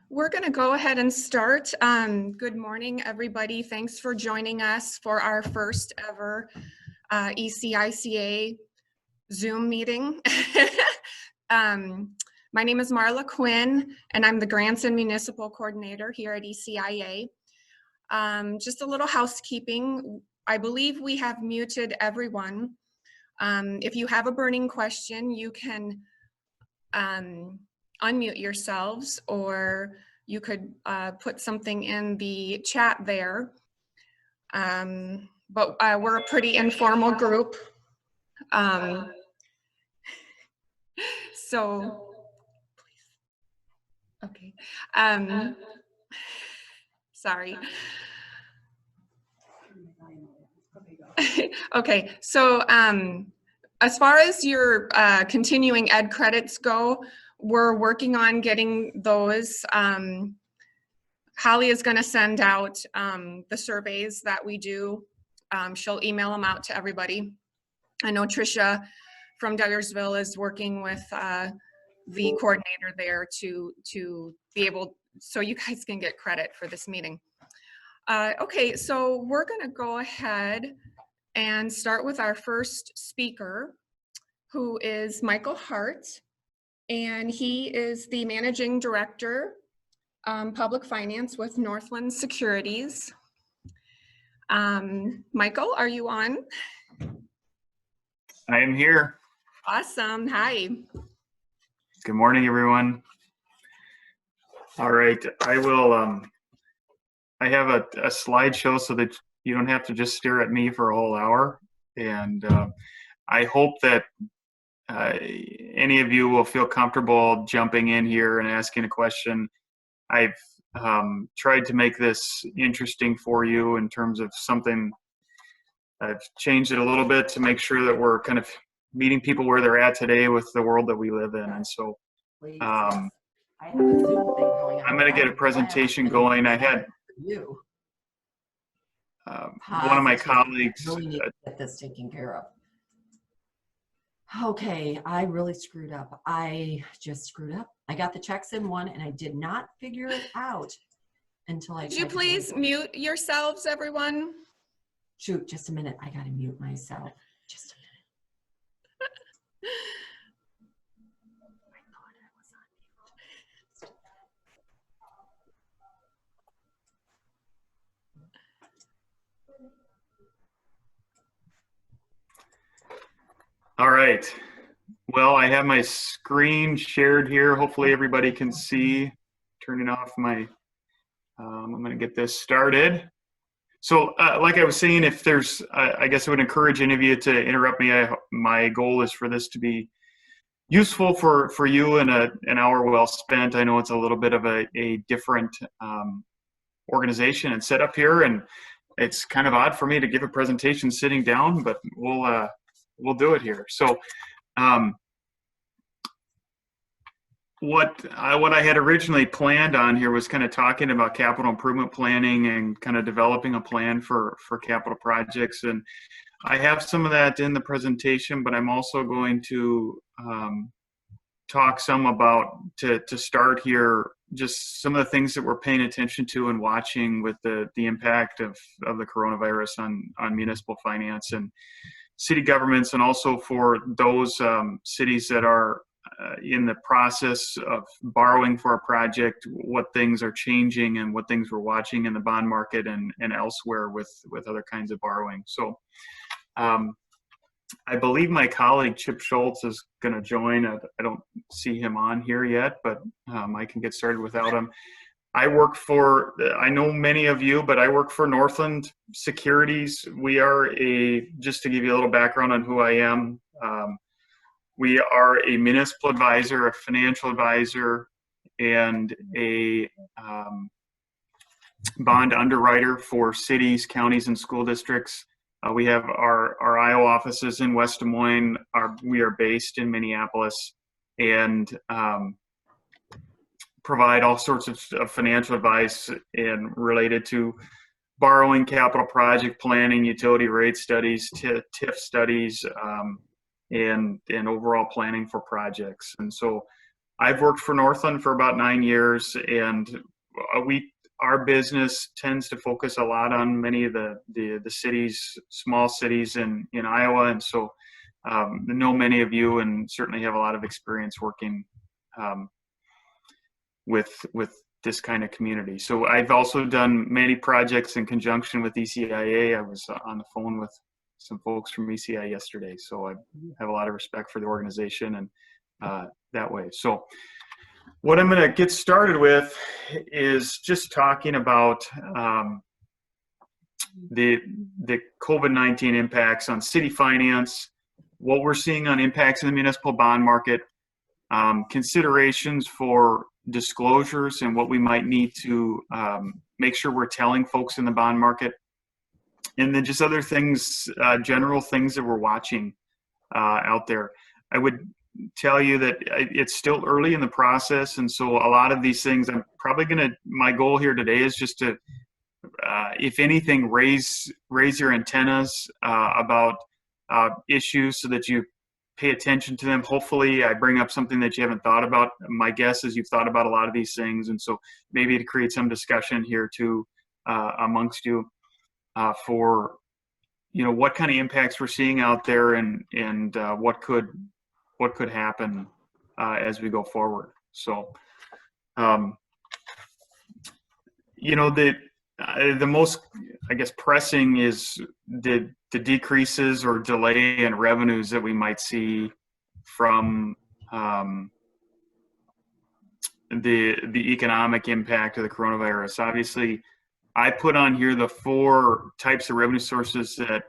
We're going to go ahead and start. Good morning, everybody. Thanks for joining us for our first ever ECICA Zoom meeting. My name is Marla Quinn, and I'm the Grants and Municipal Coordinator here at ECIA. Just a little housekeeping. I believe we have muted everyone. If you have a burning question, you can unmute yourselves, or you could put something in the chat there. But we're a pretty informal group. So, okay. Sorry. Okay, so as far as your continuing ed credits go, we're working on getting those. Holly is going to send out the surveys that we do. She'll email them out to everybody. I know Tricia from Dyersville is working with the coordinator there to be able, so you guys can get credit for this meeting. Okay, so we're going to go ahead and start with our first speaker, who is Michael Hart, and he is the Managing Director, Public Finance with Northland Securities. Michael, are you on? I am here. Awesome. Hi. Good morning, everyone. All right, I will. I have a slideshow so that you don't have to just stare at me for a whole hour, and I hope that any of you will feel comfortable jumping in here and asking a question. I've tried to make this interesting for you in terms of something. I've changed it a little bit to make sure that we're kind of meeting people where they're at today with the world that we live in. And so I'm going to get a presentation going. I had one of my colleagues really need to get this taken care of. Okay, I really screwed up. I just screwed up. I got the checks in one and I did not figure it out until I. Could you please mute yourselves, everyone? Shoot, just a minute. I gotta mute myself. Just a minute. I thought I was on mute. All right. Well, I have my screen shared here. Hopefully everybody can see. Turning off my, I'm going to get this started. So like I was saying, if there's, I guess I would encourage any of you to interrupt me. My goal is for this to be useful for you and an hour well spent. I know it's a little bit of a different organization and setup here, and it's kind of odd for me to give a presentation sitting down, but we'll do it here. So what I had originally planned on here was kind of talking about capital improvement planning and kind of developing a plan for capital projects. And I have some of that in the presentation, but I'm also going to talk some about, to start here, just some of the things that we're paying attention to and watching with the impact of the coronavirus on municipal finance and city governments, and also for those cities that are in the process of borrowing for a project, what things are changing and what things we're watching in the bond market and elsewhere with other kinds of borrowing. So I believe my colleague Chip Schultz is going to join. I don't see him on here yet, but I can get started without him. I work for, I know many of you, but I work for Northland Securities. We are just to give you a little background on who I am, we are a municipal advisor, a financial advisor, and a bond underwriter for cities, counties, and school districts. We have our Iowa offices in West Des Moines. We are based in Minneapolis, and provide all sorts of financial advice and related to borrowing, capital project planning, utility rate studies, TIF studies, and overall planning for projects. And so I've worked for Northland for about 9 years, and our business tends to focus a lot on many of the cities, small cities in Iowa, and so I know many of you, and certainly have a lot of experience working with this kind of community. So I've also done many projects in conjunction with ECIA. I was on the phone with some folks from ECIA yesterday, so I have a lot of respect for the organization and that way. So what I'm going to get started with is just talking about the COVID-19 impacts on city finance, what we're seeing on impacts in the municipal bond market, considerations for disclosures and what we might need to make sure we're telling folks in the bond market, and then just other things, general things that we're watching out there. I would tell you that it's still early in the process, and so a lot of these things my goal here today is just to if anything raise your antennas about issues so that you pay attention to them. Hopefully I bring up something that you haven't thought about. My guess is you've thought about a lot of these things, and so maybe to create some discussion here too amongst you for what kind of impacts we're seeing out there, and what could happen as we go forward. So, the most, I guess, pressing is the decreases or delay in revenues that we might see from the economic impact of the coronavirus. Obviously, I put on here the 4 types of revenue sources that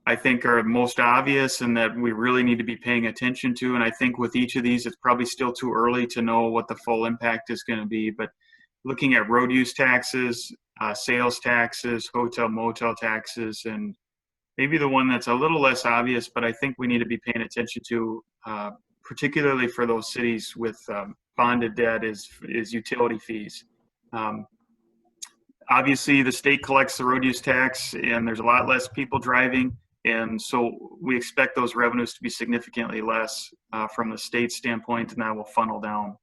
I think are most obvious and that we really need to be paying attention to. And I think with each of these, it's probably still too early to know what the full impact is going to be. But looking at road use taxes, sales taxes, hotel motel taxes, and maybe the one that's a little less obvious, but I think we need to be paying attention to, particularly for those cities with bonded debt, is utility fees. Obviously, the state collects the road use tax, and there's a lot less people driving, and so we expect those revenues to be significantly less from the state standpoint, and that will funnel down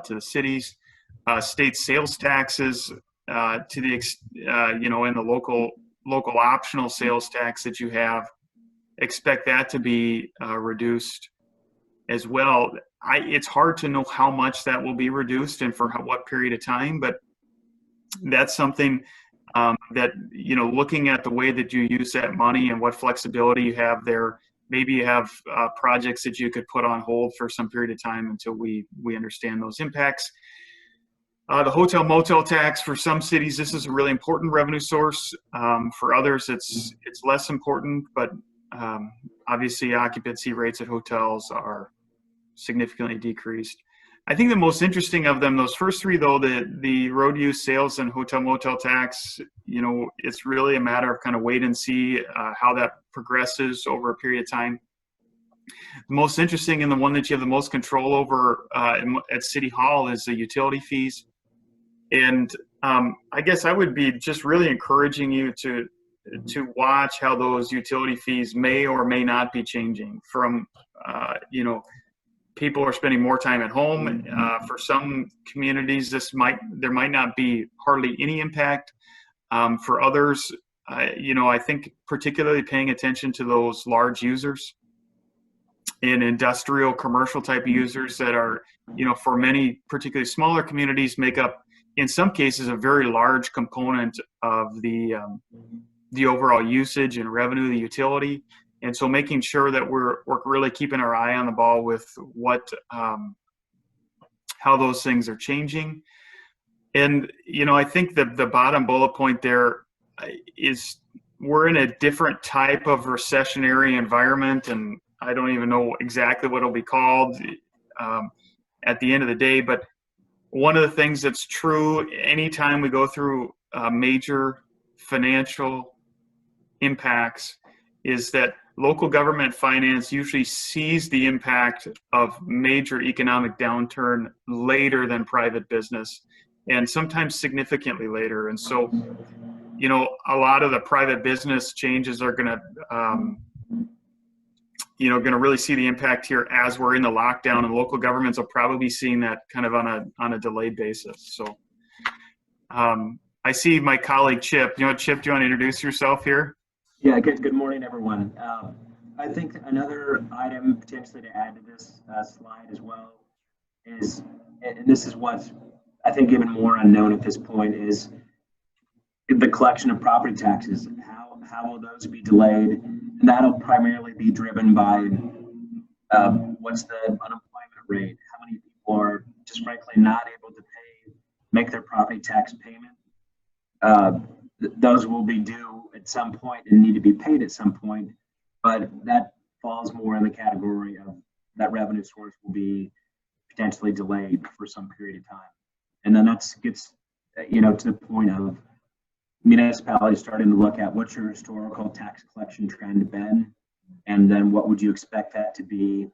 to the cities. State sales taxes, to the in the local optional sales tax that you have, expect that to be reduced as well. It's hard to know how much that will be reduced and for what period of time, but that's something that, looking at the way that you use that money and what flexibility you have there, maybe you have projects that you could put on hold for some period of time until we understand those impacts. The hotel motel tax, for some cities, this is a really important revenue source. For others, it's less important, but obviously occupancy rates at hotels are significantly decreased. I think the most interesting of them, those first 3 though, the road use, sales, and hotel motel tax, it's really a matter of kind of wait and see how that progresses over a period of time. The most interesting, and the one that you have the most control over at City Hall, is the utility fees. And I guess I would be just really encouraging you to watch how those utility fees may or may not be changing from, people are spending more time at home. For some communities, there might not be hardly any impact. For others, I think particularly paying attention to those large users and industrial commercial type of users that are, for many particularly smaller communities, make up, in some cases, a very large component of the overall usage and revenue of the utility. And so making sure that we're really keeping our eye on the ball with how those things are changing. And, I think the bottom bullet point there is we're in a different type of recessionary environment, and I don't even know exactly what it'll be called at the end of the day. But one of the things that's true anytime we go through major financial impacts is that local government finance usually sees the impact of major economic downturn later than private business, and sometimes significantly later. And so, a lot of the private business changes are going to going to really see the impact here as we're in the lockdown, and local governments will probably be seeing that kind of on a delayed basis. So I see my colleague Chip. Chip, do you want to introduce yourself here? Yeah, good morning, everyone. I think another item potentially to add to this slide as well is, and this is what's I think even more unknown at this point, is the collection of property taxes. How will those be delayed? And that'll primarily be driven by what's the unemployment rate, how many people are just frankly not able to make their property tax payment. Those will be due at some point and need to be paid at some point, but that falls more in the category of that revenue source will be potentially delayed for some period of time. And then that gets, to the point of municipalities starting to look at what's your historical tax collection trend been, and then what would you expect that to be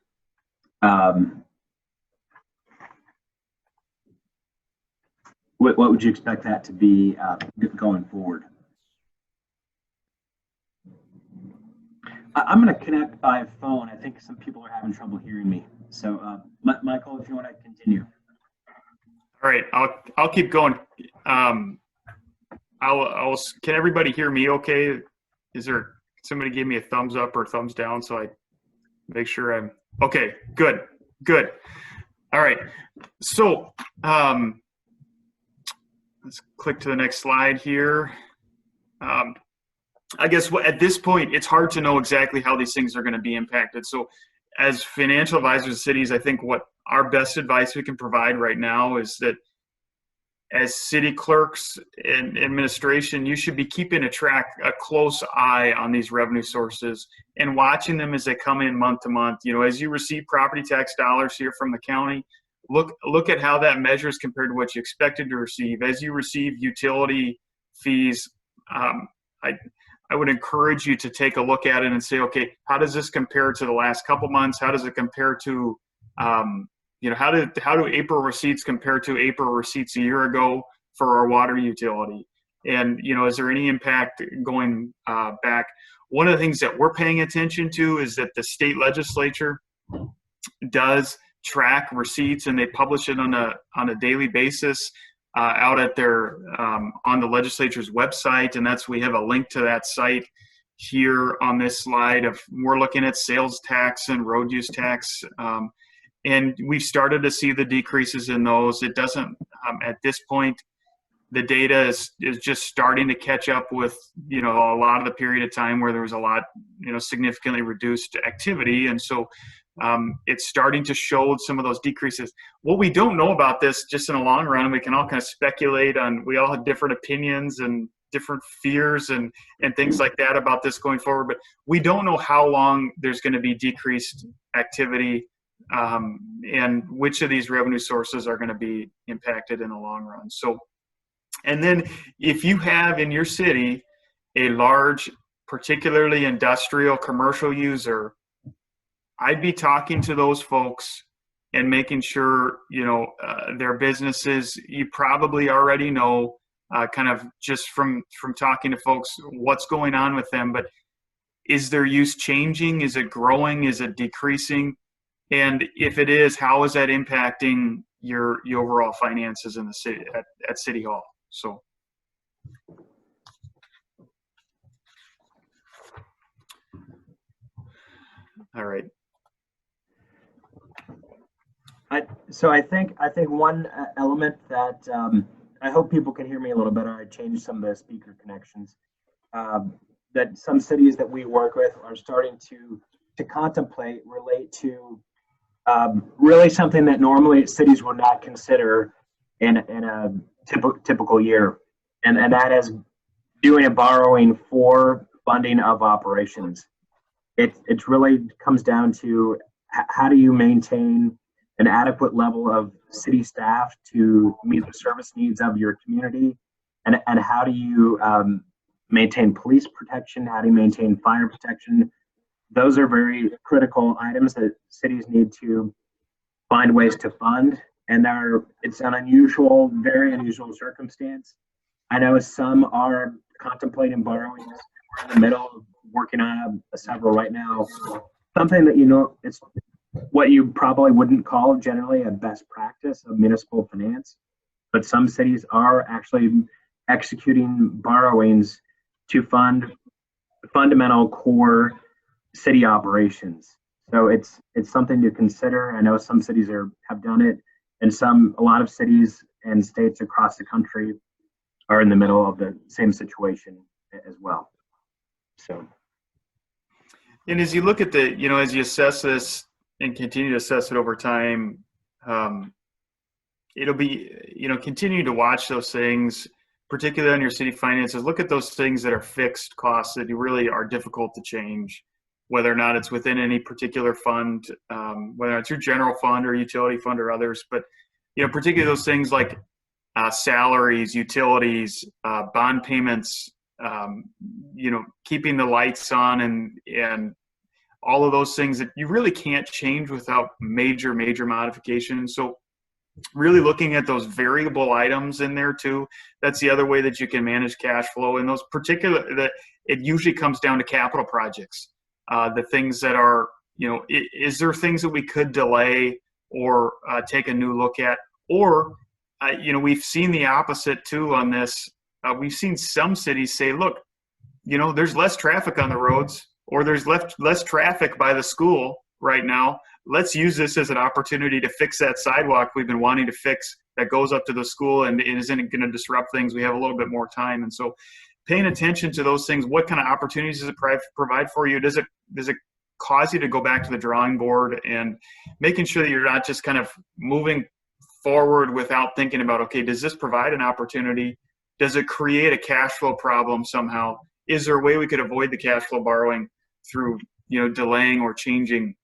what would you expect that to be going forward? I'm going to connect by phone. I think some people are having trouble hearing me. So, Michael, if you want to continue. All right, I'll keep going. Can everybody hear me okay? Is there somebody give me a thumbs up or thumbs down so I make sure I'm okay? Good. All right. So let's click to the next slide here. I guess at this point, it's hard to know exactly how these things are going to be impacted. So as financial advisors of cities, I think what our best advice we can provide right now is that as city clerks and administration, you should be keeping a close eye on these revenue sources and watching them as they come in month to month. As you receive property tax dollars here from the county, look at how that measures compared to what you expected to receive. As you receive utility fees, I would encourage you to take a look at it and say, okay, how does this compare to the last couple months? How does it compare to, how do April receipts compare to April receipts a year ago for our water utility? And, is there any impact going back? One of the things that we're paying attention to is that the state legislature does track receipts, and they publish it on a daily basis out at their on the legislature's website, and we have a link to that site here on this slide. We're looking at sales tax and road use tax, and we've started to see the decreases in those. It doesn't at this point. The data is just starting to catch up with a lot of the period of time where there was a lot significantly reduced activity, and so it's starting to show some of those decreases. What we don't know about this, just in the long run, we can all kind of speculate on. We all have different opinions and different fears and things like that about this going forward, but we don't know how long there's going to be decreased activity and which of these revenue sources are going to be impacted in the long run. So, and then if you have in your city a large, particularly industrial commercial user, I'd be talking to those folks and making sure, their businesses, you probably already know kind of just from talking to folks what's going on with them, but is their use changing? Is it growing? Is it decreasing? And if it is, how is that impacting your overall finances in the city at City Hall? So. All right. I think one element that I hope people can hear me a little better. I changed some of the speaker connections. That some cities that we work with are starting to contemplate relate to really something that normally cities would not consider in a typical year, and that is doing a borrowing for funding of operations. It really comes down to how do you maintain an adequate level of city staff to meet the service needs of your community, and how do you maintain police protection? How do you maintain fire protection? Those are very critical items that cities need to find ways to fund, and it's an unusual, very unusual circumstance. I know some are contemplating borrowings. We're in the middle of working on several right now. something that, you know, it's what you probably wouldn't call generally a best practice of municipal finance, but some cities are actually executing borrowings to fund fundamental core city operations. So it's something to consider. I know some cities have done it, and a lot of cities and states across the country are in the middle of the same situation as well. So. And as you look at the, you know, as you assess this and continue to assess it over time, it'll be, you know, continue to watch those things, particularly on your city finances. Look at those things that are fixed costs that really are difficult to change, whether or not it's within any particular fund, whether it's your general fund or utility fund or others. But, you know, particularly those things like salaries, utilities, bond payments, you know, keeping the lights on and all of those things that you really can't change without major modifications. So really looking at those variable items in there too. That's the other way that you can manage cash flow. And those it usually comes down to capital projects. The things that are, you know, is there things that we could delay or take a new look at? Or, you know, we've seen the opposite too on this. We've seen some cities say, look, you know, there's less traffic on the roads, or there's less traffic by the school right now. Let's use this as an opportunity to fix that sidewalk we've been wanting to fix that goes up to the school and isn't going to disrupt things. We have a little bit more time. And so paying attention to those things, what kind of opportunities does it provide for you? Does it cause you to go back to the drawing board and making sure that you're not just kind of moving forward without thinking about, okay, does this provide an opportunity? Does it create a cash flow problem somehow? Is there a way we could avoid the cash flow borrowing through, you know, delaying or changing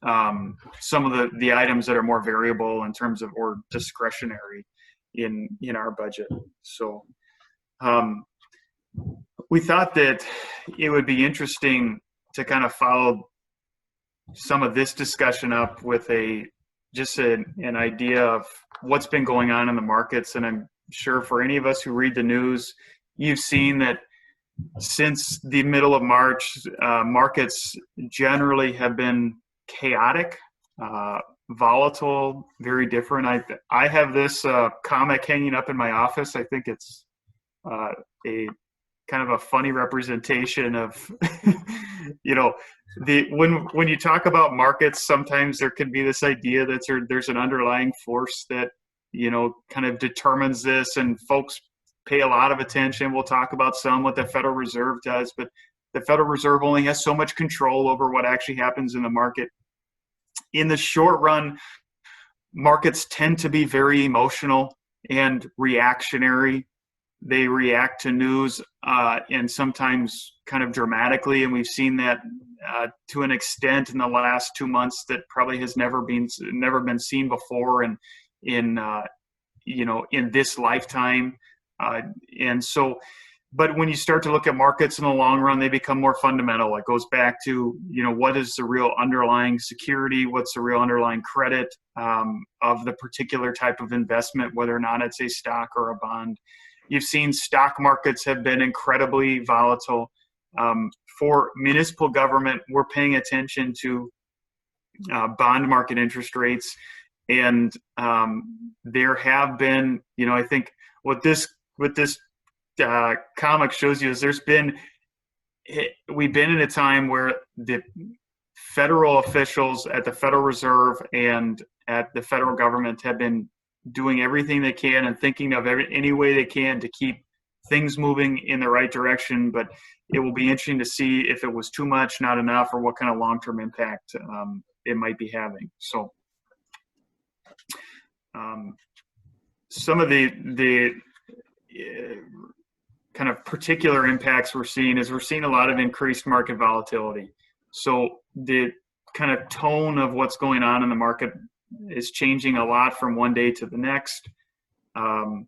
some of the items that are more variable in terms of or discretionary in our budget? So we thought that it would be interesting to kind of follow some of this discussion up with an idea of what's been going on in the markets. And I'm sure for any of us who read the news, you've seen that since the middle of March, markets generally have been chaotic, volatile, very different. I have this comic hanging up in my office. I think it's a kind of a funny representation of, you know, when you talk about markets, sometimes there can be this idea that there's an underlying force that, you know, kind of determines this, and folks pay a lot of attention. We'll talk about what the Federal Reserve does, but the Federal Reserve only has so much control over what actually happens in the market. In the short run, markets tend to be very emotional and reactionary. They react to news and sometimes kind of dramatically, and we've seen that to an extent in the last 2 months that probably has never been seen before in you know, in this lifetime. And so, but when you start to look at markets in the long run, they become more fundamental. It goes back to, you know, what is the real underlying security? What's the real underlying credit of the particular type of investment, whether or not it's a stock or a bond. You've seen stock markets have been incredibly volatile. For municipal government, we're paying attention to bond market interest rates. And there have been, you know, I think what this comic shows you is we've been in a time where the federal officials at the Federal Reserve and at the federal government have been doing everything they can and thinking of any way they can to keep things moving in the right direction. But it will be interesting to see if it was too much, not enough, or what kind of long-term impact it might be having. So some of the kind of particular impacts we're seeing a lot of increased market volatility. So the kind of tone of what's going on in the market is changing a lot from one day to the next. And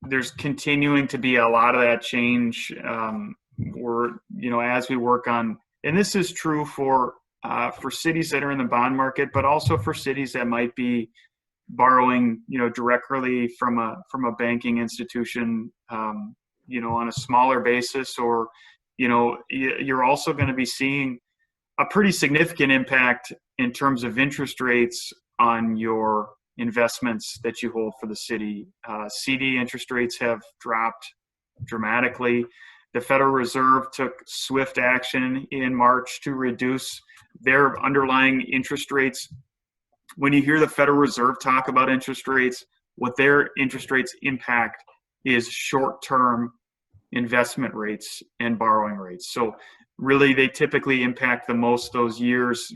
there's continuing to be a lot of that change. We're, you know, as we work on, and this is true for cities that are in the bond market, but also for cities that might be borrowing, you know, directly from a banking institution, you know, on a smaller basis, or you're also going to be seeing a pretty significant impact in terms of interest rates on your investments that you hold for the city. CD interest rates have dropped dramatically. The Federal Reserve took swift action in March to reduce their underlying interest rates. When you hear the Federal Reserve talk about interest rates, what their interest rates impact is short-term investment rates and borrowing rates. So really, they typically impact the most those years,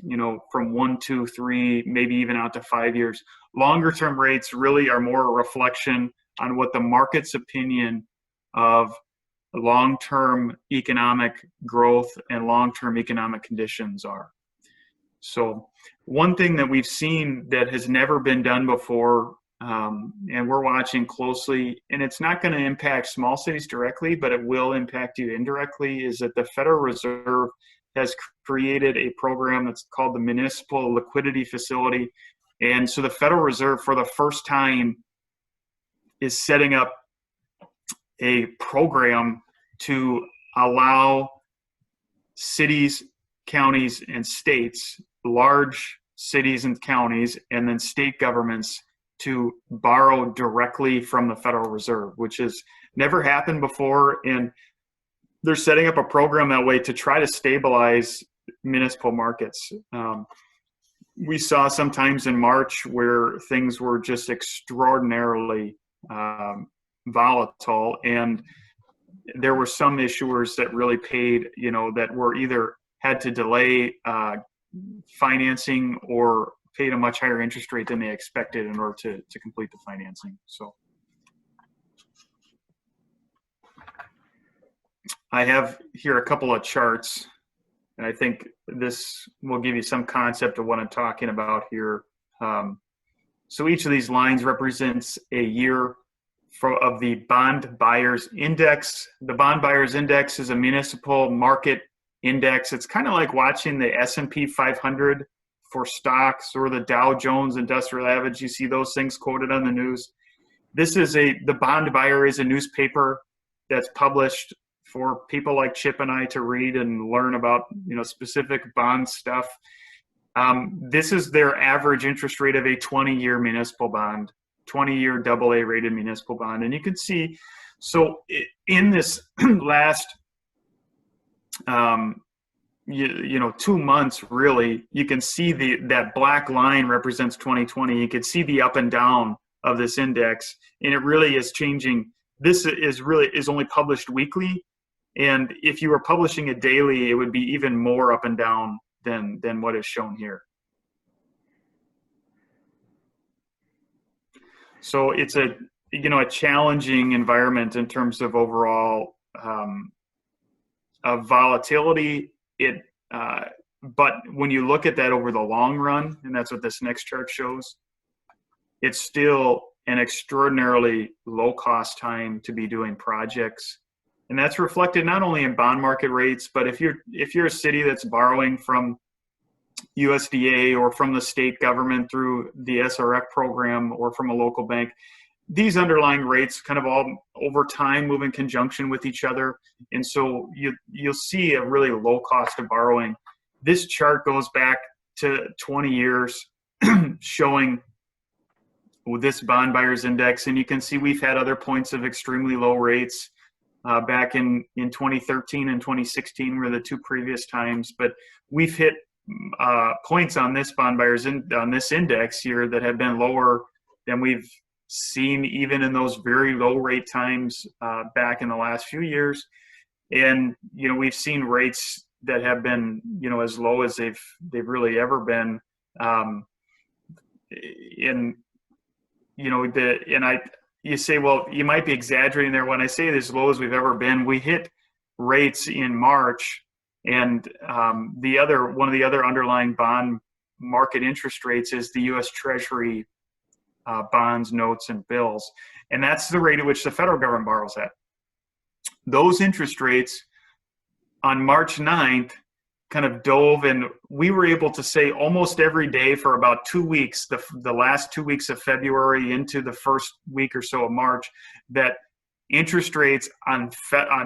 from 1, 2, 3, maybe even out to 5 years. Longer term rates really are more a reflection on what the market's opinion of long-term economic growth and long-term economic conditions are. So one thing that we've seen that has never been done before, and we're watching closely, and it's not going to impact small cities directly, but it will impact you indirectly, is that the Federal Reserve has created a program that's called the Municipal Liquidity Facility. And so the Federal Reserve, for the first time, is setting up a program to allow cities, counties, and states, large cities and counties, and then state governments to borrow directly from the Federal Reserve, which has never happened before. And they're setting up a program that way to try to stabilize municipal markets. We saw sometimes in March where things were just extraordinarily volatile, and there were some issuers that really paid, that were either had to delay financing or paid a much higher interest rate than they expected in order to complete the financing. So I have here a couple of charts, and I think this will give you some concept of what I'm talking about here. So each of these lines represents a year of the bond buyers index. The bond buyers index is a municipal market index. It's kind of like watching the S&P 500 for stocks, or the Dow Jones Industrial Average. You see those things quoted on the news. The Bond Buyer is a newspaper that's published for people like Chip and I to read and learn about, specific bond stuff. This is their average interest rate of a 20-year municipal bond, 20-year AA rated municipal bond. And you can see, so in this last, 2 months, really, you can see that black line represents 2020. You can see the up and down of this index, and it really is changing. This is only published weekly, and if you were publishing it daily, it would be even more up and down than what is shown here. So it's a challenging environment in terms of overall of volatility. But when you look at that over the long run, and that's what this next chart shows, it's still an extraordinarily low cost time to be doing projects. And that's reflected not only in bond market rates, but if you're a city that's borrowing from USDA or from the state government through the SRF program or from a local bank, these underlying rates kind of all over time move in conjunction with each other. And so you'll see a really low cost of borrowing. This chart goes back to 20 years showing this bond buyers index. And you can see we've had other points of extremely low rates back in 2013 and 2016 were the two previous times. But we've hit points on this bond buyers on this index here that have been lower than we've seen even in those very low rate times back in the last few years. And we've seen rates that have been as low as they've really ever been. You say, well, you might be exaggerating there. When I say as low as we've ever been, we hit rates in March, and one of the other underlying bond market interest rates is the U.S. Treasury bonds, notes, and bills. And that's the rate at which the federal government borrows at. Those interest rates on March 9th kind of dove, and we were able to say almost every day for about 2 weeks, the last 2 weeks of February into the first week or so of March, that interest rates on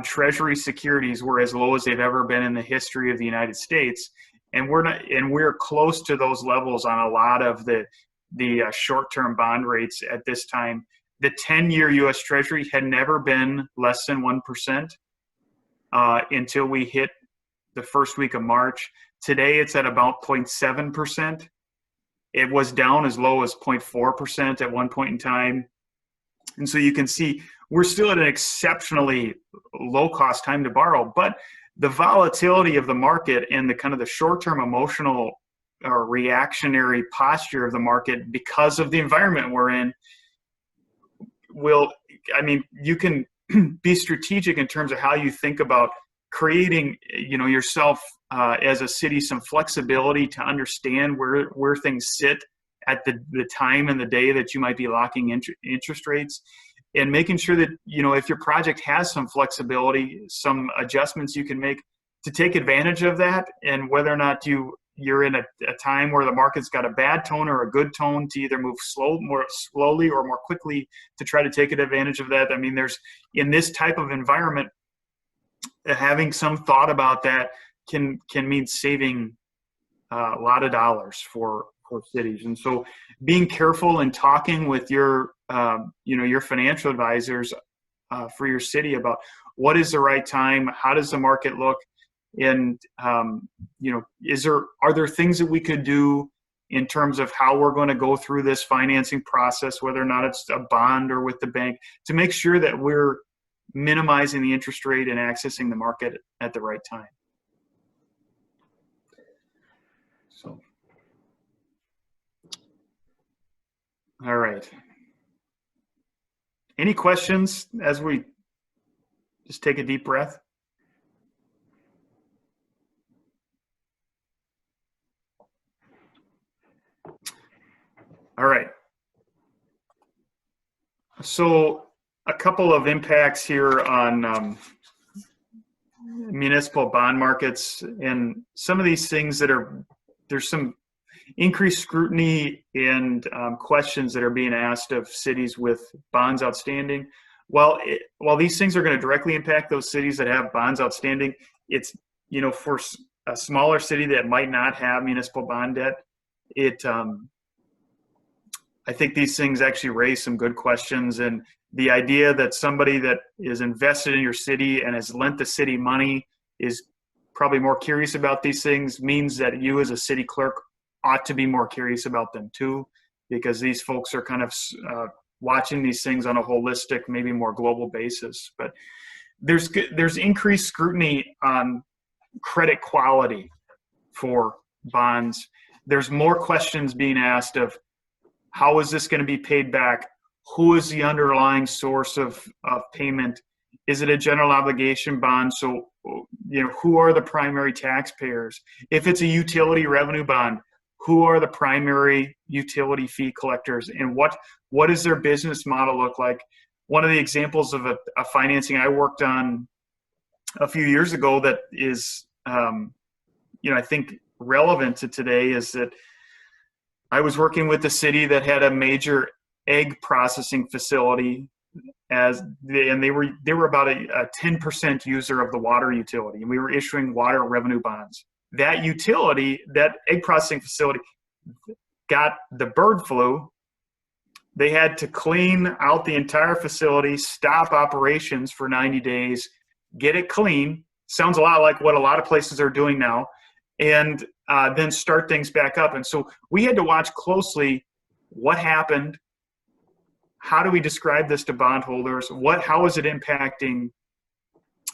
Treasury securities were as low as they've ever been in the history of the United States, and we're close to those levels on a lot of the short-term bond rates at this time. The 10-year U.S. Treasury had never been less than 1% until we hit the first week of March. Today, it's at about 0.7%. It was down as low as 0.4% at one point in time. And so you can see we're still at an exceptionally low-cost time to borrow, but the volatility of the market and the kind of the short-term emotional or reactionary posture of the market because of the environment we're in you can be strategic in terms of how you think about creating, yourself as a city some flexibility to understand where things sit at the time and the day that you might be locking interest rates, and making sure that, if your project has some flexibility, some adjustments you can make to take advantage of that, and whether or not you're in a time where the market's got a bad tone or a good tone to either move more slowly or more quickly to try to take advantage of that. I mean, in this type of environment, having some thought about that can mean saving a lot of dollars for cities. And so being careful and talking with your financial advisors for your city about what is the right time, how does the market look, and are there things that we could do in terms of how we're going to go through this financing process, whether or not it's a bond or with the bank, to make sure that we're minimizing the interest rate and accessing the market at the right time. So, all right. Any questions as we just take a deep breath? All right. So a couple of impacts here on municipal bond markets, and some of these things there's some increased scrutiny and questions that are being asked of cities with bonds outstanding. While these things are going to directly impact those cities that have bonds outstanding, it's, for a smaller city that might not have municipal bond debt, I think these things actually raise some good questions, and the idea that somebody that is invested in your city and has lent the city money is probably more curious about these things means that you as a city clerk ought to be more curious about them too, because these folks are kind of watching these things on a holistic, maybe more global basis. But there's increased scrutiny on credit quality for bonds. There's more questions being asked of, how is this going to be paid back? Who is the underlying source of payment? Is it a general obligation bond? So, who are the primary taxpayers? If it's a utility revenue bond, who are the primary utility fee collectors? And what does their business model look like? One of the examples of a financing I worked on a few years ago that is, I think relevant to today is that I was working with a city that had a major egg processing facility, and they were about a 10% user of the water utility, and we were issuing water revenue bonds. That utility, that egg processing facility, got the bird flu. They had to clean out the entire facility, stop operations for 90 days, get it clean. Sounds a lot like what a lot of places are doing now. And then start things back up. And so we had to watch closely what happened. How do we describe this to bondholders? How is it impacting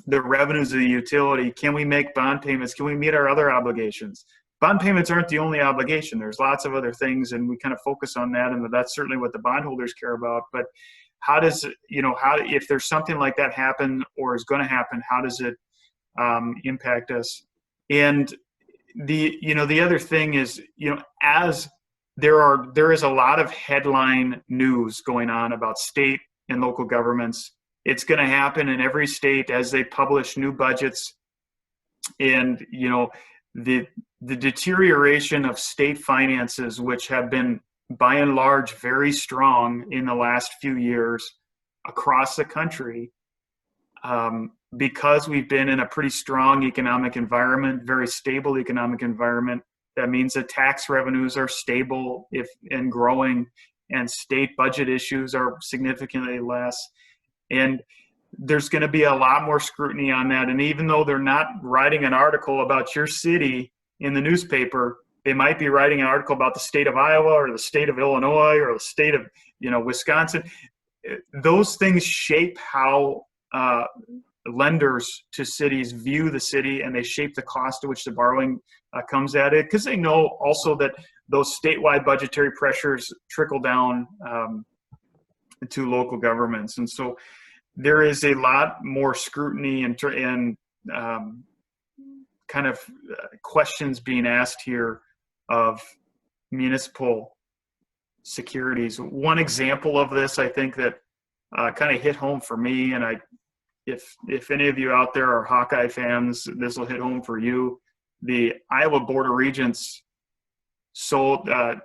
the revenues of the utility? Can we make bond payments? Can we meet our other obligations? Bond payments aren't the only obligation. There's lots of other things, and we kind of focus on that, and that's certainly what the bondholders care about. But if there's something like that happen or is going to happen, how does it impact us? And the other thing is, as there is a lot of headline news going on about state and local governments. It's going to happen in every state as they publish new budgets, and the deterioration of state finances, which have been by and large very strong in the last few years, across the country, because we've been in a pretty strong economic environment, very stable economic environment. That means that tax revenues are stable and growing, and state budget issues are significantly less. And there's going to be a lot more scrutiny on that. And even though they're not writing an article about your city in the newspaper, they might be writing an article about the state of Iowa or the state of Illinois or the state of, Wisconsin. Those things shape how lenders to cities view the city, and they shape the cost to which the borrowing comes at it, because they know also that those statewide budgetary pressures trickle down to local governments. And so there is a lot more scrutiny and kind of questions being asked here of municipal securities. One example of this, I think, that kind of hit home for me, and if any of you out there are Hawkeye fans, this will hit home for you. The Iowa Board of Regents sold a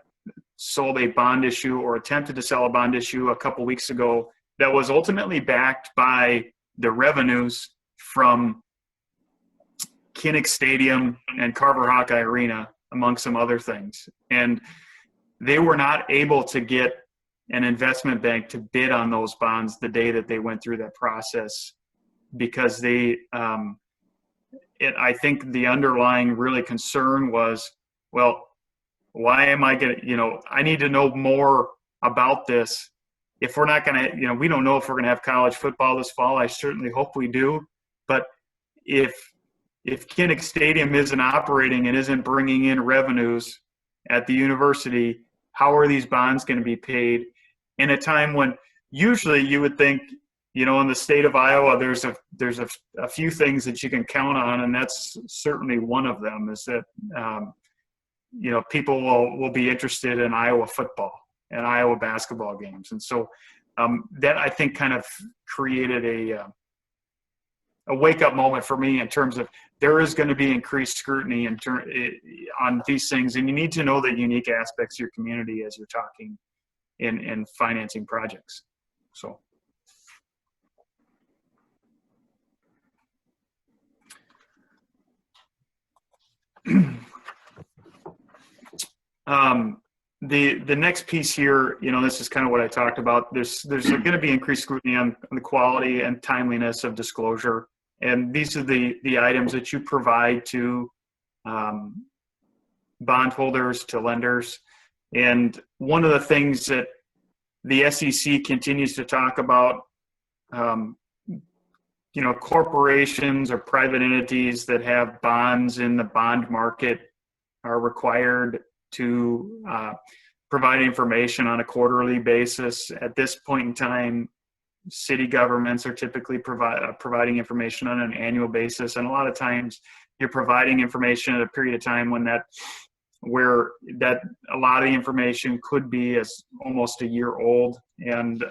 bond issue, or attempted to sell a bond issue, a couple weeks ago that was ultimately backed by the revenues from Kinnick Stadium and Carver Hawkeye Arena, among some other things. And they were not able to get an investment bank to bid on those bonds the day that they went through that process, because I think the underlying really concern was, well, why am I going to, I need to know more about this. If we're not going to, we don't know if we're going to have college football this fall. I certainly hope we do. But if Kinnick Stadium isn't operating and isn't bringing in revenues at the university, how are these bonds going to be paid in a time when usually you would think, in the state of Iowa, there's a few things that you can count on, and that's certainly one of them, is that people will be interested in Iowa football and Iowa basketball games. And so that, I think, kind of created a wake-up moment for me in terms of there is going to be increased scrutiny on these things, and you need to know the unique aspects of your community as you're talking in financing projects. So. The next piece here, this is kind of what I talked about. There's going to be increased scrutiny on the quality and timeliness of disclosure, and these are the items that you provide to bondholders, to lenders. And one of the things that the SEC continues to talk about, corporations or private entities that have bonds in the bond market are required to provide information on a quarterly basis. At this point in time, city governments are typically providing information on an annual basis, and a lot of times you're providing information at a period of time where a lot of the information could be as almost a year old. And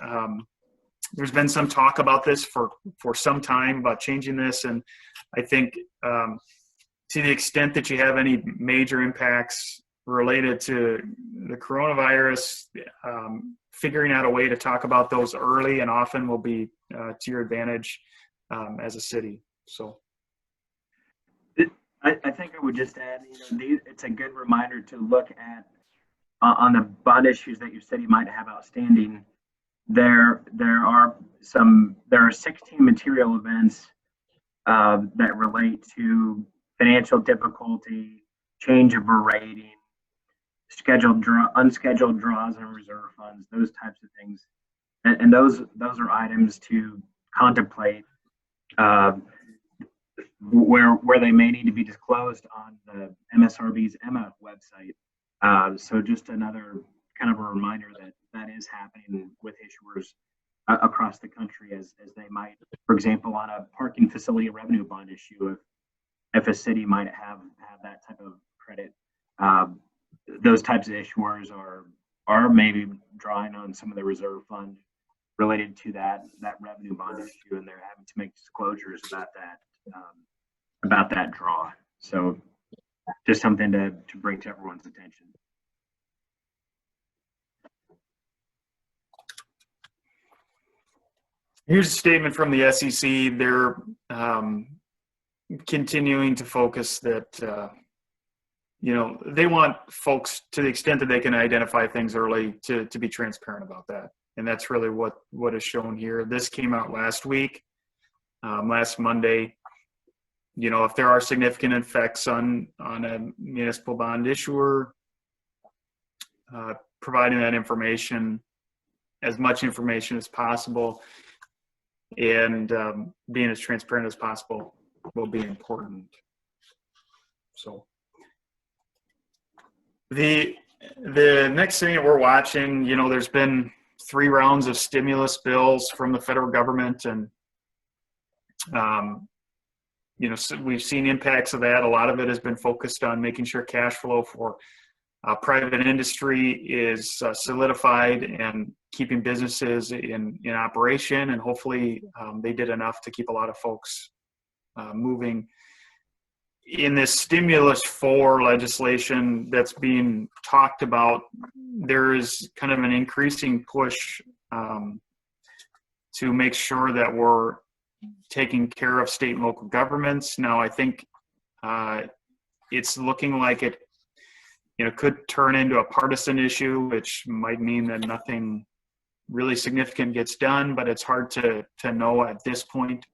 there's been some talk about this for some time, about changing this. And I think to the extent that you have any major impacts related to the coronavirus, figuring out a way to talk about those early and often will be to your advantage as a city. So I think I would just add, it's a good reminder to look at on the bond issues that your city might have outstanding. There are 16 material events that relate to financial difficulty, change of a rating, unscheduled draws on reserve funds, those types of things, and those are items to contemplate where they may need to be disclosed on the MSRB's EMA website. So just another kind of a reminder that is happening with issuers across the country as they might, for example, on a parking facility revenue bond issue, if a city might have that type of credit, those types of issuers are maybe drawing on some of the reserve fund related to that revenue bond issue, and they're having to make disclosures about that draw. So just something to bring to everyone's attention. Here's a statement from the SEC. They're continuing to focus that, they want folks, to the extent that they can identify things early, to be transparent about that. And that's really what is shown here. This came out last week, last Monday. If there are significant effects on a municipal bond issuer, providing that information, as much information as possible, and being as transparent as possible will be important. So the next thing that we're watching, there's been 3 rounds of stimulus bills from the federal government, and so we've seen impacts of that. A lot of it has been focused on making sure cash flow for private industry is solidified and keeping businesses in operation. And hopefully they did enough to keep a lot of folks moving. In this stimulus 4 legislation that's being talked about, there is kind of an increasing push to make sure that we're taking care of state and local governments. Now, I think it's looking like it could turn into a partisan issue, which might mean that nothing really significant gets done, but it's hard to know at this point.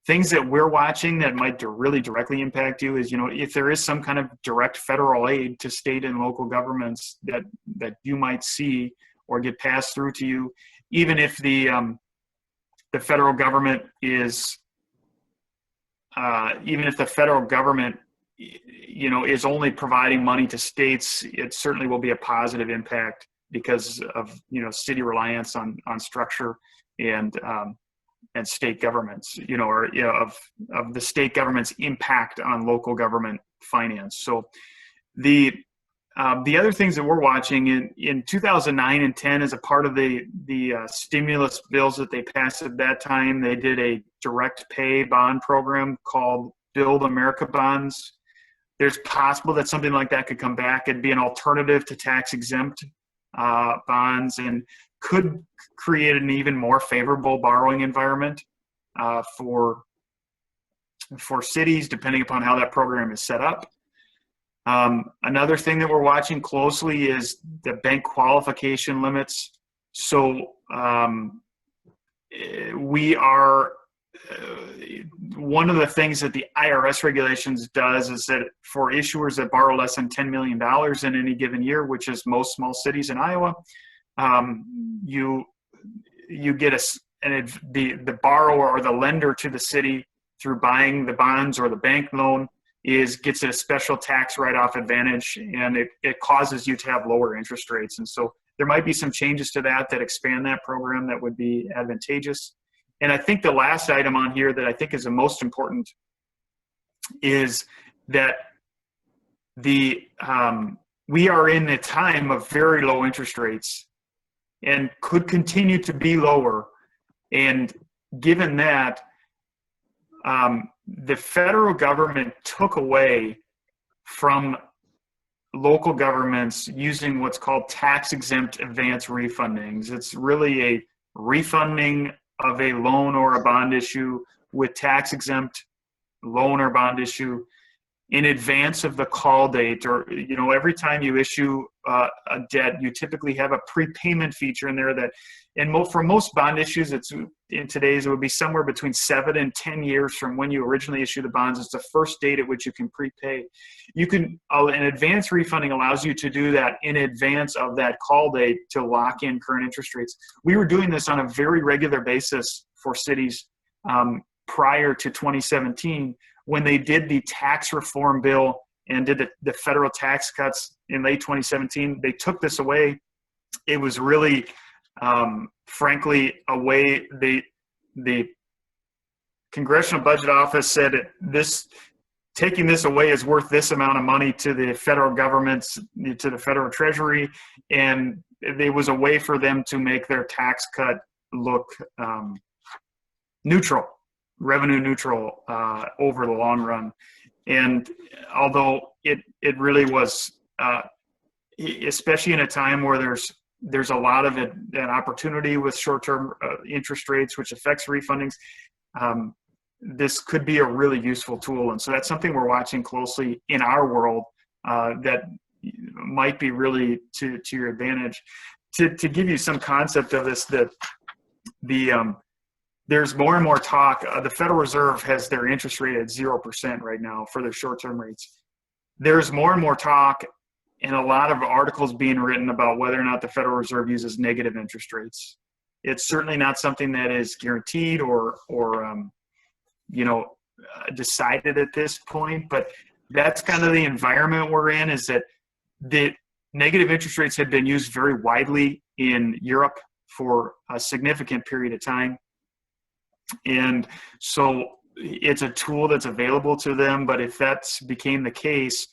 Things that we're watching that might really directly impact you is, if there is some kind of direct federal aid to state and local governments that you might see or get passed through to you, even if the federal government is, even if the federal government is only providing money to states, it certainly will be a positive impact because of city reliance on structure and state governments, of the state government's impact on local government finance. So the other things that we're watching in 2009 and 10, as a part of the stimulus bills that they passed at that time, they did a direct pay bond program called Build America Bonds. There's possible that something like that could come back. It'd be an alternative to tax exempt bonds and could create an even more favorable borrowing environment for cities, depending upon how that program is set up. Another thing that we're watching closely is the bank qualification limits. So we are, one of the things that the IRS regulations does is that for issuers that borrow less than $10 million in any given year, which is most small cities in Iowa, you get the borrower or the lender to the city through buying the bonds or the bank loan gets a special tax write-off advantage, and it causes you to have lower interest rates. And so there might be some changes to that expand that program that would be advantageous. And I think the last item on here that I think is the most important is that we are in a time of very low interest rates and could continue to be lower. And given that, the federal government took away from local governments using what's called tax-exempt advance refundings. It's really a refunding of a loan or a bond issue with tax-exempt loan or bond issue in advance of the call date, or every time you issue a debt, you typically have a prepayment feature in there that, and for most bond issues, in today's, it would be somewhere between 7 and 10 years from when you originally issue the bonds. It's the first date at which you can prepay. An advance refunding allows you to do that in advance of that call date to lock in current interest rates. We were doing this on a very regular basis for cities prior to 2017, when they did the tax reform bill and did the federal tax cuts in late 2017. They took this away. It was really, frankly, a way the Congressional Budget Office said taking this away is worth this amount of money to the federal government, to the federal treasury, and it was a way for them to make their tax cut look neutral, revenue neutral over the long run. And although it really was, especially in a time where there's there's a lot of an opportunity with short-term interest rates, which affects refundings. This could be a really useful tool. And so that's something we're watching closely in our world that might be really to your advantage. To give you some concept of this, there's more and more talk. The Federal Reserve has their interest rate at 0% right now for their short-term rates. There's more and more talk and a lot of articles being written about whether or not the Federal Reserve uses negative interest rates. It's certainly not something that is guaranteed or decided at this point, but that's kind of the environment we're in, is that the negative interest rates have been used very widely in Europe for a significant period of time. And so it's a tool that's available to them, but if that's became the case,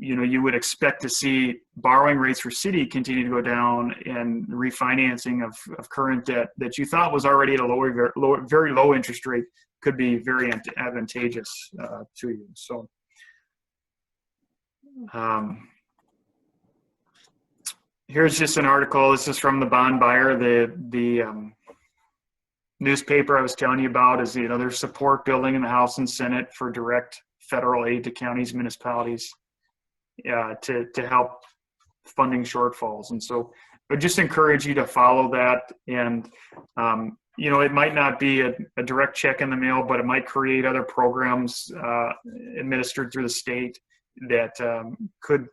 you would expect to see borrowing rates for city continue to go down, and refinancing of current debt that you thought was already at a very low interest rate could be very advantageous to you. So here's just an article. This is from the bond buyer. The newspaper I was telling you about is, there's support building in the House and Senate for direct federal aid to counties, municipalities to help funding shortfalls. And so I would just encourage you to follow that. And, it might not be a direct check in the mail, but it might create other programs administered through the state that could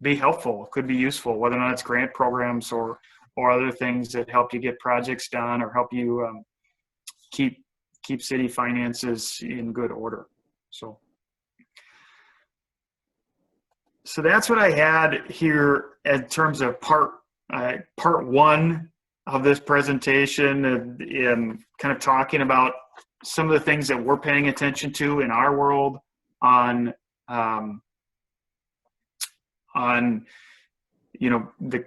be helpful, could be useful, whether or not it's grant programs or other things that help you get projects done or help you keep city finances in good order. So that's what I had here in terms of part one of this presentation, and kind of talking about some of the things that we're paying attention to in our world on the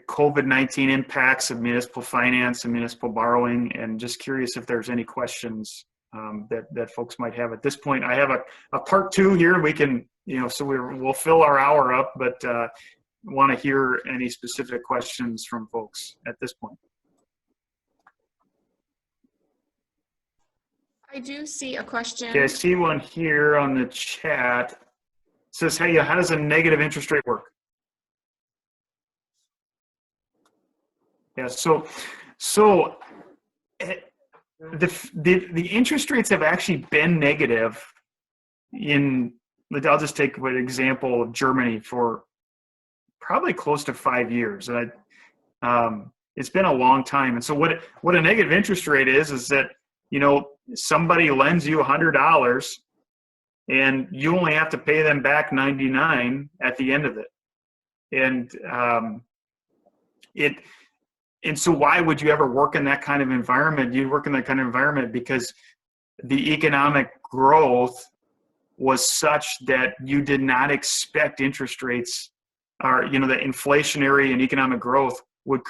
COVID-19 impacts of municipal finance and municipal borrowing, and just curious if there's any questions that folks might have at this point. I have a part two here. We can, so we'll fill our hour up, but want to hear any specific questions from folks at this point. I do see a question. Okay, I see one here on the chat. It says, hey, how does a negative interest rate work? Yeah, so the interest rates have actually been negative I'll just take an example of Germany for probably close to 5 years. And it's been a long time. And so what a negative interest rate is that, somebody lends you $100 and you only have to pay them back 99 at the end of it. And so why would you ever work in that kind of environment? You'd work in that kind of environment because the economic growth was such that you did not expect interest rates, or the inflationary and economic growth would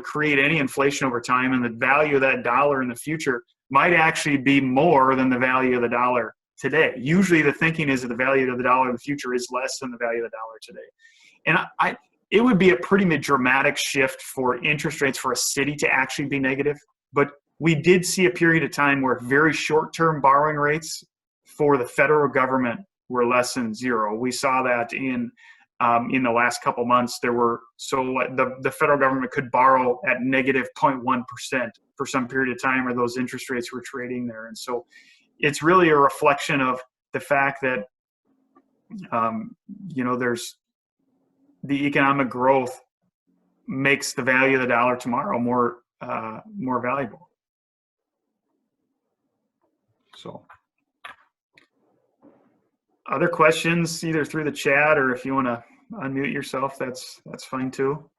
create any inflation over time, and the value of that dollar in the future might actually be more than the value of the dollar today. Usually the thinking is that the value of the dollar in the future is less than the value of the dollar today. And it would be a pretty dramatic shift for interest rates for a city to actually be negative. But we did see a period of time where very short-term borrowing rates for the federal government were less than zero. We saw that in the last couple months. The federal government could borrow at negative 0.1% for some period of time, or those interest rates were trading there. And so it's really a reflection of the fact that, there's the economic growth makes the value of the dollar tomorrow more valuable. So other questions, either through the chat or if you want to unmute yourself, that's fine too.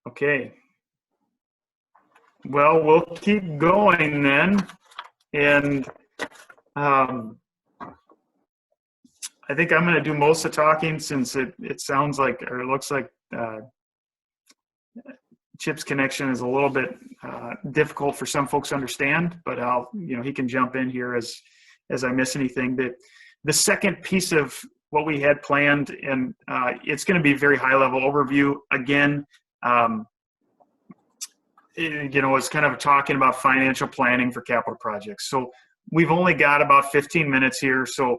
Okay. Well, we'll keep going then. And I think I'm going to do most of the talking, since it sounds like, or it looks like Chip's connection is a little bit difficult for some folks to understand, but he can jump in here as I miss anything. The second piece of what we had planned, and it's going to be a very high level overview. Again, it's kind of talking about financial planning for capital projects. So we've only got about 15 minutes here, so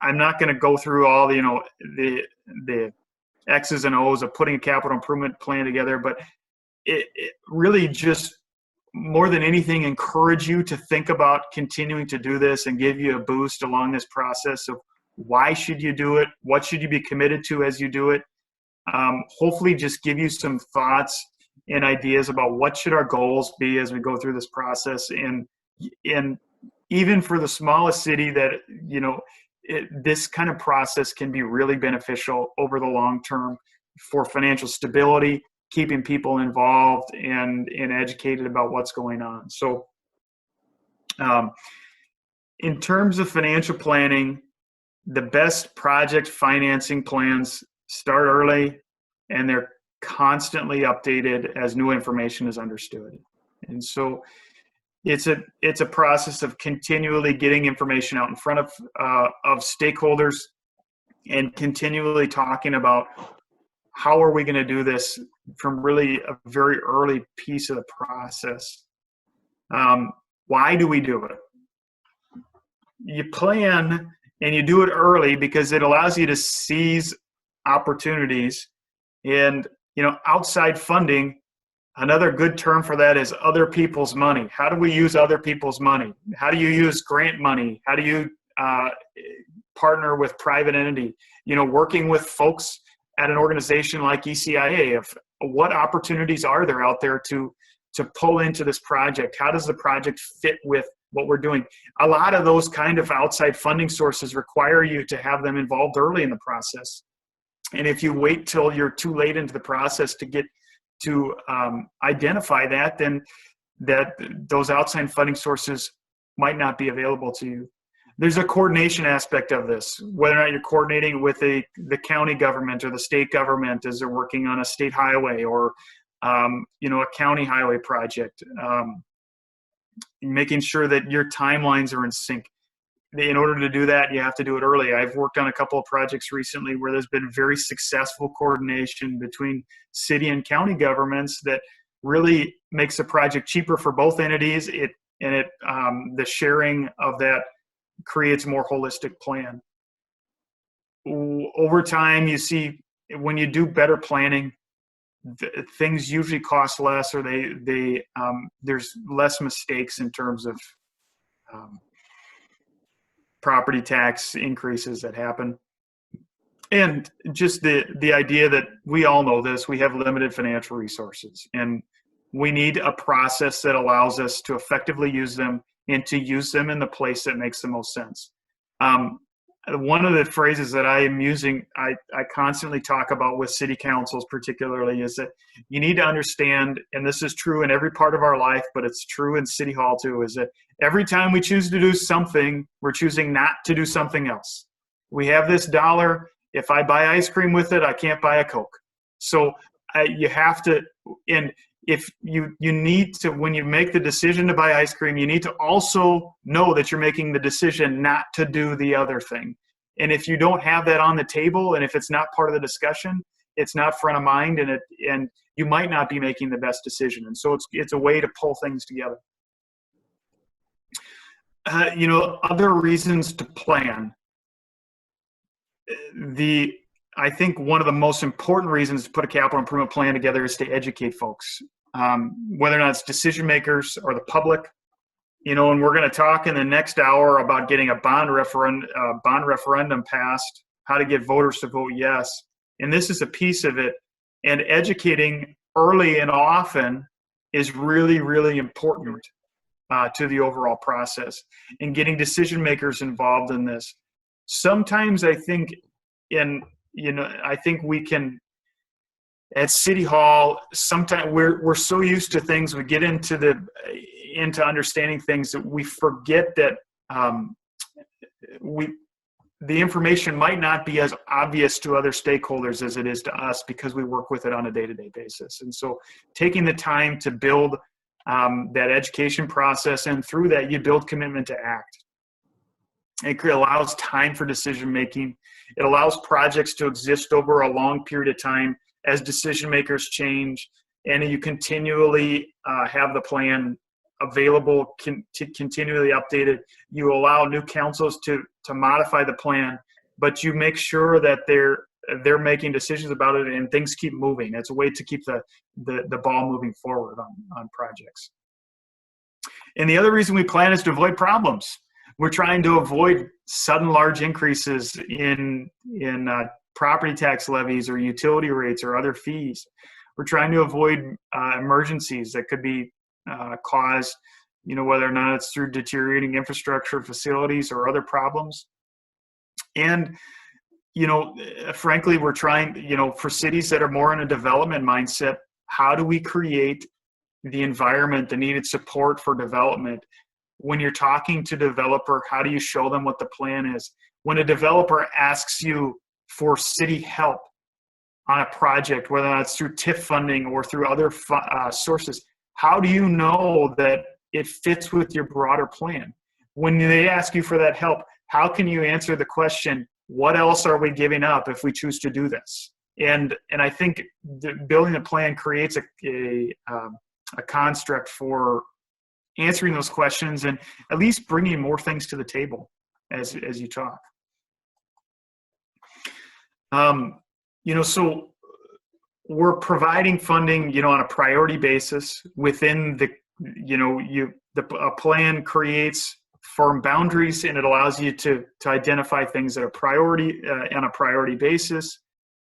I'm not going to go through all the X's and O's of putting a capital improvement plan together, but it really just more than anything encourage you to think about continuing to do this and give you a boost along this process of why should you do it, what should you be committed to as you do it. Hopefully just give you some thoughts and ideas about what should our goals be as we go through this process. And even for the smallest city that, this kind of process can be really beneficial over the long term for financial stability, keeping people involved and educated about what's going on. So in terms of financial planning, the best project financing plans start early and they're constantly updated as new information is understood. And so it's a process of continually getting information out in front of stakeholders and continually talking about how are we going to do this from really a very early piece of the process. Why do we do it? You plan and you do it early because it allows you to seize opportunities. And, outside funding, another good term for that is other people's money. How do we use other people's money? How do you use grant money? How do you partner with private entity? Working with folks at an organization like ECIA, of what opportunities are there out there to pull into this project? How does the project fit with what we're doing? A lot of those kind of outside funding sources require you to have them involved early in the process. And if you wait till you're too late into the process to get to identify that, then those outside funding sources might not be available to you. There's a coordination aspect of this, whether or not you're coordinating with the county government or the state government as they're working on a state highway or a county highway project, making sure that your timelines are in sync. In order to do that, you have to do it early. I've worked on a couple of projects recently where there's been very successful coordination between city and county governments that really makes the project cheaper for both entities. The sharing of that creates a more holistic plan. Over time, you see when you do better planning, things usually cost less, or there's less mistakes in terms of property tax increases that happen. And just the idea that we all know this, we have limited financial resources and we need a process that allows us to effectively use them and to use them in the place that makes the most sense. One of the phrases that I am using, I constantly talk about with city councils particularly, is that you need to understand, and this is true in every part of our life, but it's true in City Hall too, is that every time we choose to do something, we're choosing not to do something else. We have this dollar. If I buy ice cream with it, I can't buy a Coke. So you have to, and if you need to, when you make the decision to buy ice cream, you need to also know that you're making the decision not to do the other thing. And if you don't have that on the table, and if it's not part of the discussion, it's not front of mind, and you might not be making the best decision. And so it's a way to pull things together. Other reasons to plan. I think one of the most important reasons to put a capital improvement plan together is to educate folks, whether or not it's decision makers or the public. And we're going to talk in the next hour about getting a bond referendum passed, how to get voters to vote yes. And this is a piece of it. And educating early and often is really, really important to the overall process, and getting decision makers involved in this. Sometimes I think we can, at City Hall, sometimes we're so used to things, we get into understanding things that we forget that the information might not be as obvious to other stakeholders as it is to us because we work with it on a day-to-day basis. And so taking the time to build that education process, and through that you build commitment to act. It allows time for decision making. It allows projects to exist over a long period of time as decision makers change, and you continually have the plan available, continually updated. You allow new councils to modify the plan, but you make sure that they're making decisions about it and things keep moving. It's a way to keep the ball moving forward on projects. And the other reason we plan is to avoid problems. We're trying to avoid sudden large increases in property tax levies or utility rates or other fees. We're trying to avoid emergencies that could be caused, whether or not it's through deteriorating infrastructure, facilities, or other problems. And, frankly, we're trying, for cities that are more in a development mindset, how do we create the environment, the needed support for development? When you're talking to a developer, how do you show them what the plan is? When a developer asks you for city help on a project, whether that's through TIF funding or through other sources, how do you know that it fits with your broader plan? When they ask you for that help, how can you answer the question, what else are we giving up if we choose to do this? And I think building a plan creates a construct for answering those questions and at least bringing more things to the table as you talk. So we're providing funding, on a priority basis within a plan creates firm boundaries, and it allows you to identify things that are priority on a priority basis.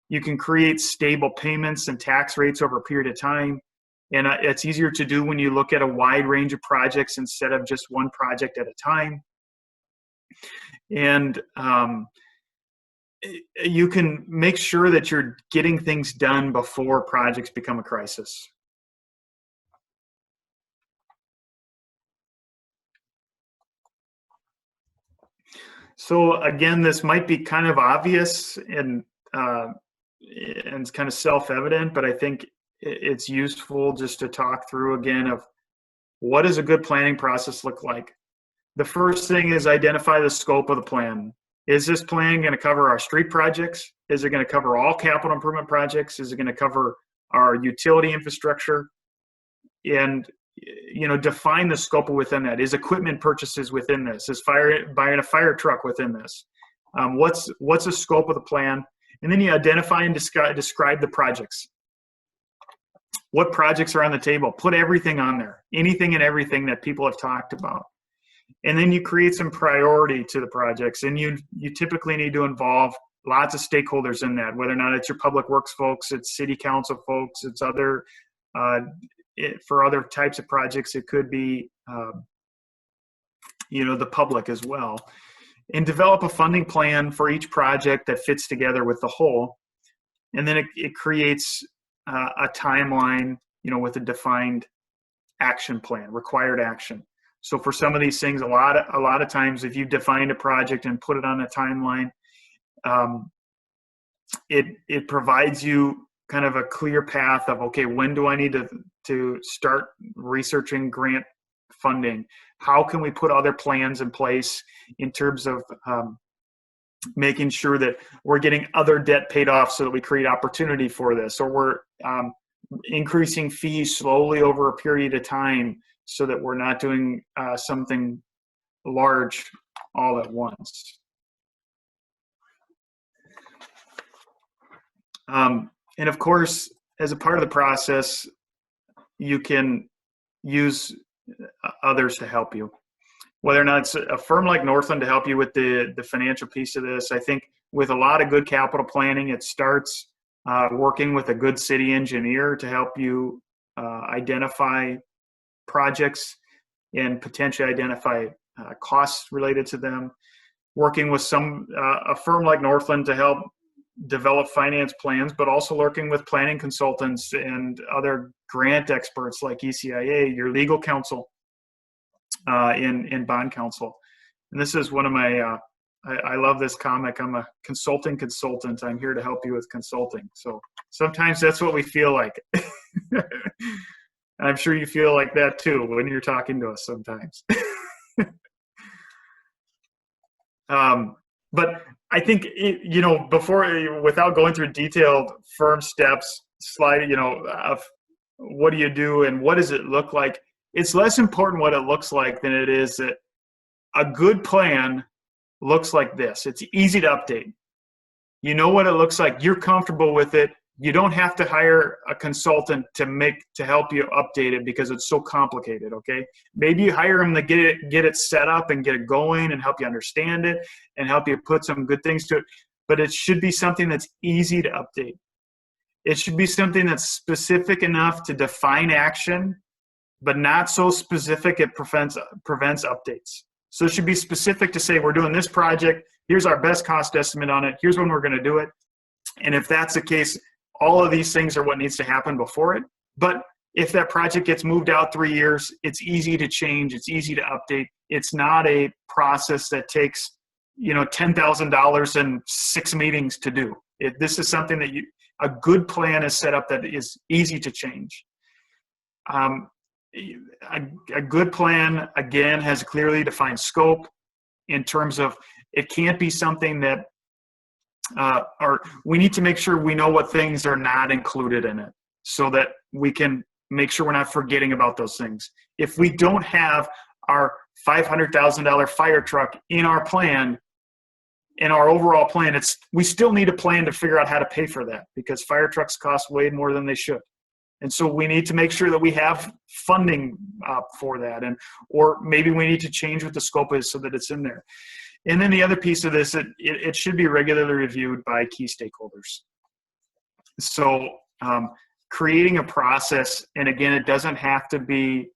You can create stable payments and tax rates over a period of time. And it's easier to do when you look at a wide range of projects instead of just one project at a time. And you can make sure that you're getting things done before projects become a crisis. So again, this might be kind of obvious and kind of self-evident, but I think it's useful just to talk through again of what does a good planning process look like. The first thing is identify the scope of the plan. Is this plan going to cover our street projects? Is it going to cover all capital improvement projects? Is it going to cover our utility infrastructure? And define the scope within that. Is equipment purchases within this? Is buying a fire truck within this? What's the scope of the plan? And then you identify and describe the projects. What projects are on the table? Put everything on there, anything and everything that people have talked about. And then you create some priority to the projects, and you typically need to involve lots of stakeholders in that, whether or not it's your public works folks, it's city council folks, it's other, for other types of projects, it could be, the public as well. And develop a funding plan for each project that fits together with the whole. And then it creates a timeline, with a defined action plan, required action. So for some of these things, a lot of times, if you've defined a project and put it on a timeline, it provides you kind of a clear path of, okay, when do I need to start researching grant funding? How can we put other plans in place in terms of making sure that we're getting other debt paid off so that we create opportunity for this, or we're increasing fees slowly over a period of time so that we're not doing something large all at once. And of course, as a part of the process, you can use others to help you. Whether or not it's a firm like Northland to help you with the financial piece of this, I think with a lot of good capital planning, it starts working with a good city engineer to help you identify projects and potentially identify costs related to them. Working with a firm like Northland to help develop finance plans, but also working with planning consultants and other grant experts like ECIA, your legal counsel, in bond counsel. And this is one of my I love this comic. I'm a consultant. I'm here to help you with consulting. So sometimes that's what we feel like. I'm sure you feel like that too when you're talking to us sometimes. But I think, without going through detailed firm steps, slide, of what do you do and what does it look like? It's less important what it looks like than it is that a good plan looks like this. It's easy to update. You know what it looks like. You're comfortable with it. You don't have to hire a consultant to help you update it because it's so complicated, okay? Maybe you hire them to get it set up and get it going and help you understand it and help you put some good things to it. But it should be something that's easy to update. It should be something that's specific enough to define action, but not so specific it prevents updates. So it should be specific to say, we're doing this project. Here's our best cost estimate on it. Here's when we're going to do it. And if that's the case, all of these things are what needs to happen before it. But if that project gets moved out 3 years, it's easy to change. It's easy to update. It's not a process that takes, $10,000 and 6 meetings to do. This is something that a good plan is set up that is easy to change. A good plan, again, has a clearly defined scope in terms of it can't be something that or we need to make sure we know what things are not included in it so that we can make sure we're not forgetting about those things. If we don't have our $500,000 fire truck in our plan, in our overall plan, we still need a plan to figure out how to pay for that because fire trucks cost way more than they should. And so we need to make sure that we have funding for that, or maybe we need to change what the scope is so that it's in there. And then the other piece of this, it should be regularly reviewed by key stakeholders. So creating a process, and again, it doesn't have to be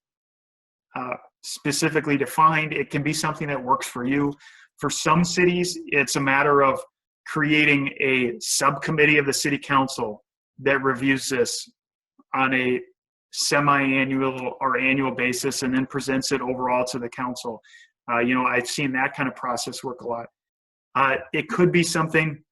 specifically defined. It can be something that works for you. For some cities, it's a matter of creating a subcommittee of the city council that reviews this on a semi-annual or annual basis and then presents it overall to the council. I've seen that kind of process work a lot. It could be something,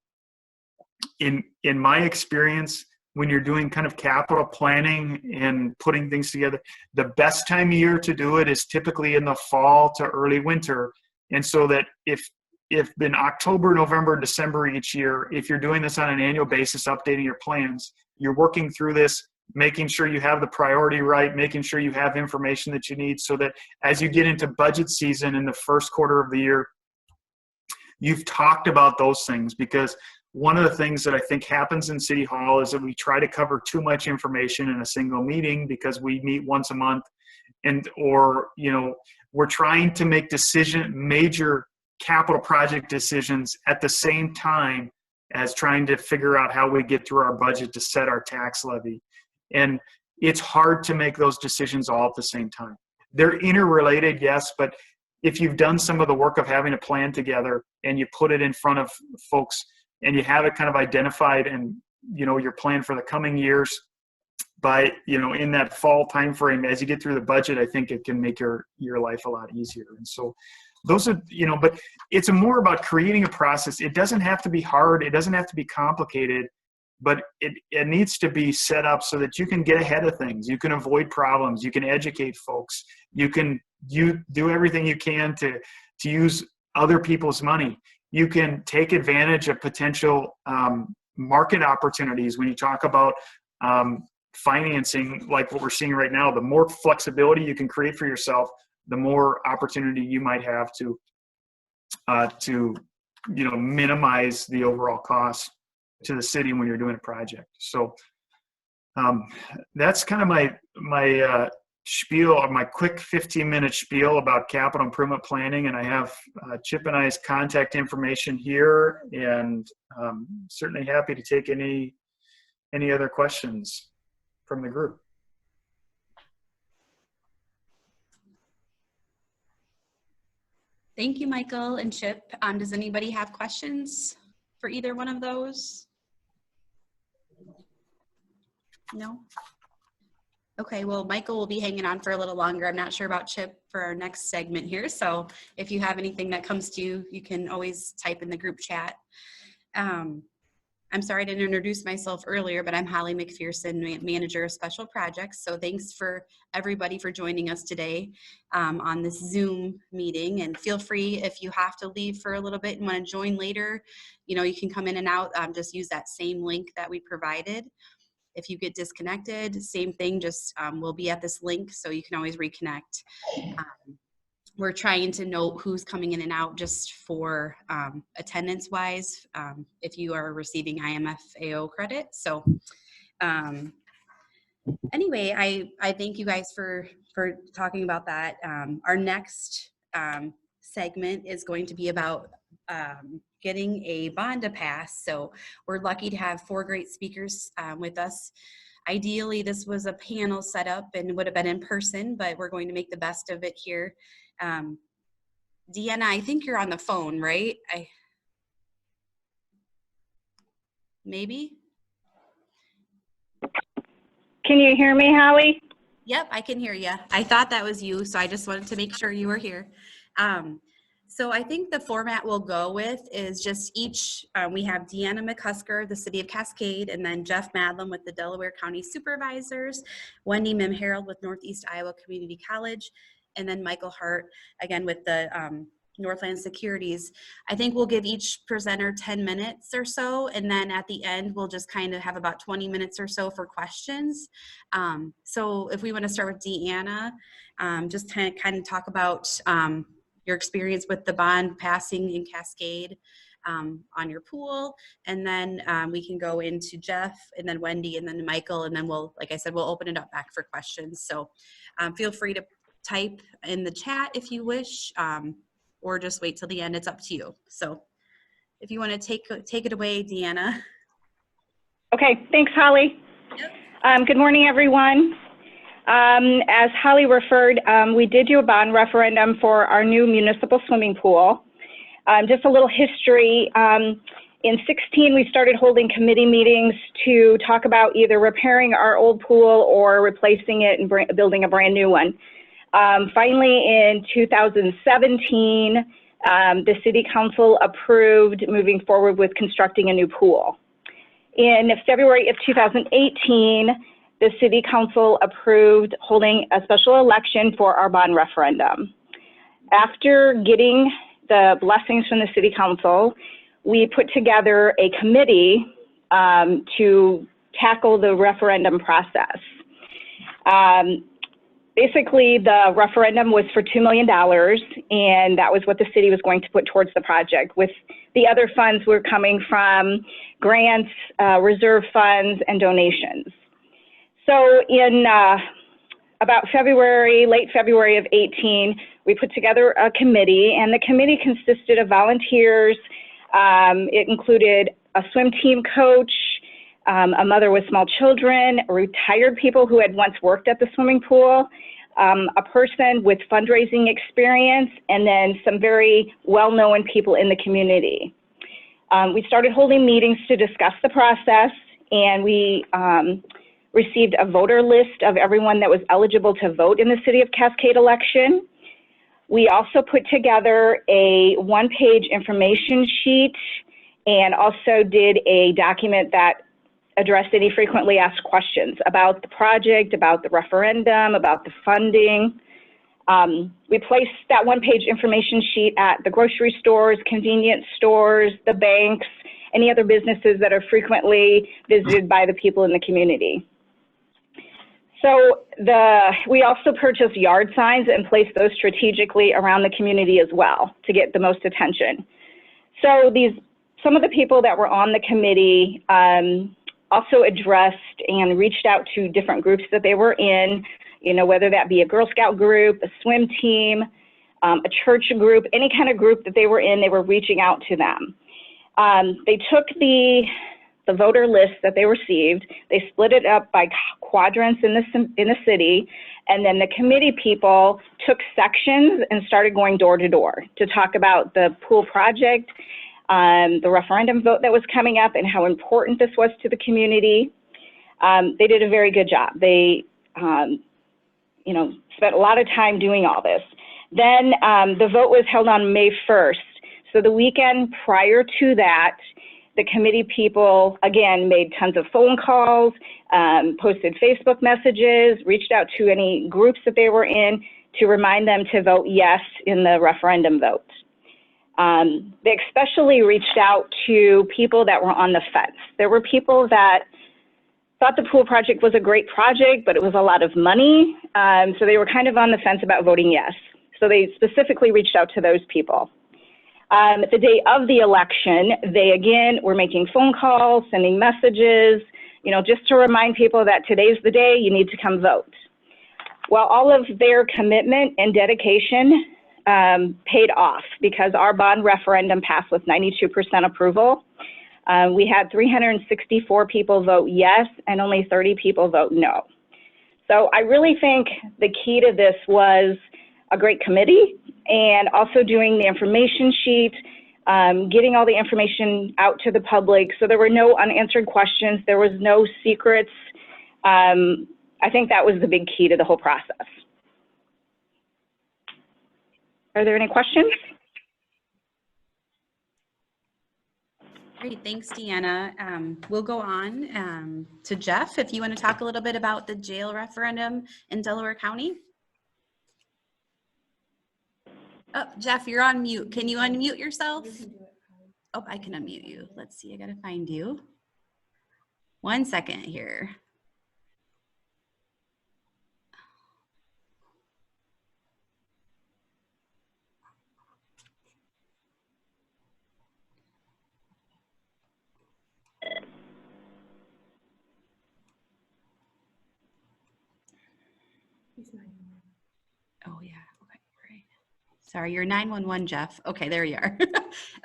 in my experience, when you're doing kind of capital planning and putting things together, the best time of year to do it is typically in the fall to early winter. And so that if in October, November, December each year, if you're doing this on an annual basis, updating your plans, you're working through this, making sure you have the priority right, making sure you have information that you need so that as you get into budget season in the first quarter of the year, you've talked about those things. Because one of the things that I think happens in City Hall is that we try to cover too much information in a single meeting because we meet once a month or we're trying to make major capital project decisions at the same time as trying to figure out how we get through our budget to set our tax levy. And it's hard to make those decisions all at the same time. They're interrelated, yes, but if you've done some of the work of having a plan together and you put it in front of folks and you have it kind of identified and, your plan for the coming years by, in that fall time frame, as you get through the budget, I think it can make your life a lot easier. And so those are, but it's more about creating a process. It doesn't have to be hard. It doesn't have to be complicated. But it needs to be set up so that you can get ahead of things. You can avoid problems. You can educate folks. You do everything you can to use other people's money. You can take advantage of potential market opportunities when you talk about financing, like what we're seeing right now. The more flexibility you can create for yourself, the more opportunity you might have to minimize the overall cost to the city when you're doing a project. So that's kind of my spiel, or my quick 15-minute spiel about capital improvement planning. And I have Chip and I's contact information here, and certainly happy to take any other questions from the group. Thank you, Michael and Chip. Does anybody have questions for either one of those? No? Okay, well, Michael will be hanging on for a little longer. I'm not sure about Chip for our next segment here. So if you have anything that comes to you, you can always type in the group chat. I'm sorry I didn't introduce myself earlier, but I'm Holly McPherson, Manager of Special Projects. So thanks for everybody for joining us today on this Zoom meeting. And feel free, if you have to leave for a little bit and want to join later, you know, you can come in and out. Just use that same link that we provided. If you get disconnected, same thing, just we'll be at this link, so you can always reconnect. We're trying to note who's coming in and out just for attendance wise, if you are receiving IMFAO credit. So anyway, I thank you guys for talking about that. Our next segment is going to be about getting a bond to pass. So we're lucky to have 4 great speakers with us. Ideally, this was a panel set up and would have been in person, but we're going to make the best of it here. Deanna, I think you're on the phone, right? Maybe? Can you hear me, Holly? Yep, I can hear you. I thought that was you, so I just wanted to make sure you were here. So I think the format we'll go with is just each, we have Deanna McCusker, the City of Cascade, and then Jeff Madlom with the Delaware County Supervisors, Wendy Mehm Herold with Northeast Iowa Community College, and then Michael Hart, again with the Northland Securities. I think we'll give each presenter 10 minutes or so, and then at the end, we'll just kind of have about 20 minutes or so for questions. So if we want to start with Deanna, just kind of talk about your experience with the bond passing in Cascade on your pool, and then we can go into Jeff, and then Wendy, and then Michael, and then we'll, like I said, we'll open it up back for questions. So feel free to type in the chat if you wish, or just wait till the end. It's up to you. So if you want to take it away, Deanna. Okay, thanks, Holly. Yep. Good morning, everyone. As Holly referred, we did do a bond referendum for our new municipal swimming pool. Just a little history. In 16, we started holding committee meetings to talk about either repairing our old pool or replacing it and building a brand new one. Finally, in 2017, the City Council approved moving forward with constructing a new pool. In February of 2018, the City Council approved holding a special election for our bond referendum. After getting the blessings from the City Council, we put together a committee to tackle the referendum process. Basically, the referendum was for $2 million, and that was what the city was going to put towards the project. With the other funds were coming from grants, reserve funds, and donations. So in about late February of 18, we put together a committee, and the committee consisted of volunteers. It included a swim team coach, a mother with small children, retired people who had once worked at the swimming pool, a person with fundraising experience, and then some very well-known people in the community. We started holding meetings to discuss the process, and we received a voter list of everyone that was eligible to vote in the City of Cascade election. We also put together a one-page information sheet and also did a document that addressed any frequently asked questions about the project, about the referendum, about the funding. We placed that one-page information sheet at the grocery stores, convenience stores, the banks, any other businesses that are frequently visited by the people in the community. So we also purchased yard signs and placed those strategically around the community as well to get the most attention. So some of the people that were on the committee also addressed and reached out to different groups that they were in, you know, whether that be a Girl Scout group, a swim team, a church group, any kind of group that they were in, they were reaching out to them. They took the voter list that they received, they split it up by quadrants in the city, and then the committee people took sections and started going door to door to talk about the pool project, the referendum vote that was coming up and how important this was to the community. They did a very good job. They you know, spent a lot of time doing all this. Then the vote was held on May 1st. So the weekend prior to that, the committee people, again, made tons of phone calls, posted Facebook messages, reached out to any groups that they were in to remind them to vote yes in the referendum vote. They especially reached out to people that were on the fence. There were people that thought the pool project was a great project, but it was a lot of money. So they were kind of on the fence about voting yes. So they specifically reached out to those people. The day of the election, they again were making phone calls, sending messages, you know, just to remind people that today's the day you need to come vote. Well, all of their commitment and dedication paid off because our bond referendum passed with 92% approval. We had 364 people vote yes and only 30 people vote no. So I really think the key to this was a great committee and also doing the information sheet, getting all the information out to the public. So there were no unanswered questions. There was no secrets. I think that was the big key to the whole process. Are there any questions? Great, thanks, Deanna. We'll go on to Jeff, if you want to talk a little bit about the jail referendum in Delaware County. Oh, Jeff, you're on mute. Can you unmute yourself? Oh, I can unmute you. Let's see, I gotta find you. 1 second here. Oh yeah, okay, great. Sorry, you're 911, Jeff. Okay, there you are.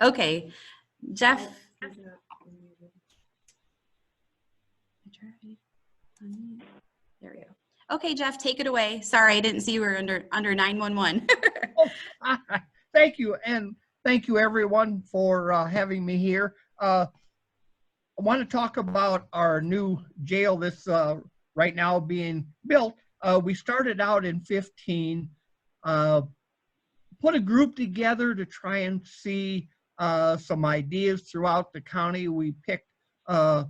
Okay, Jeff. There we go. Okay, Jeff, take it away. Sorry, I didn't see you were under 911. Oh, thank you, and thank you everyone for having me here. I want to talk about our new jail that's right now being built. We started out in 15, put a group together to try and see some ideas throughout the county. We picked a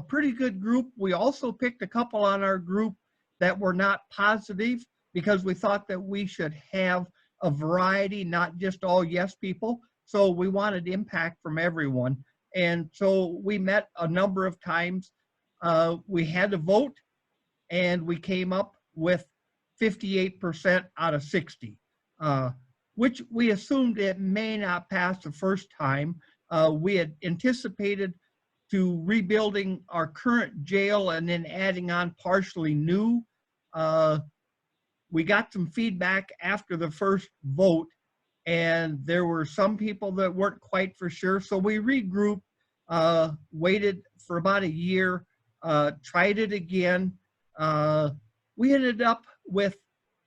pretty good group. We also picked a couple on our group that were not positive because we thought that we should have a variety, not just all yes people. So we wanted impact from everyone. And so we met a number of times. We had to vote and we came up with 58% out of 60, which we assumed it may not pass the first time. We had anticipated to rebuilding our current jail and then adding on partially new. We got some feedback after the first vote, and there were some people that weren't quite for sure. So we regrouped, waited for about a year, tried it again. We ended up with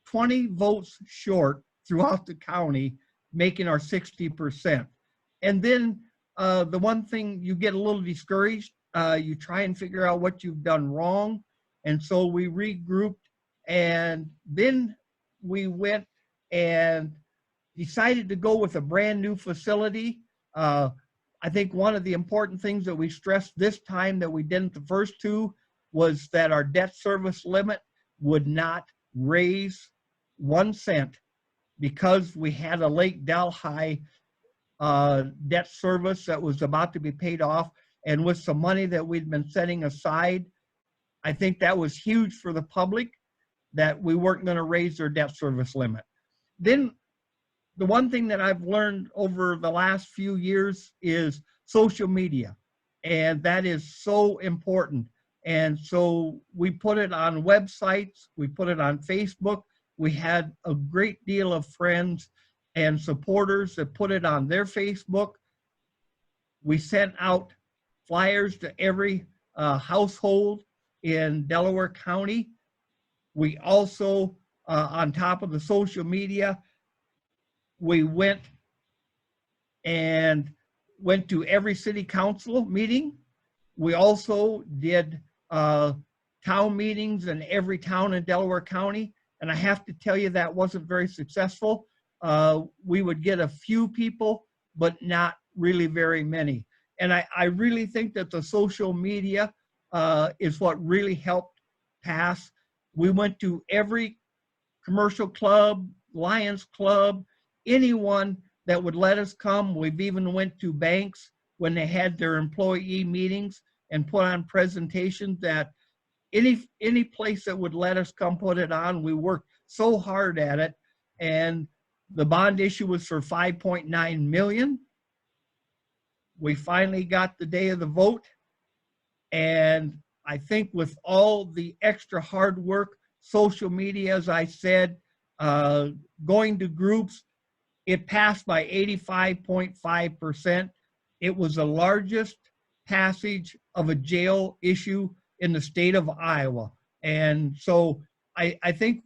20 votes short throughout the county, making our 60%. And then the one thing, you get a little discouraged. You try and figure out what you've done wrong. And so we regrouped, and then we went and decided to go with a brand new facility. I think one of the important things that we stressed this time that we didn't the first two was that our debt service limit would not raise 1 cent because we had a Lake Delhi debt service that was about to be paid off. And with some money that we'd been setting aside, I think that was huge for the public that we weren't going to raise their debt service limit. Then the one thing that I've learned over the last few years is social media, and that is so important. And so we put it on websites, we put it on Facebook. We had a great deal of friends and supporters that put it on their Facebook. We sent out flyers to every household in Delaware County. We also, on top of the social media, we went to every city council meeting. We also did town meetings in every town in Delaware County. And I have to tell you, that wasn't very successful. We would get a few people, but not really very many. And I really think that the social media is what really helped pass. We went to every commercial club, Lions Club, anyone that would let us come. We've even went to banks when they had their employee meetings and put on presentations that any place that would let us come put it on. We worked so hard at it. And the bond issue was for 5.9 million. We finally got the day of the vote. And I think with all the extra hard work, social media, as I said, going to groups, it passed by 85.5%. It was the largest passage of a jail issue in the state of Iowa. And so I think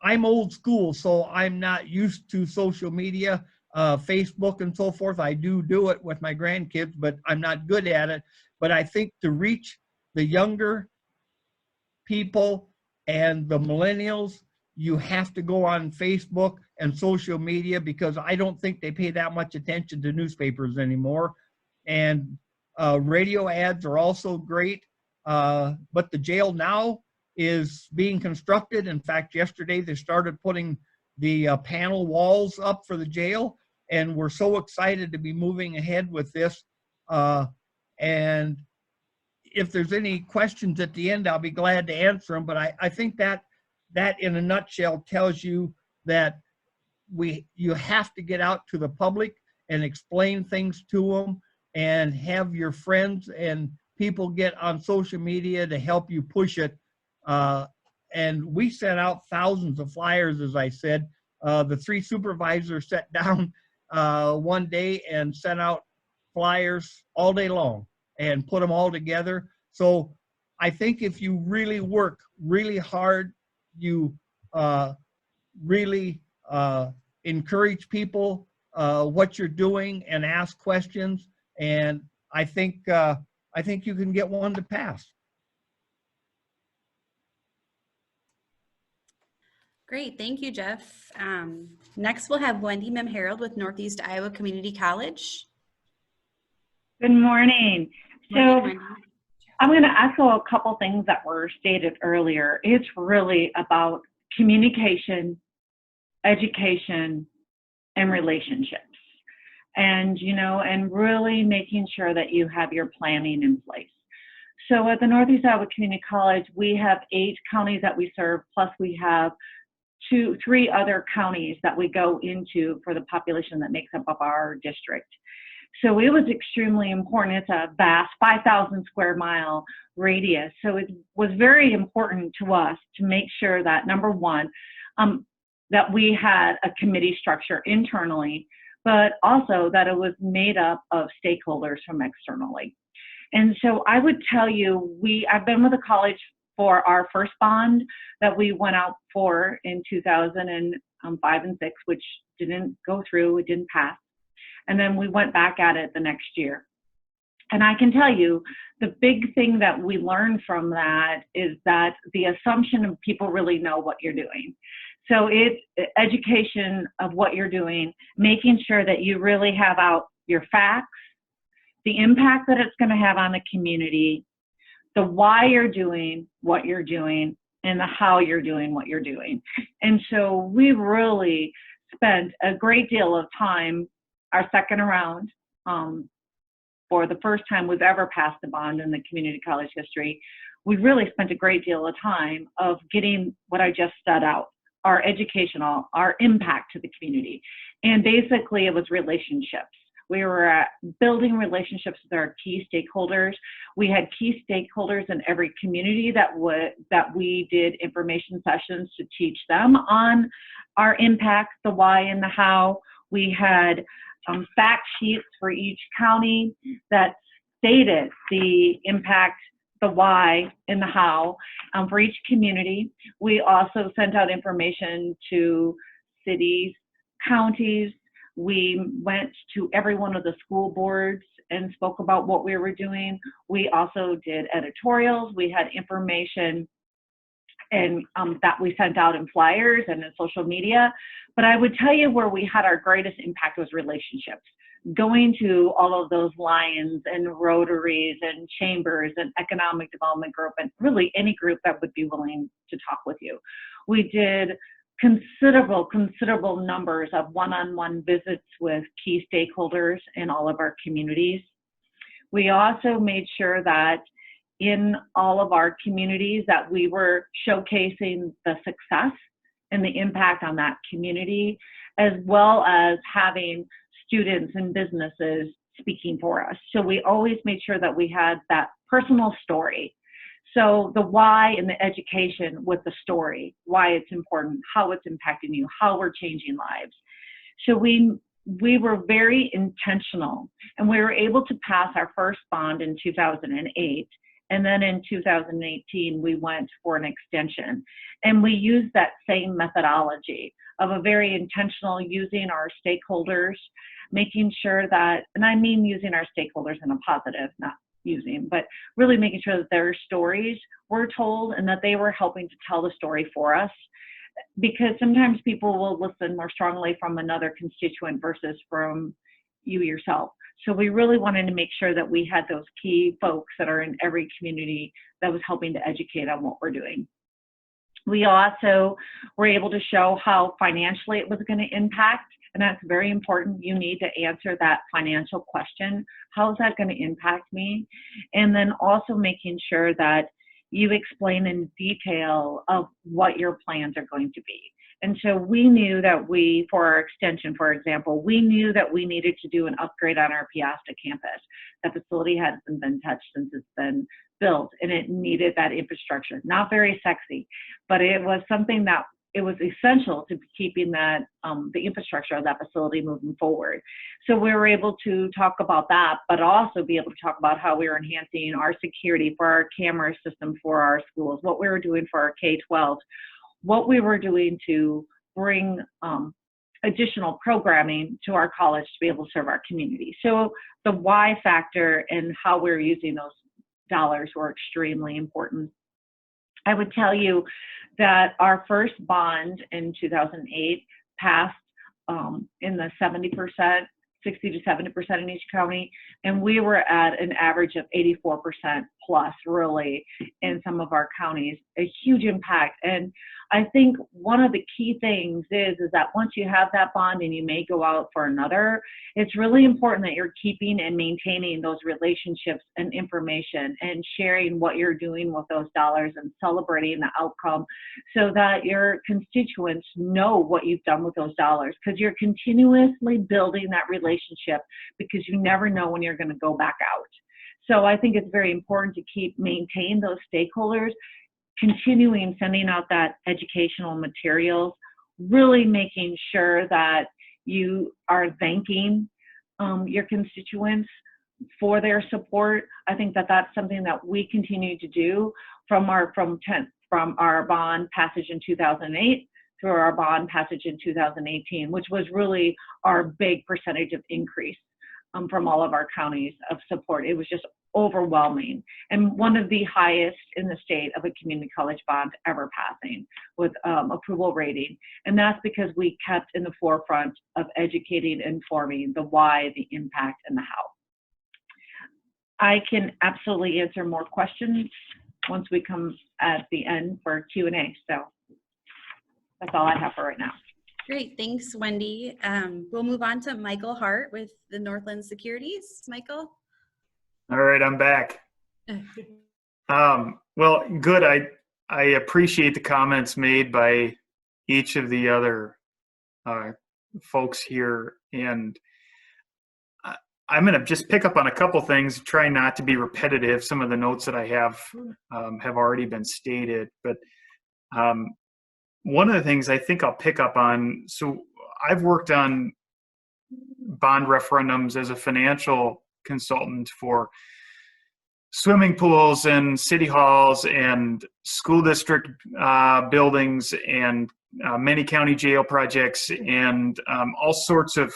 I'm old school, so I'm not used to social media, Facebook and so forth. I do it with my grandkids, but I'm not good at it. But I think to reach the younger people and the millennials, you have to go on Facebook and social media, because I don't think they pay that much attention to newspapers anymore. And radio ads are also great. But the jail now is being constructed. In fact, yesterday they started putting the panel walls up for the jail, and we're so excited to be moving ahead with this. And if there's any questions at the end, I'll be glad to answer them. But I think that in a nutshell tells you that you have to get out to the public and explain things to them, and have your friends and people get on social media to help you push it. And we sent out thousands of flyers, as I said. The 3 supervisors sat down one day and sent out flyers all day long and put them all together. So I think if you really work really hard, you really encourage people what you're doing and ask questions. And I think you can get one to pass. Great, thank you, Jeff. Next, we'll have Wendy Mehm Herold with Northeast Iowa Community College. Good morning. Morning, So Wendy. I'm going to echo a couple things that were stated earlier. It's really about communication, education, and relationships. And, and really making sure that you have your planning in place. So at the Northeast Iowa Community College, we have 8 counties that we serve, plus we have 3 other counties that we go into for the population that makes up of our district. So it was extremely important. It's a vast 5,000 square mile radius. So it was very important to us to make sure that, number one, that we had a committee structure internally, but also that it was made up of stakeholders from externally. And so I would tell you, I've been with the college for our first bond that we went out for in 2005 and 6, which didn't go through, it didn't pass. And then we went back at it the next year. And I can tell you, the big thing that we learned from that is that the assumption of people really know what you're doing. So it's education of what you're doing, making sure that you really have out your facts, the impact that it's going to have on the community, the why you're doing what you're doing, and the how you're doing what you're doing. And so we really spent a great deal of time, our second round, for the first time we've ever passed a bond in the community college history. We really spent a great deal of time of getting what I just set out, our educational, our impact to the community. And basically it was relationships. We were building relationships with our key stakeholders. We had key stakeholders in every community that we did information sessions to teach them on our impact, the why and the how. We had fact sheets for each county that stated the impact, the why, and the how for each community. We also sent out information to cities, counties, We went to every one of the school boards and spoke about what we were doing. We also did editorials. We had information and that we sent out in flyers and in social media. But I would tell you where we had our greatest impact was relationships. Going to all of those Lions and Rotaries and Chambers and Economic Development Group and really any group that would be willing to talk with you. We did considerable numbers of one-on-one visits with key stakeholders in all of our communities. We also made sure that in all of our communities that we were showcasing the success and the impact on that community, as well as having students and businesses speaking for us. So we always made sure that we had that personal story. So the why in the education with the story, why it's important, how it's impacting you, how we're changing lives. So we were very intentional, and we were able to pass our first bond in 2008. And then in 2018, we went for an extension. And we used that same methodology of a very intentional using our stakeholders, making sure that, and I mean using our stakeholders in a positive, not using, but really making sure that their stories were told and that they were helping to tell the story for us. Because sometimes people will listen more strongly from another constituent versus from you yourself. So we really wanted to make sure that we had those key folks that are in every community that was helping to educate on what we're doing. We also were able to show how financially it was going to impact, and that's very important. You need to answer that financial question. How is that going to impact me? And then also making sure that you explain in detail of what your plans are going to be. And so we knew that for our extension, for example, we knew that we needed to do an upgrade on our Piasta campus. That facility hasn't been touched since it's been built, and it needed that infrastructure. Not very sexy, but it was something that it was essential to keeping that the infrastructure of that facility moving forward. So we were able to talk about that, but also be able to talk about how we were enhancing our security for our camera system for our schools, what we were doing for our K-12, what we were doing to bring additional programming to our college to be able to serve our community. So the why factor and how we're using those dollars were extremely important. I would tell you that our first bond in 2008 passed in the 70%, 60 to 70% in each county, and we were at an average of 84% plus really in some of our counties, a huge impact. And I think one of the key things is that once you have that bond and you may go out for another, it's really important that you're keeping and maintaining those relationships and information and sharing what you're doing with those dollars and celebrating the outcome so that your constituents know what you've done with those dollars, because you're continuously building that relationship because you never know when you're going to go back out. So I think it's very important to maintain those stakeholders, continuing sending out that educational materials, really making sure that you are thanking your constituents for their support. I think that that's something that we continue to do from our bond passage in 2008 through our bond passage in 2018, which was really our big percentage of increase from all of our counties of support. It was just overwhelming, and one of the highest in the state of a community college bond ever passing with approval rating. And that's because we kept in the forefront of educating, informing the why, the impact, and the how. I can absolutely answer more questions once we come at the end for Q&A. So that's all I have for right now. Great, thanks, Wendy. We'll move on to Michael Hart with the Northland Securities. Michael? All right, I'm back. Well, good. I appreciate the comments made by each of the other folks here, and I'm going to just pick up on a couple things, try not to be repetitive. Some of the notes that I have already been stated, but one of the things I think I'll pick up on, so I've worked on bond referendums as a financial consultant for swimming pools and city halls and school district buildings and many county jail projects and all sorts of,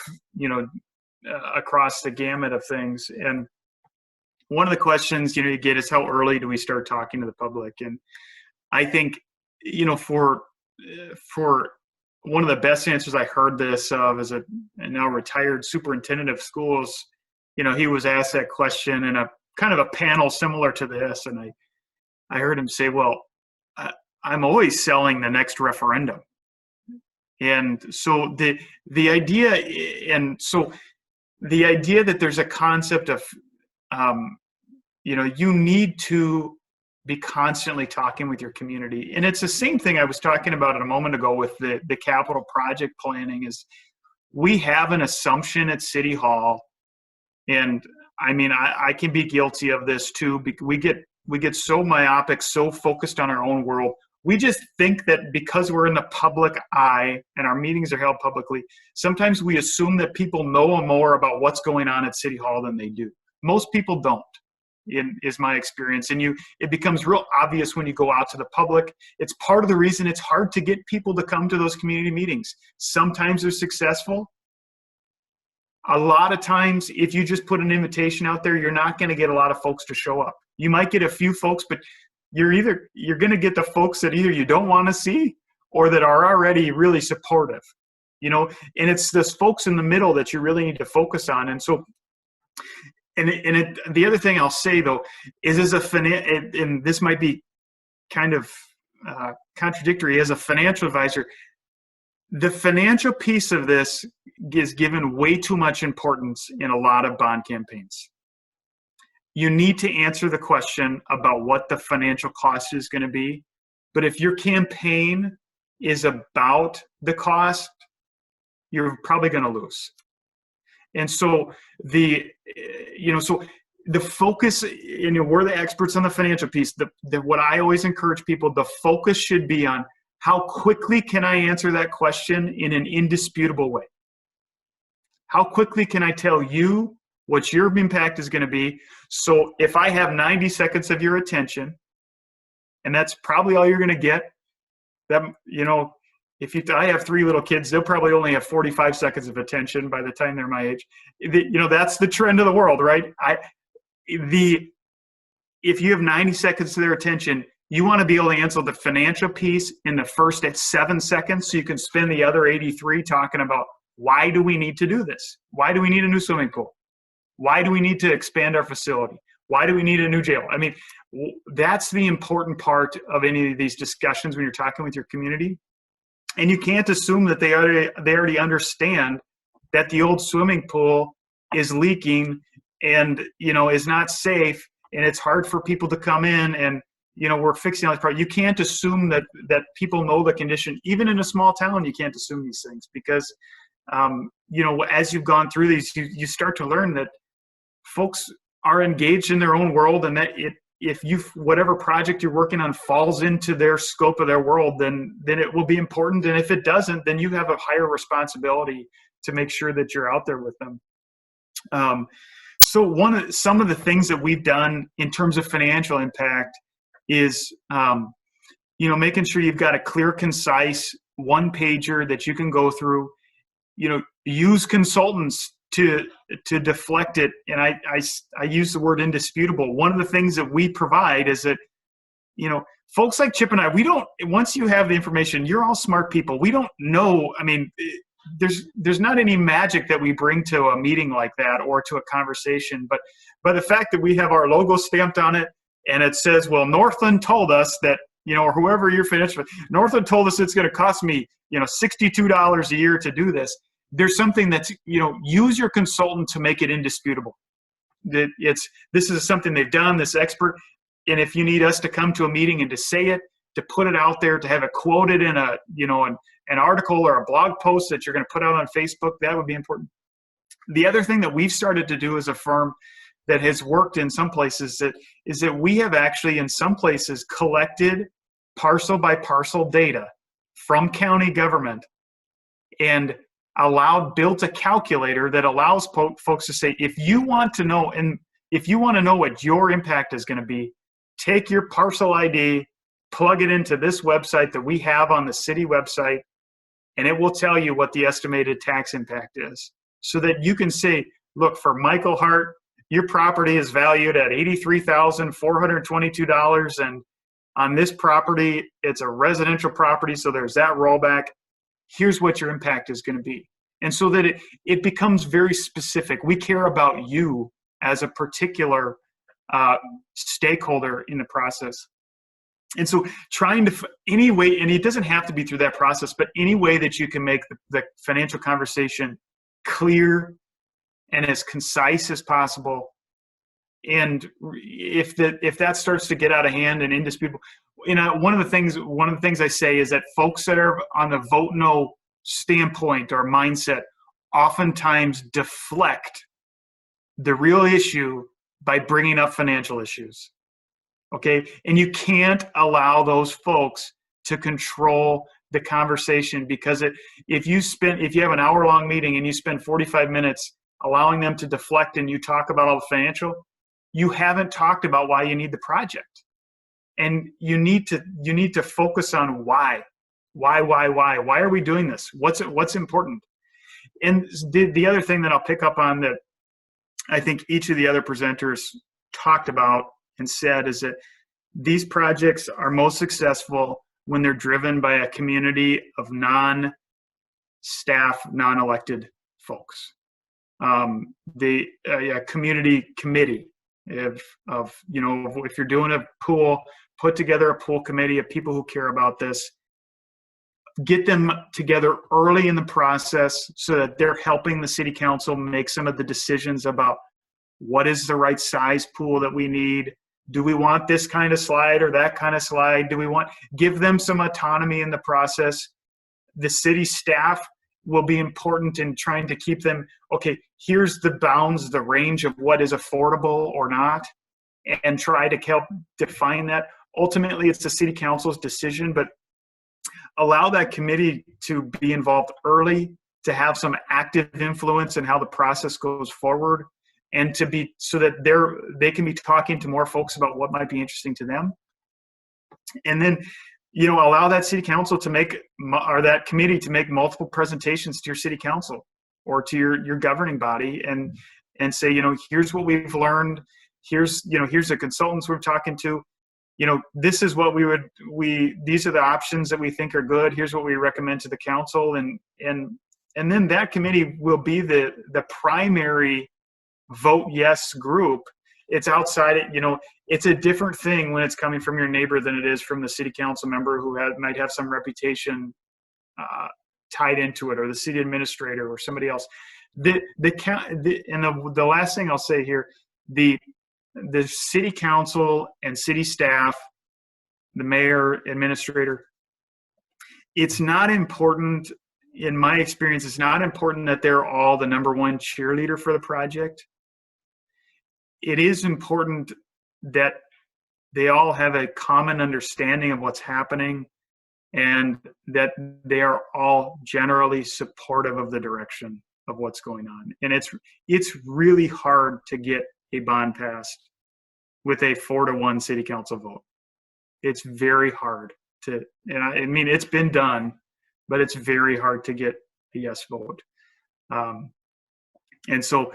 across the gamut of things. And one of the questions, you get is how early do we start talking to the public? And I think, for one of the best answers I heard this of as a now retired superintendent of schools, he was asked that question in a kind of a panel similar to this. And I heard him say, well, I'm always selling the next referendum. And so the idea that there's a concept of, you need to be constantly talking with your community. And it's the same thing I was talking about a moment ago with the capital project planning is we have an assumption at City Hall. And I mean, I can be guilty of this too. We get so myopic, so focused on our own world. We just think that because we're in the public eye and our meetings are held publicly, sometimes we assume that people know more about what's going on at City Hall than they do. Most people don't, is my experience. And it becomes real obvious when you go out to the public. It's part of the reason it's hard to get people to come to those community meetings. Sometimes they're successful. A lot of times, if you just put an invitation out there, you're not going to get a lot of folks to show up. You might get a few folks, but you're going to get the folks that either you don't want to see or that are already really supportive, and it's those folks in the middle that you really need to focus on. And so, the other thing I'll say though is and this might be kind of contradictory as a financial advisor, the financial piece of this is given way too much importance in a lot of bond campaigns. You need to answer the question about what the financial cost is going to be. But if your campaign is about the cost, you're probably going to lose. And so the focus, we're the experts on the financial piece. What I always encourage people, the focus should be on how quickly can I answer that question in an indisputable way? How quickly can I tell you what your impact is going to be? So if I have 90 seconds of your attention, and that's probably all you're going to get, I have 3 little kids, they'll probably only have 45 seconds of attention by the time they're my age. That's the trend of the world, right? If you have 90 seconds of their attention, you want to be able to answer the financial piece in the first 7 seconds so you can spend the other 83 talking about why do we need to do this? Why do we need a new swimming pool? Why do we need to expand our facility? Why do we need a new jail? I mean, that's the important part of any of these discussions when you're talking with your community. And you can't assume that they already understand that the old swimming pool is leaking and, is not safe, and it's hard for people to come in and, we're fixing all this part. You can't assume that people know the condition. Even in a small town, you can't assume these things because, as you've gone through these, you start to learn that folks are engaged in their own world, and that if whatever project you're working on falls into their scope of their world, then it will be important. And if it doesn't, then you have a higher responsibility to make sure that you're out there with them. So some of the things that we've done in terms of financial impact is, making sure you've got a clear, concise one-pager that you can go through. Use consultants to deflect it. And I use the word indisputable. One of the things that we provide is that, folks like Chip and I, once you have the information, you're all smart people. We don't know. I mean, there's not any magic that we bring to a meeting like that or to a conversation, but the fact that we have our logo stamped on it and it says, well, Northland told us that, or whoever you're finished with, Northland told us it's going to cost me, $62 a year to do this. There's something that's, use your consultant to make it indisputable. This is something they've done, this expert. And if you need us to come to a meeting and to say it, to put it out there, to have it quoted in an article or a blog post that you're going to put out on Facebook, that would be important. The other thing that we've started to do as a firm that has worked in some places is that we have actually in some places collected parcel by parcel data from county government and built a calculator that allows folks to say, if you want to know what your impact is going to be, take your parcel ID plug it into this website that we have on the city website, and it will tell you what the estimated tax impact is. So that you can say, look, for Michael Hart, your property is valued at $83,422. And on this property, it's a residential property, so there's that rollback. Here's what your impact is going to be. And so that it becomes very specific. We care about you as a particular stakeholder in the process. And so trying to, any way, and it doesn't have to be through that process, but any way that you can make the financial conversation clear and as concise as possible. And if that starts to get out of hand and indisputable, one of the things I say is that folks that are on the vote no standpoint or mindset oftentimes deflect the real issue by bringing up financial issues. Okay, and you can't allow those folks to control the conversation, because if you have an hour-long meeting and you spend 45 minutes allowing them to deflect and you talk about all the financial, you haven't talked about why you need the project. And you need to focus on why are we doing this? What's important? And the other thing that I'll pick up on that I think each of the other presenters talked about and said is that these projects are most successful when they're driven by a community of non-staff, non-elected folks. The community committee if you're doing a pool, put together a pool committee of people who care about this. Get them together early in the process so that they're helping the city council make some of the decisions about what is the right size pool that we need. Do we want this kind of slide or that kind of slide? Give them some autonomy in the process. The city staff will be important in trying to keep them, okay, here's the bounds, the range of what is affordable or not, and try to help define that. Ultimately, it's the city council's decision, but allow that committee to be involved early, to have some active influence in how the process goes forward, and to be so that they can be talking to more folks about what might be interesting to them. And then, allow that city council to that committee to make multiple presentations to your city council or to your governing body and say, here's what we've learned. Here's the consultants we're talking to. This is what these are the options that we think are good. Here's what we recommend to the council. And then that committee will be the primary vote yes group. It's outside it, it's a different thing when it's coming from your neighbor than it is from the city council member who might have some reputation tied into it, or the city administrator or somebody else. The last thing I'll say here, the city council and city staff, the mayor, administrator, it's not important, in my experience, it's not important that they're all the number one cheerleader for the project. It is important that they all have a common understanding of what's happening and that they are all generally supportive of the direction of what's going on. And it's really hard to get a bond passed with a 4-1 city council vote. It's very hard it's been done, but it's very hard to get a yes vote. And so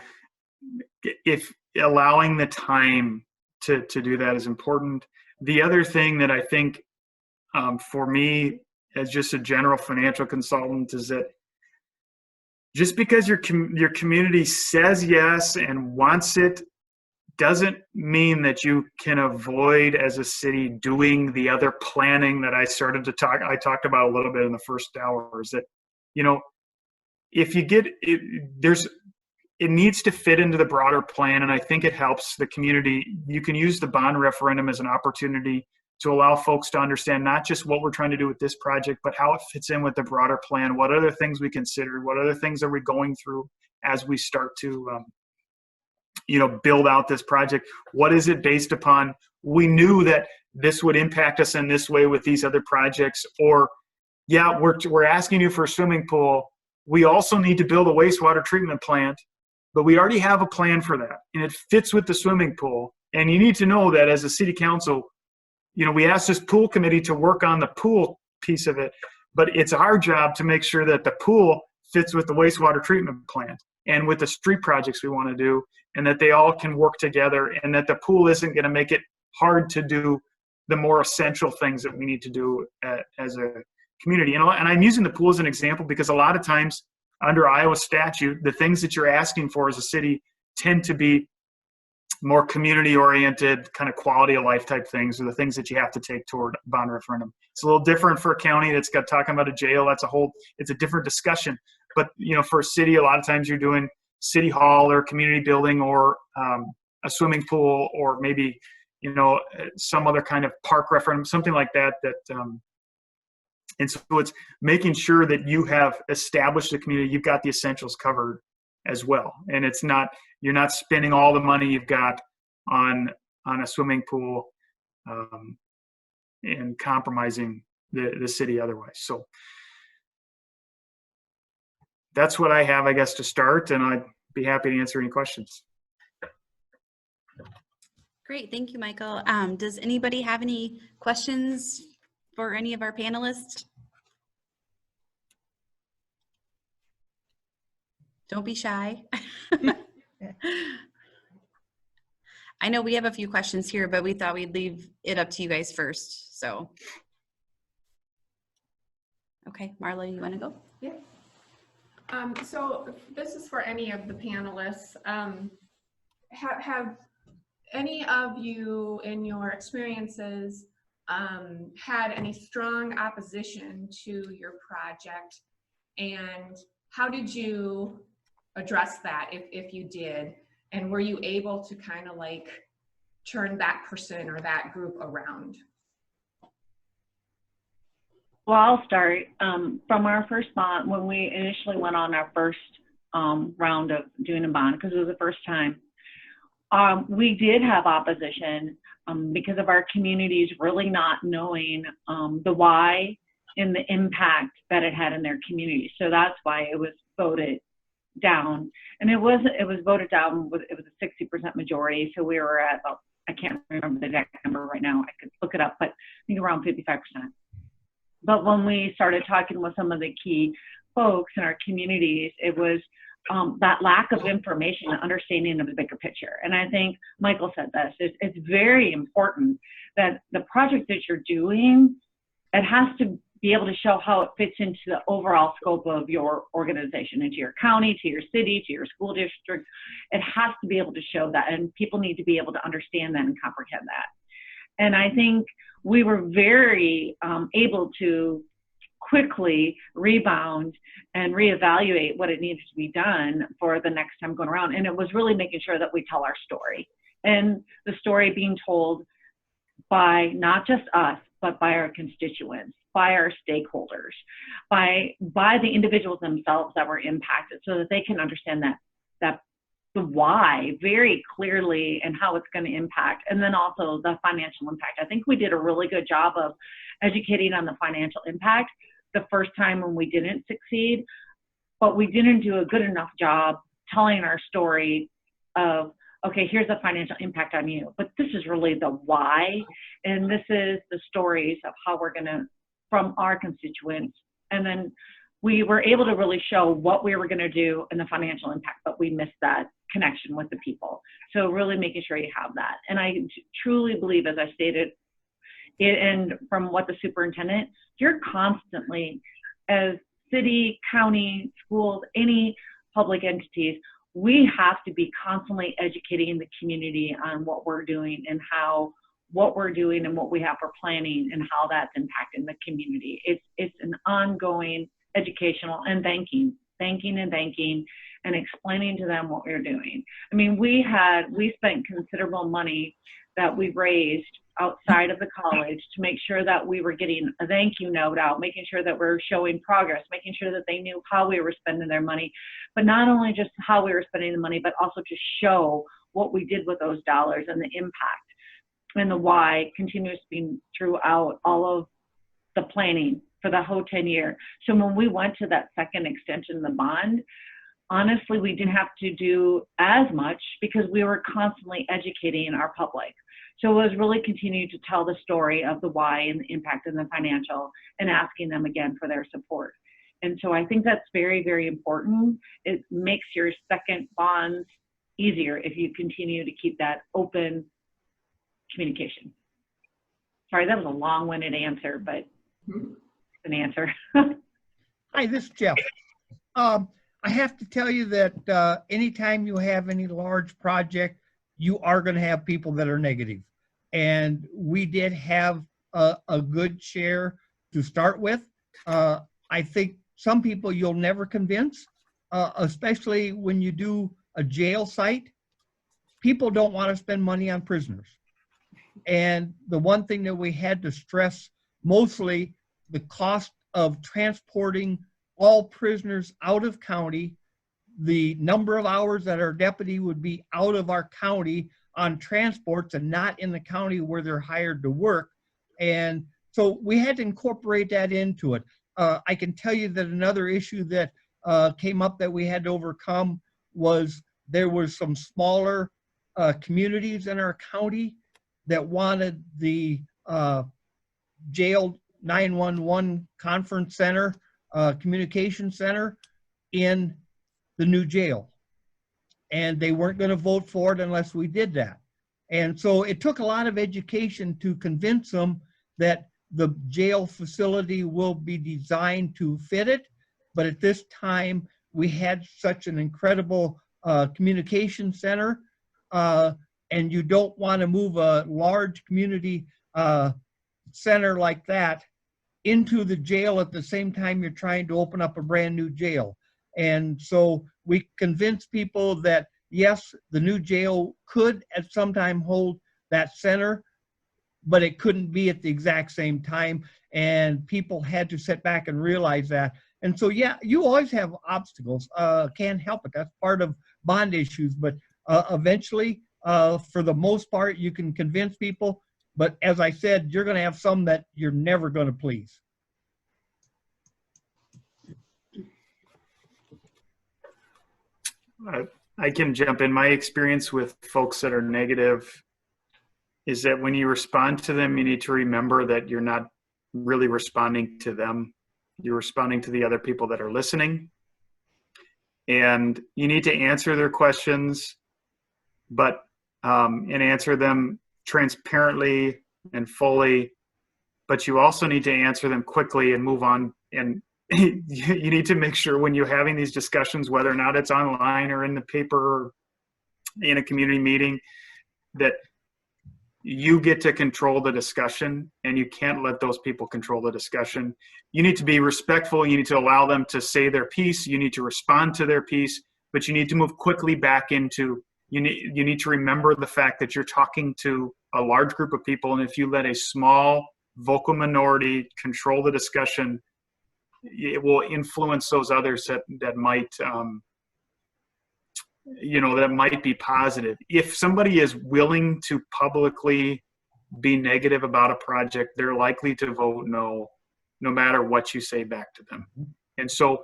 if allowing the time to do that is important. The other thing that I think for me as just a general financial consultant is that just because your community says yes and wants it doesn't mean that you can avoid as a city doing the other planning that I talked about a little bit in the first hour. Is that, if you get it, it needs to fit into the broader plan, and I think it helps the community. You can use the bond referendum as an opportunity to allow folks to understand not just what we're trying to do with this project, but how it fits in with the broader plan. What other things we consider? What other things are we going through as we start to build out this project? What is it based upon? We knew that this would impact us in this way with these other projects, or yeah, we're asking you for a swimming pool. We also need to build a wastewater treatment plant, but we already have a plan for that, and it fits with the swimming pool. And you need to know that as a city council, we asked this pool committee to work on the pool piece of it, but it's our job to make sure that the pool fits with the wastewater treatment plant and with the street projects we want to do, and that they all can work together, and that the pool isn't going to make it hard to do the more essential things that we need to do as a community. And I'm using the pool as an example because a lot of times under Iowa statute, the things that you're asking for as a city tend to be more community-oriented, kind of quality of life type things, or the things that you have to take toward a bond referendum. It's a little different for a county that's got talking about a jail. It's a different discussion. But for a city, a lot of times you're doing city hall or community building or a swimming pool, or maybe some other kind of park referendum, something like that. And so it's making sure that you have established the community, you've got the essentials covered as well. And you're not spending all the money you've got on a swimming pool and compromising the city otherwise. So that's what I have, I guess, to start, and I'd be happy to answer any questions. Great, thank you, Michael. Does anybody have any questions for any of our panelists? Don't be shy. I know we have a few questions here, but we thought we'd leave it up to you guys first. So, okay, Marla, you want to go? Yeah. So this is for any of the panelists. Have any of you in your experiences had any strong opposition to your project, and how did you address that if you did, and were you able to kind of like turn that person or that group around? Well, I'll start. From our first bond, when we initially went on our first round of doing a bond, because it was the first time, we did have opposition because of our communities really not knowing the why and the impact that it had in their community. So that's why it was voted down. And it was voted down with, it was a 60% majority. So we were at, well, I can't remember the exact number right now. I could look it up, but I think around 55%. But when we started talking with some of the key folks in our communities, it was that lack of information and understanding of the bigger picture. And I think Michael said this, it's very important that the project that you're doing, it has to be able to show how it fits into the overall scope of your organization, into your county, to your city, to your school district. It has to be able to show that, and people need to be able to understand that and comprehend that. And I think we were very able to quickly rebound and reevaluate what it needed to be done for the next time going around. And it was really making sure that we tell our story, and the story being told by not just us, but by our constituents, by our stakeholders, by the individuals themselves that were impacted, so that they can understand that the why very clearly and how it's going to impact, and then also the financial impact. I think we did a really good job of educating on the financial impact the first time when we didn't succeed, but we didn't do a good enough job telling our story of, okay, here's the financial impact on you, but this is really the why, and this is the stories of how we're going to, from our constituents. And then we were able to really show what we were going to do and the financial impact, but we missed that connection with the people. So really making sure you have that. And I truly believe, as I stated, and from what the superintendent, you're constantly, as city, county, schools, any public entities, we have to be constantly educating the community on what we're doing and how what we're doing and what we have for planning and how that's impacting the community. It's an ongoing educational and banking and explaining to them what we're doing. I mean, we spent considerable money that we raised outside of the college to make sure that we were getting a thank you note out, making sure that we're showing progress, making sure that they knew how we were spending their money, but not only just how we were spending the money, but also to show what we did with those dollars and the impact and the why continues to be throughout all of the planning for the whole 10 year. So when we went to that second extension of the bond, honestly, we didn't have to do as much because we were constantly educating our public. So it was really continuing to tell the story of the why and the impact and the financial, and asking them again for their support. And so I think that's very, very important. It makes your second bonds easier if you continue to keep that open communication. Sorry, that was a long-winded answer, but it's an answer. Hi, this is Jeff. I have to tell you that anytime you have any large project, you are going to have people that are negative. And we did have a good share to start with. I think some people you'll never convince, especially when you do a jail site. People don't want to spend money on prisoners. And the one thing that we had to stress mostly, the cost of transporting all prisoners out of county, the number of hours that our deputy would be out of our county on transports and not in the county where they're hired to work. And so we had to incorporate that into it. I can tell you that another issue that came up that we had to overcome was there was some smaller communities in our county that wanted the jail 911 conference center, communication center in the new jail. And they weren't going to vote for it unless we did that. And so it took a lot of education to convince them that the jail facility will be designed to fit it. But at this time, we had such an incredible communication center, and you don't want to move a large community center like that into the jail at the same time you're trying to open up a brand new jail. And so we convinced people that, yes, the new jail could at some time hold that center, but it couldn't be at the exact same time. And people had to sit back and realize that. And so, yeah, you always have obstacles. Can't help it. That's part of bond issues. But eventually, for the most part, you can convince people. But as I said, you're going to have some that you're never going to please. I can jump in. My experience with folks that are negative is that when you respond to them, you need to remember that you're not really responding to them. You're responding to the other people that are listening. And you need to answer their questions, but and answer them transparently and fully. But you also need to answer them quickly and move on. And you need to make sure when you're having these discussions, whether or not it's online or in the paper or in a community meeting, that you get to control the discussion, and you can't let those people control the discussion. You need to be respectful. You need to allow them to say their piece. You need to respond to their piece, but you need to move quickly back into, you need to remember the fact that you're talking to a large group of people. And if you let a small vocal minority control the discussion, it will influence those others that might, that might be positive. If somebody is willing to publicly be negative about a project, they're likely to vote no matter what you say back to them. And so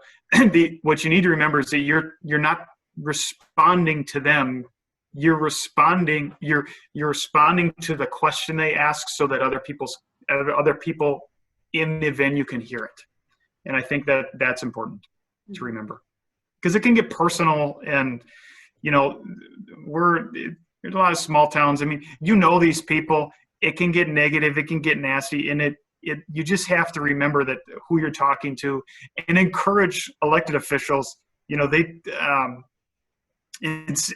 what you need to remember is that you're not responding to them. You're responding to the question they ask, so that other people in the venue can hear it. And I think that that's important to remember, because it can get personal. And, there's a lot of small towns. I mean, these people, it can get negative, it can get nasty, and you just have to remember that who you're talking to, and encourage elected officials.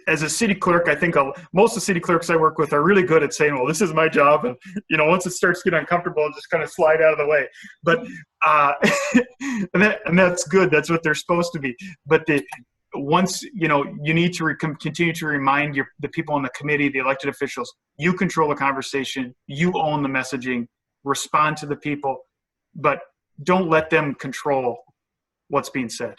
As a city clerk, I think most of the city clerks I work with are really good at saying, well, this is my job. And, once it starts getting uncomfortable, I'll just kind of slide out of the way. But, and that's good. That's what they're supposed to be. But once, you need to continue to remind the people on the committee, the elected officials, you control the conversation, you own the messaging, respond to the people, but don't let them control what's being said.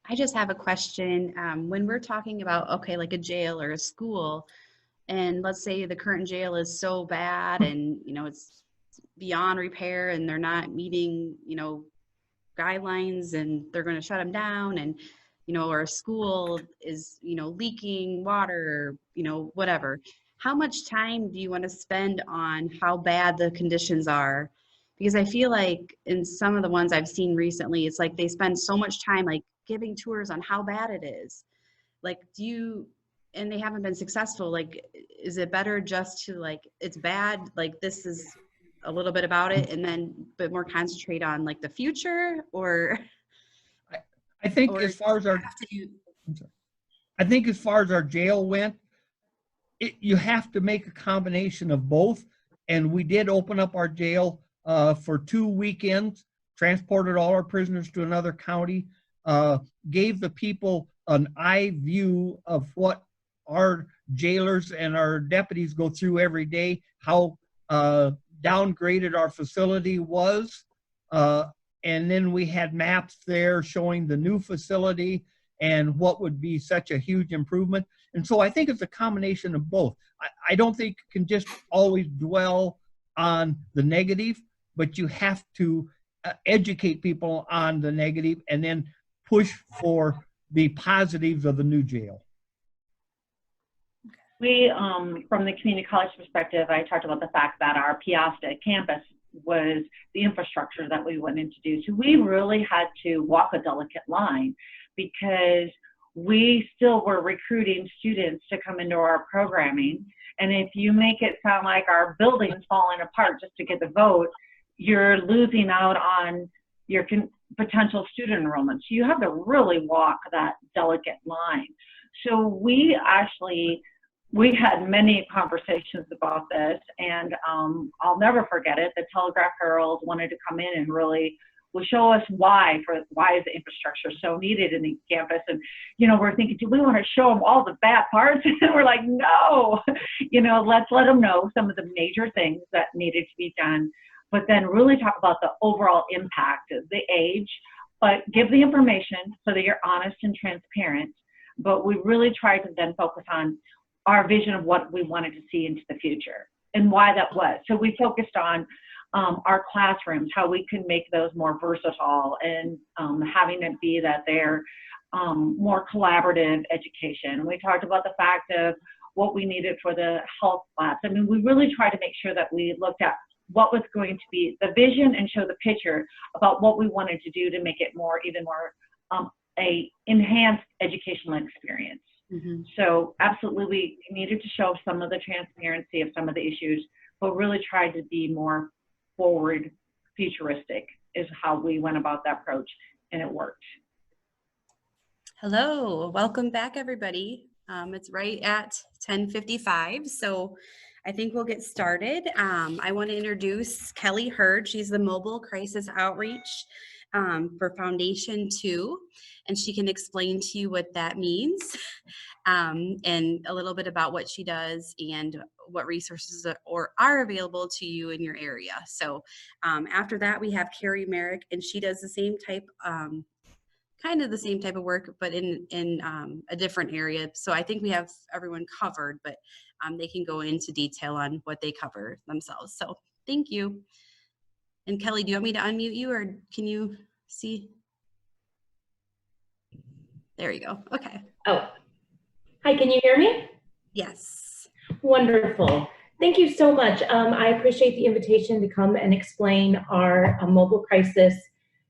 I just have a question. When we're talking about, okay, like a jail or a school, and let's say the current jail is so bad and, it's beyond repair and they're not meeting, guidelines, and they're going to shut them down. And or a school is, leaking water, whatever. How much time do you want to spend on how bad the conditions are? Because I feel like in some of the ones I've seen recently, it's like they spend so much time like giving tours on how bad it is. Like, and they haven't been successful. Like, is it better just to like, it's bad, like this is a little bit about it, and then but more concentrate on like the future? Or I think as far as our jail went, you have to make a combination of both. And we did open up our jail for 2 weekends, transported all our prisoners to another county, gave the people an eye view of what our jailers and our deputies go through every day, how downgraded our facility was. And then we had maps there showing the new facility and what would be such a huge improvement. And so I think it's a combination of both. I don't think you can just always dwell on the negative, but you have to educate people on the negative and then push for the positives of the new jail. We, from the community college perspective, I talked about the fact that our Piasta campus was the infrastructure that we went in to do. So we really had to walk a delicate line, because we still were recruiting students to come into our programming. And if you make it sound like our building's falling apart just to get the vote, you're losing out on your potential student enrollment. So you have to really walk that delicate line. So we had many conversations about this, and I'll never forget it. The Telegraph-Herald wanted to come in and really show us why is the infrastructure so needed in the campus. And, we're thinking, do we want to show them all the bad parts? And we're like, no, let's let them know some of the major things that needed to be done, but then really talk about the overall impact of the age, but give the information so that you're honest and transparent. But we really tried to then focus on our vision of what we wanted to see into the future and why that was. So we focused on our classrooms, how we could make those more versatile, and having it be that they're more collaborative education. We talked about the fact of what we needed for the health labs. I mean, we really tried to make sure that we looked at what was going to be the vision and show the picture about what we wanted to do to make it even more a enhanced educational experience. Mm-hmm. So absolutely, we needed to show some of the transparency of some of the issues, but really tried to be more forward, futuristic is how we went about that approach, and it worked. Hello, welcome back, everybody. It's right at 10:55, so I think we'll get started. I want to introduce Kelly Hurd. She's the Mobile Crisis Outreach for Foundation 2, and she can explain to you what that means and a little bit about what she does and what resources are available to you in your area. So after that, we have Carrie Merrick, and she does the same type, kind of the same type of work, but in a different area. So I think we have everyone covered, but they can go into detail on what they cover themselves. So thank you. And Kelly, do you want me to unmute you, or can you see? There you go. Okay. Oh, hi, can you hear me? Yes. Wonderful. Thank you so much. I appreciate the invitation to come and explain our mobile crisis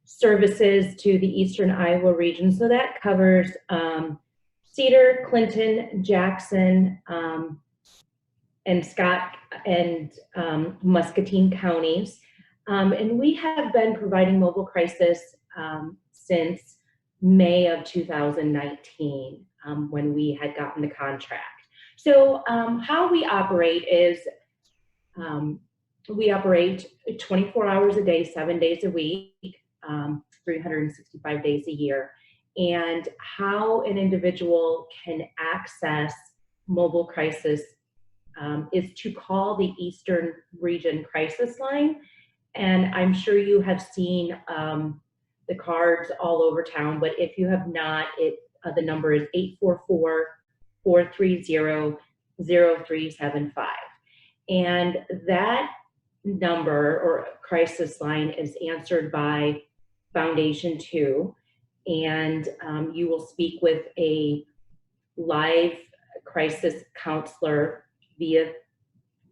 services to the Eastern Iowa region. So that covers Cedar, Clinton, Jackson, and Scott and Muscatine counties. And we have been providing mobile crisis since May of 2019, when we had gotten the contract. So how we operate is we operate 24 hours a day, 7 days a week, 365 days a year. And how an individual can access mobile crisis is to call the Eastern Region Crisis Line. And I'm sure you have seen the cards all over town, but if you have not, the number is 844-430-0375. And that number or crisis line is answered by Foundation 2. and you will speak with a live crisis counselor via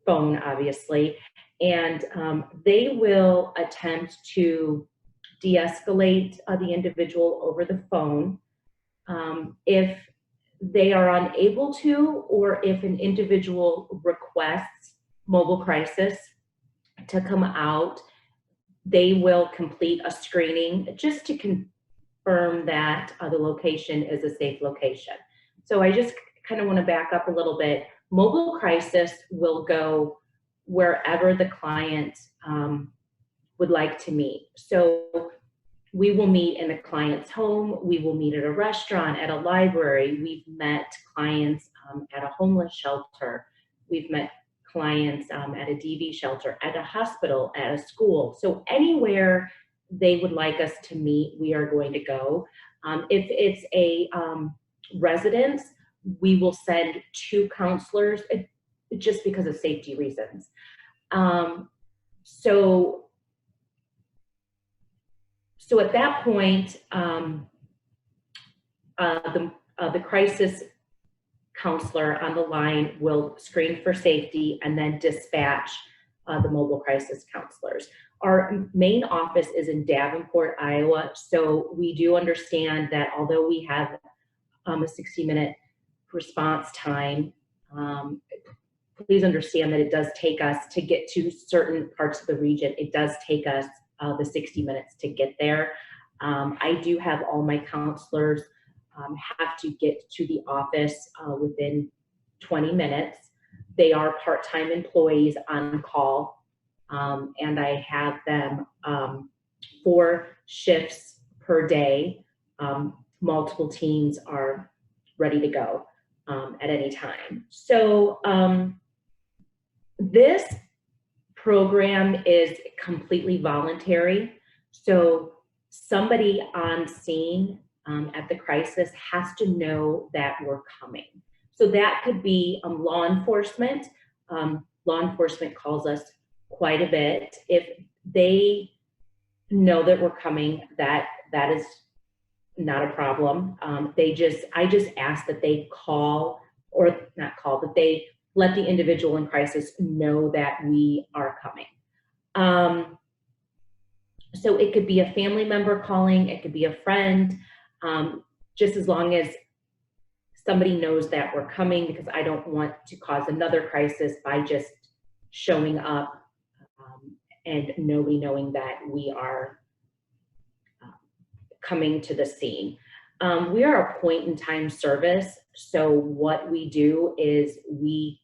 phone, obviously, and they will attempt to de-escalate the individual over the phone. If they are unable to, or if an individual requests mobile crisis to come out, they will complete a screening just to confirm that the location is a safe location. So I just kind of want to back up a little bit. Mobile crisis will go wherever the client would like to meet. So we will meet in a client's home, we will meet at a restaurant, at a library. We've met clients at a homeless shelter. We've met clients at a DV shelter, at a hospital, at a school. So anywhere they would like us to meet, we are going to go. If it's a residence, we will send 2 counselors just because of safety reasons. So at that point, the crisis counselor on the line will screen for safety and then dispatch the mobile crisis counselors. Our main office is in Davenport, Iowa, so we do understand that although we have a 60-minute response time, please understand that it does take us to get to certain parts of the region. It does take us the 60 minutes to get there. I do have all my counselors have to get to the office within 20 minutes. They are part-time employees on call, and I have them 4 shifts per day. Multiple teams are ready to go at any time. So this program is completely voluntary. So somebody on scene at the crisis has to know that we're coming. So that could be law enforcement. Law enforcement calls us quite a bit. If they know that we're coming, that is not a problem. I just ask that they call, or not call, but they let the individual in crisis know that we are coming. So it could be a family member calling, it could be a friend, just as long as somebody knows that we're coming, because I don't want to cause another crisis by just showing up and nobody knowing that we are coming to the scene. We are a point in time service, so what we do is we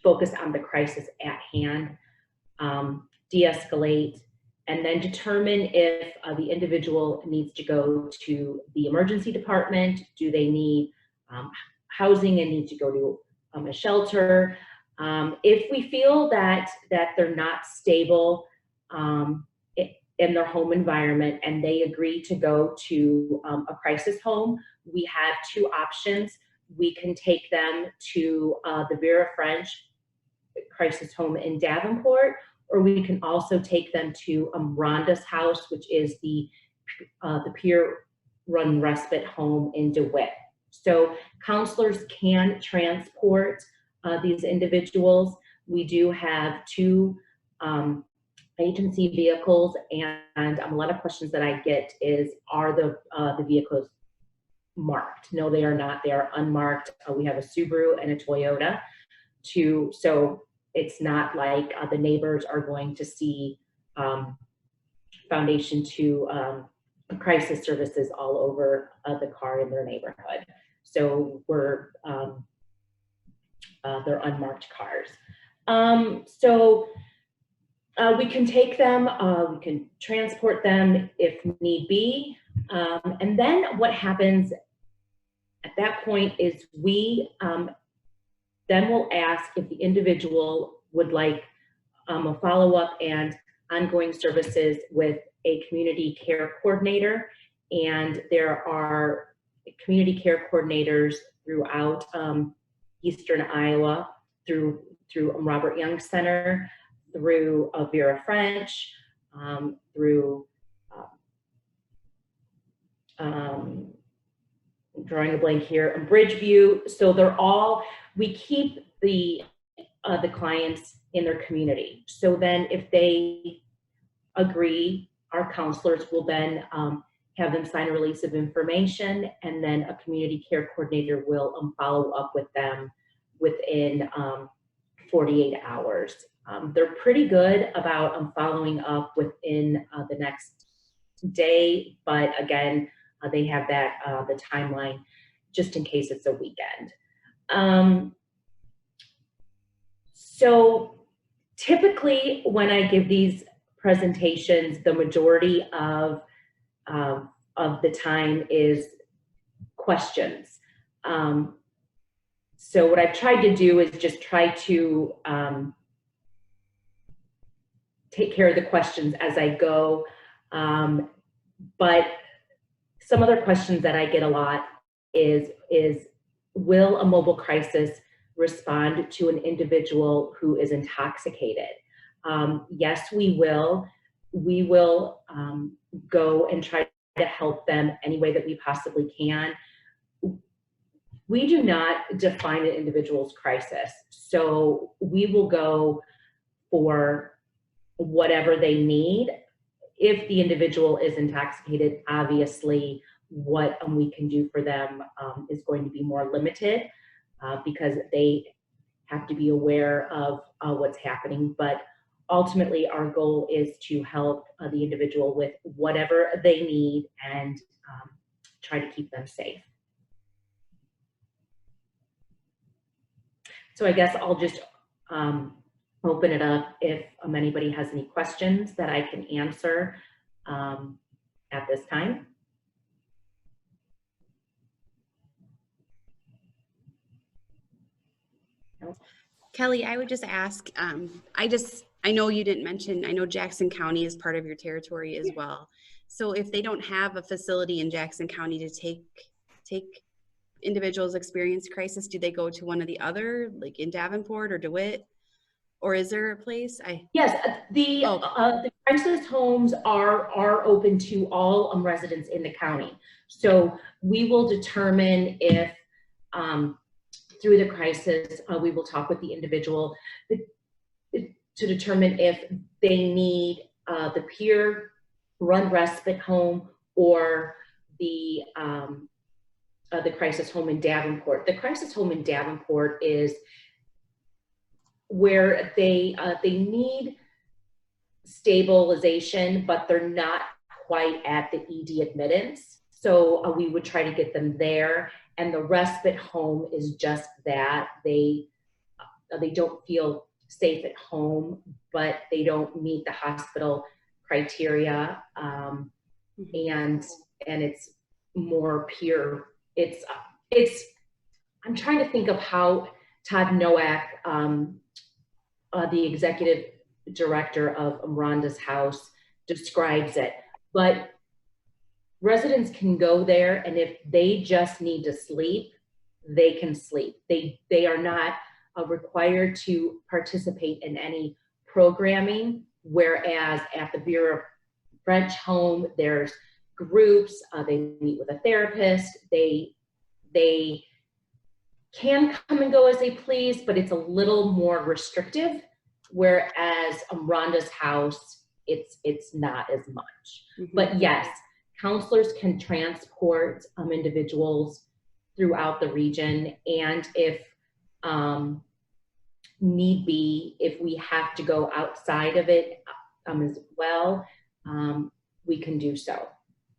focus on the crisis at hand, de-escalate, and then determine if the individual needs to go to the emergency department. Do they need housing and need to go to a shelter? If we feel that they're not stable in their home environment and they agree to go to a crisis home, we have 2 options. We can take them to the Vera French crisis home in Davenport, or we can also take them to Rhonda's house, which is the peer-run respite home in DeWitt. So counselors can transport these individuals. We do have 2 agency vehicles, and a lot of questions that I get is, are the vehicles marked? No, they are not. They are unmarked. We have a Subaru and a Toyota too, so it's not like the neighbors are going to see Foundation 2 crisis services all over the car in their neighborhood. So they're unmarked cars. So we can take them, we can transport them if need be. And then what happens at that point is we then we'll ask if the individual would like a follow-up and ongoing services with a community care coordinator. And there are community care coordinators throughout Eastern Iowa, through Robert Young Center, through Vera French, through I'm drawing a blank here, Bridgeview. So they're all, we keep the clients in their community. So then if they agree, our counselors will then have them sign a release of information, and then a community care coordinator will follow up with them within 48 hours. They're pretty good about following up within the next day, but again, they have that the timeline just in case it's a weekend. So typically when I give these presentations, the majority of the time is questions. So what I've tried to do is just try to take care of the questions as I go. But some other questions that I get a lot is will a mobile crisis respond to an individual who is intoxicated? Yes, we will. We will go and try to help them any way that we possibly can. We do not define an individual's crisis. So we will go for whatever they need. If the individual is intoxicated, obviously what we can do for them is going to be more limited because they have to be aware of what's happening. But ultimately, our goal is to help the individual with whatever they need and try to keep them safe. So I guess I'll just open it up if anybody has any questions that I can answer at this time. Kelly, I would just ask, I know you didn't mention, I know Jackson County is part of your territory as well. So if they don't have a facility in Jackson County to take individuals experience crisis, do they go to one of the other, like in Davenport or DeWitt? Or is there a place? Yes, the crisis homes are open to all residents in the county. So we will determine if through the crisis, we will talk with the individual to determine if they need the peer-run respite home or the crisis home in Davenport. The crisis home in Davenport is where they need stabilization, but they're not quite at the ED admittance. So we would try to get them there. And the respite home is just that. They don't feel safe at home, but they don't meet the hospital criteria. And it's more peer. I'm trying to think of how Todd Nowak, the executive director of Rhonda's house, describes it. But residents can go there, and if they just need to sleep, they can sleep. They are not required to participate in any programming, whereas at the Bureau French home, there's groups, they meet with a therapist, they can come and go as they please, but it's a little more restrictive, whereas Rhonda's house, it's not as much. Mm-hmm. But yes, counselors can transport individuals throughout the region, and if need be, if we have to go outside of it as well, we can do so.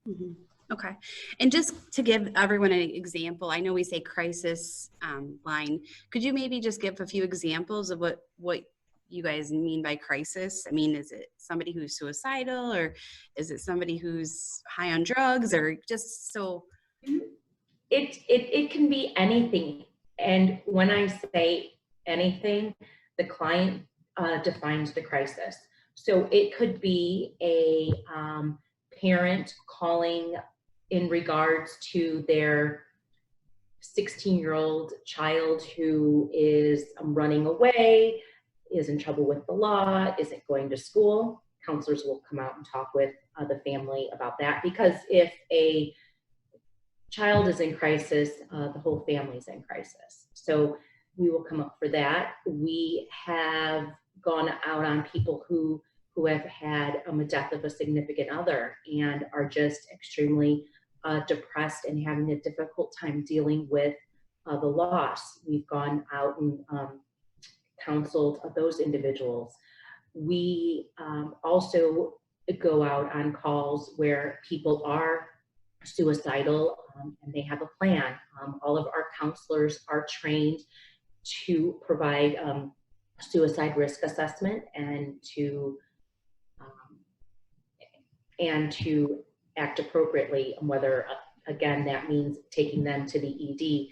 Mm-hmm. Okay. And just to give everyone an example, I know we say crisis line. Could you maybe just give a few examples of what you guys mean by crisis? I mean, is it somebody who's suicidal, or is it somebody who's high on drugs, or just so? It can be anything. And when I say anything, the client defines the crisis. So it could be a parent calling in regards to their 16-year-old child who is running away, is in trouble with the law, isn't going to school. Counselors will come out and talk with the family about that, because if a child is in crisis, the whole family's in crisis. So we will come up for that. We have gone out on people who have had a death of a significant other and are just extremely depressed and having a difficult time dealing with the loss. We've gone out and counseled those individuals. We also go out on calls where people are suicidal and they have a plan. All of our counselors are trained to provide suicide risk assessment and to act appropriately, whether again that means taking them to the ED,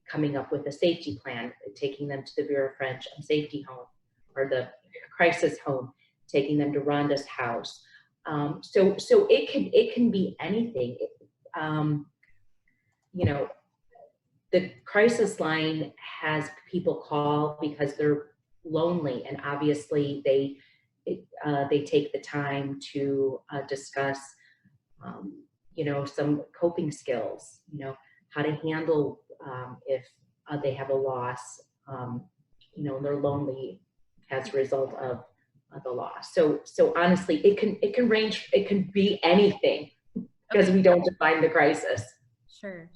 coming up with a safety plan, taking them to the Bureau of French safety home or the crisis home, taking them to Rhonda's house. So it can be anything. You know, the crisis line has people call because they're lonely, and obviously they take the time to discuss, you know, some coping skills, you know, how to handle if they have a loss, you know, and they're lonely as a result of the loss. So honestly, it can range. It can be anything because we don't define the crisis. Sure.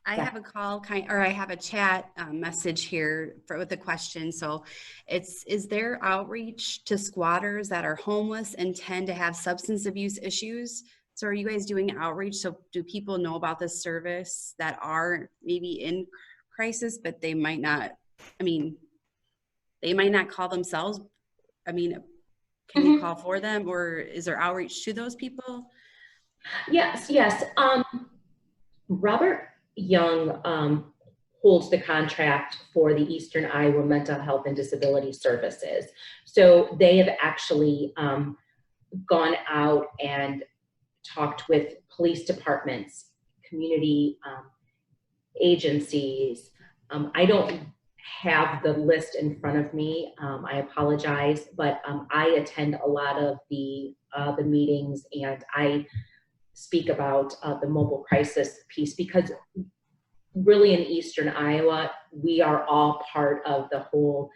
I have a call I have a chat message here with a question. So is there outreach to squatters that are homeless and tend to have substance abuse issues? So are you guys doing outreach? So do people know about this service that are maybe in crisis, but they might not, I mean, they might not call themselves. I mean, can you call for them, or is there outreach to those people? Yes. Robert Young holds the contract for the Eastern Iowa Mental Health and Disability Services. So they have actually gone out and talked with police departments, community agencies. I don't have the list in front of me. I apologize, but I attend a lot of the meetings, and I speak about the mobile crisis piece because really in Eastern Iowa, we are all part of the whole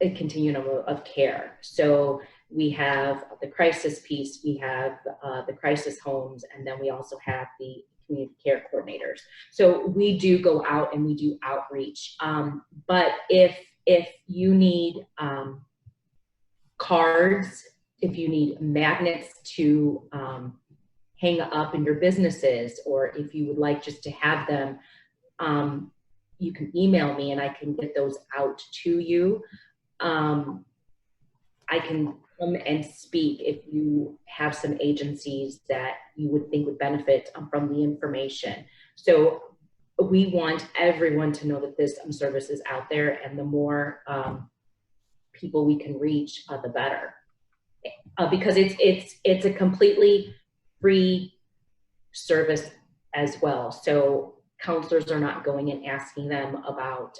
continuum of care. So we have the crisis piece, we have the crisis homes, and then we also have the community care coordinators. So we do go out and we do outreach. But if you need cards, if you need magnets to hang up in your businesses, or if you would like just to have them, you can email me and I can get those out to you. I can come and speak if you have some agencies that you would think would benefit from the information. So we want everyone to know that this service is out there, and the more people we can reach, the better. Because it's a completely free service as well. So counselors are not going and asking them about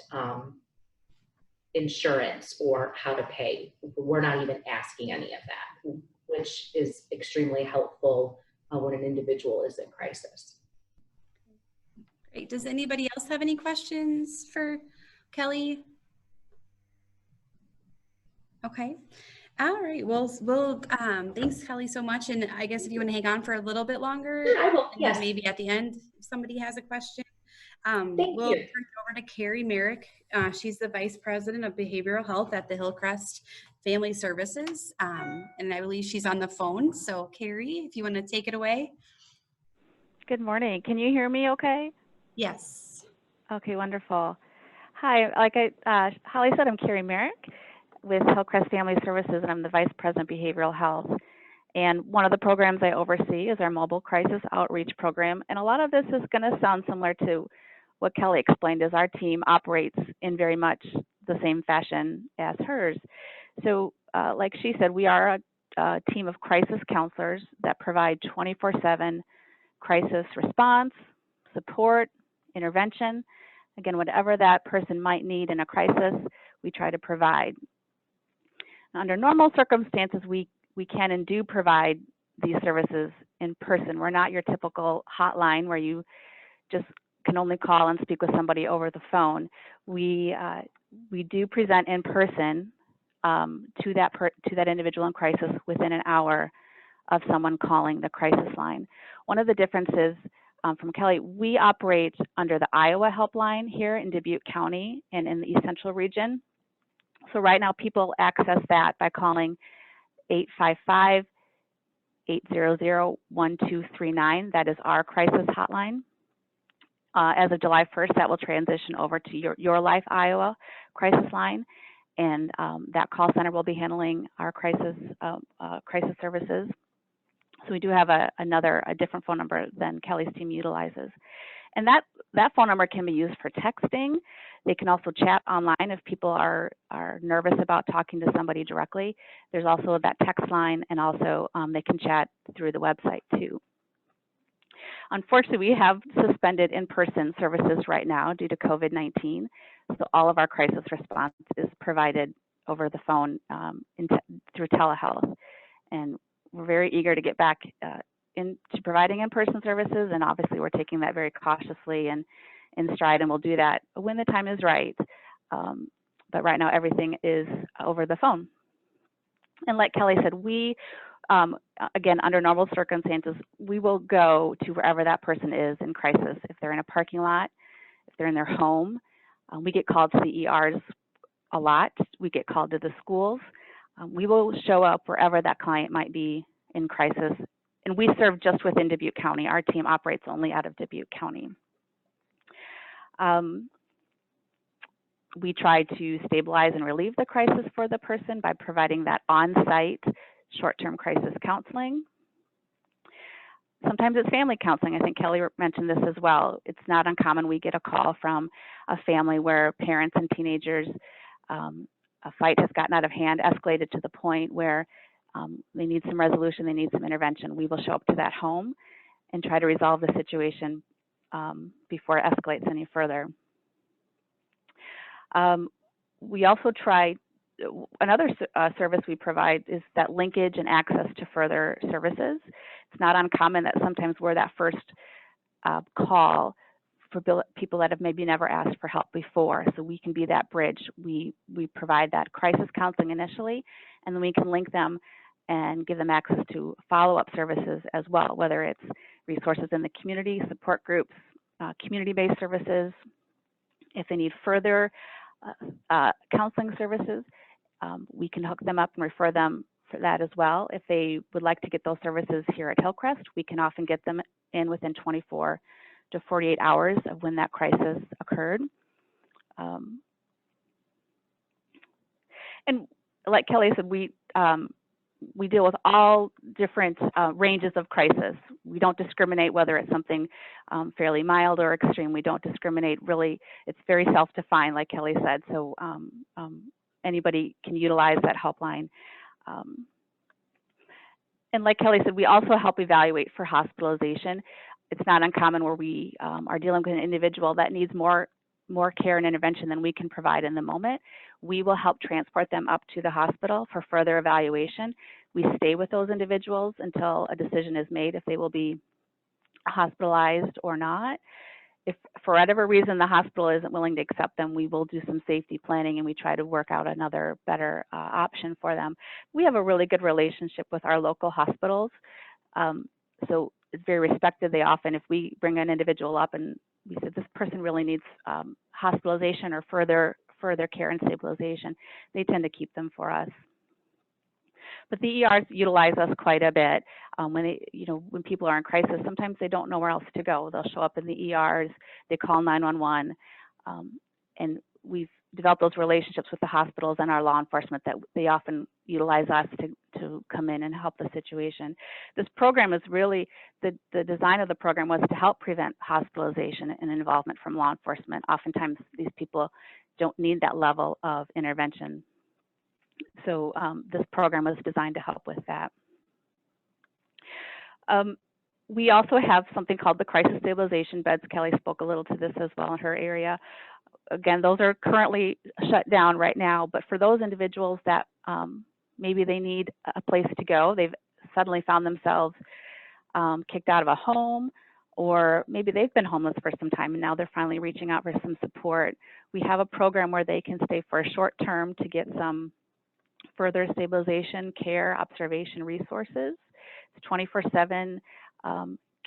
insurance or how to pay. We're not even asking any of that, which is extremely helpful when an individual is in crisis. Great. Does anybody else have any questions for Kelly? Okay. All right. Well, thanks, Kelly, so much. And I guess if you want to hang on for a little bit longer, I will. Yes. Maybe at the end, if somebody has a question. We'll turn it over to Carrie Merrick. She's the Vice President of Behavioral Health at the Hillcrest Family Services. And I believe she's on the phone. So Carrie, if you want to take it away. Good morning. Can you hear me okay? Yes. Okay, wonderful. Hi, like Holly said, I'm Carrie Merrick with Hillcrest Family Services, and I'm the Vice President of Behavioral Health. And one of the programs I oversee is our Mobile Crisis Outreach Program. And a lot of this is going to sound similar to what Kelly explained, as our team operates in very much the same fashion as hers. So like she said, we are a team of crisis counselors that provide 24/7 crisis response, support, intervention. Again, whatever that person might need in a crisis, we try to provide. Under normal circumstances, we can and do provide these services in person. We're not your typical hotline where you just can only call and speak with somebody over the phone. We do present in person to that individual in crisis within an hour of someone calling the crisis line. One of the differences from Kelly, we operate under the Iowa helpline here in Dubuque County and in the East Central region. So right now people access that by calling 855-800-1239. That is our crisis hotline. As of July 1st, that will transition over to your Life Iowa crisis line, and that call center will be handling our crisis services. So we do have a different phone number than Kelly's team utilizes. And that phone number can be used for texting. They can also chat online if people are nervous about talking to somebody directly. There's also that text line, and also they can chat through the website too. Unfortunately, we have suspended in-person services right now due to COVID-19. So all of our crisis response is provided over the phone through telehealth. And we're very eager to get back into providing in-person services, and obviously we're taking that very cautiously and in stride, and we'll do that when the time is right. But right now everything is over the phone. And like Kelly said, we, again, under normal circumstances, we will go to wherever that person is in crisis. If they're in a parking lot, if they're in their home, we get called to the ERs a lot. We get called to the schools. We will show up wherever that client might be in crisis. And we serve just within Dubuque County. Our team operates only out of Dubuque County. We try to stabilize and relieve the crisis for the person by providing that on-site short-term crisis counseling. Sometimes it's family counseling. I think Kelly mentioned this as well. It's not uncommon we get a call from a family where parents and teenagers, a fight has gotten out of hand, escalated to the point where they need some resolution, they need some intervention. We will show up to that home and try to resolve the situation before it escalates any further. We also try, another service we provide is that linkage and access to further services. It's not uncommon that sometimes we're that first call for people that have maybe never asked for help before. So we can be that bridge. We provide that crisis counseling initially, and then we can link them and give them access to follow-up services as well, whether it's resources in the community, support groups, community-based services. If they need further counseling services, we can hook them up and refer them for that as well. If they would like to get those services here at Hillcrest, we can often get them in within 24 to 48 hours of when that crisis occurred. And like Kelly said, we deal with all different ranges of crisis. We don't discriminate whether it's something fairly mild or extreme. We don't discriminate really. It's very self-defined, like Kelly said. So anybody can utilize that helpline. And like Kelly said, we also help evaluate for hospitalization. It's not uncommon where we are dealing with an individual that needs more care and intervention than we can provide in the moment. We will help transport them up to the hospital for further evaluation. We stay with those individuals until a decision is made if they will be hospitalized or not. If for whatever reason the hospital isn't willing to accept them, we will do some safety planning and we try to work out another better option for them. We have a really good relationship with our local hospitals. So it's very respected. They often, if we bring an individual up and we said this person really needs hospitalization or further care and stabilization, they tend to keep them for us. But the ERs utilize us quite a bit. When people are in crisis, sometimes they don't know where else to go. They'll show up in the ERs, they call 911, and we've developed those relationships with the hospitals and our law enforcement that they often utilize us to come in and help the situation. This program is really, the design of the program was to help prevent hospitalization and involvement from law enforcement. Oftentimes these people don't need that level of intervention. So this program was designed to help with that. We also have something called the crisis stabilization beds. Kelly spoke a little to this as well in her area. Again, those are currently shut down right now, but for those individuals that maybe they need a place to go, they've suddenly found themselves kicked out of a home, or maybe they've been homeless for some time and now they're finally reaching out for some support. We have a program where they can stay for a short term to get some further stabilization, care, observation resources. It's 24/7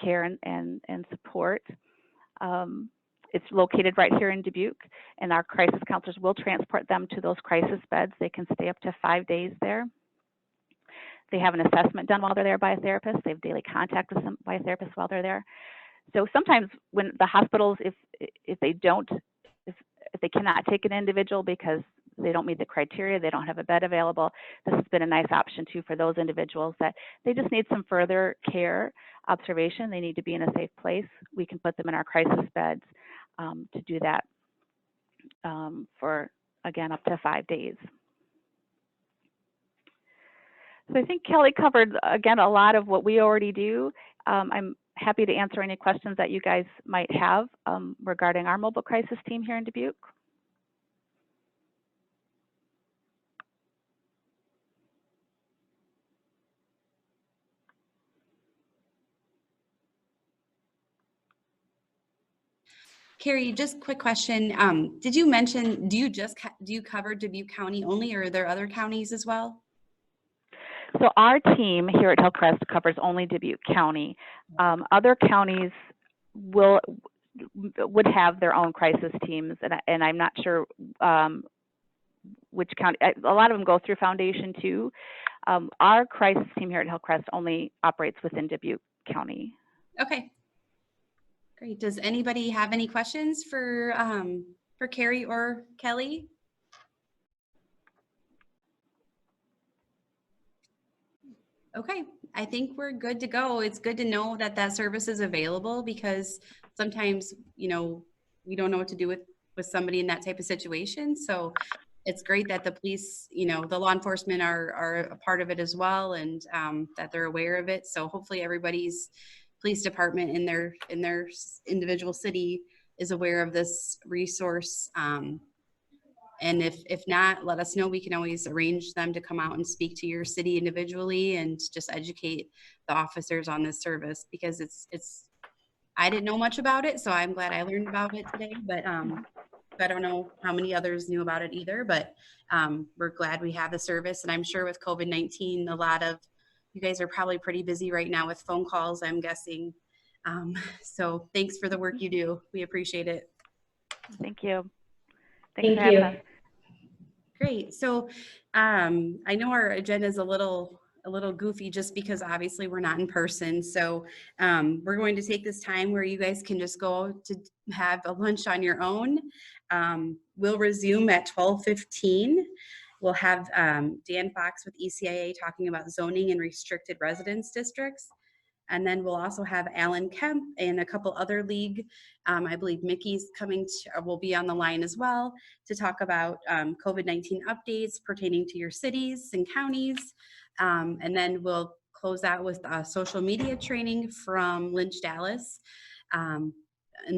care and support. It's located right here in Dubuque, and our crisis counselors will transport them to those crisis beds. They can stay up to 5 days there. They have an assessment done while they're there by a therapist. They have daily contact with by a therapist while they're there. So sometimes when the hospitals, if they cannot take an individual because they don't meet the criteria, they don't have a bed available, this has been a nice option too for those individuals that they just need some further care, observation, they need to be in a safe place. We can put them in our crisis beds to do that for, again, up to 5 days. So I think Kelly covered, again, a lot of what we already do. I'm happy to answer any questions that you guys might have regarding our mobile crisis team here in Dubuque. Carrie, just quick question. Did you mention, do you cover Dubuque County only, or are there other counties as well? So our team here at Hillcrest covers only Dubuque County. Other counties would have their own crisis teams, and I'm not sure which county. A lot of them go through Foundation too. Our crisis team here at Hillcrest only operates within Dubuque County. Okay. Great. Does anybody have any questions for Carrie or Kelly? Okay, I think we're good to go. It's good to know that that service is available, because sometimes, you know, we don't know what to do with somebody in that type of situation. So it's great that the police, you know, the law enforcement are a part of it as well, and that they're aware of it. So hopefully everybody's police department in their individual city is aware of this resource. And if not, let us know. We can always arrange them to come out and speak to your city individually and just educate the officers on this service, because I didn't know much about it, so I'm glad I learned about it today. But I don't know how many others knew about it either, but we're glad we have the service. And I'm sure with COVID-19, a lot of you guys are probably pretty busy right now with phone calls, I'm guessing. So thanks for the work you do. We appreciate it. Thank you. Thank you. Great. So I know our agenda is a little goofy just because obviously we're not in person. So we're going to take this time where you guys can just go to have a lunch on your own. We'll resume at 12:15. We'll have Dan Fox with ECIA talking about zoning and restricted residence districts. And then we'll also have Alan Kemp and a couple other league. I believe Mickey's will be on the line as well to talk about COVID-19 updates pertaining to your cities and counties. And then we'll close out with social media training from Lynch Dallas. And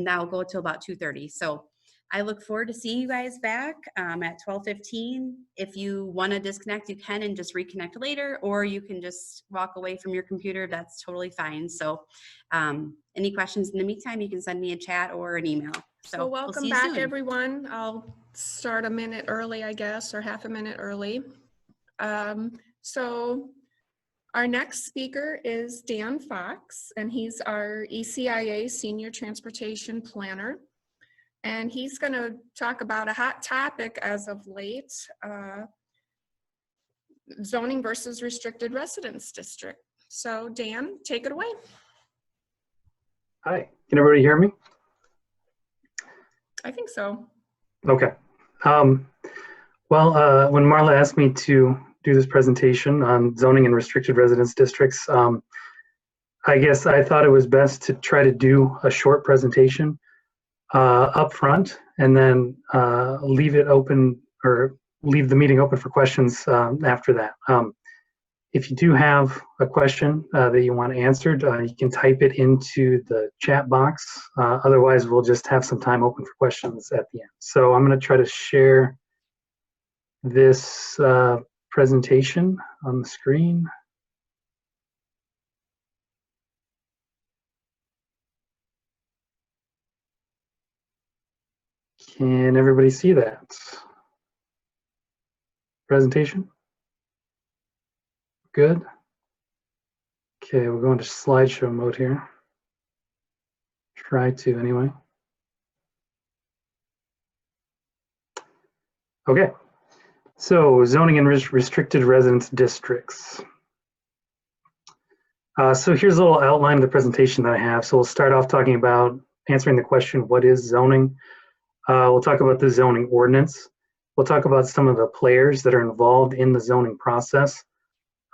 that'll go till about 2:30. So I look forward to seeing you guys back at 12:15. If you want to disconnect, you can and just reconnect later, or you can just walk away from your computer. That's totally fine. So any questions in the meantime, you can send me a chat or an email. So welcome back, everyone. I'll start a minute early, I guess, or half a minute early. So our next speaker is Dan Fox, and he's our ECIA Senior Transportation Planner. And he's going to talk about a hot topic as of late, zoning versus restricted residence district. So Dan, take it away. Hi, can everybody hear me? I think so. Okay. When Marla asked me to do this presentation on zoning and restricted residence districts, I guess I thought it was best to try to do a short presentation up front, and then leave it open, or leave the meeting open for questions after that. If you do have a question that you want answered, you can type it into the chat box. Otherwise, we'll just have some time open for questions at the end. So I'm going to try to share this presentation on the screen. Can everybody see that presentation? Good. Okay, we're going to slideshow mode here. Try to anyway. Okay, so zoning and restricted residence districts. So here's a little outline of the presentation that I have. So we'll start off talking about answering the question, what is zoning? We'll talk about the zoning ordinance. We'll talk about some of the players that are involved in the zoning process.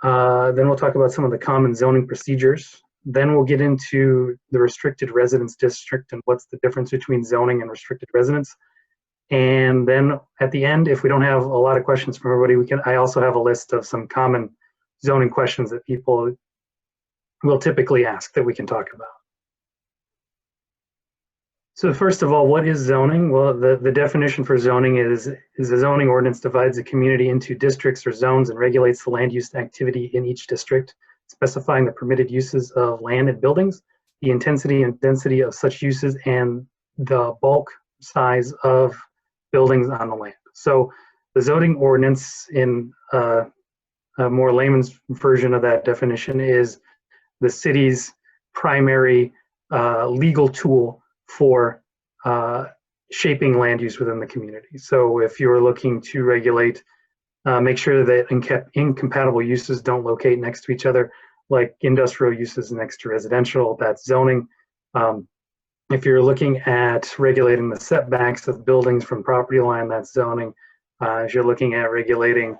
Then we'll talk about some of the common zoning procedures. Then we'll get into the restricted residence district and what's the difference between zoning and restricted residence. And then at the end, if we don't have a lot of questions from everybody, I also have a list of some common zoning questions that people will typically ask that we can talk about. So first of all, what is zoning? Well, the definition for zoning is a zoning ordinance divides a community into districts or zones and regulates the land use activity in each district, specifying the permitted uses of land and buildings, the intensity and density of such uses, and the bulk size of buildings on the land. So the zoning ordinance, in a more layman's version of that definition, is the city's primary legal tool for shaping land use within the community. So if you're looking to regulate, make sure that incompatible uses don't locate next to each other, like industrial uses next to residential, that's zoning. If you're looking at regulating the setbacks of buildings from property line, that's zoning. If you're looking at regulating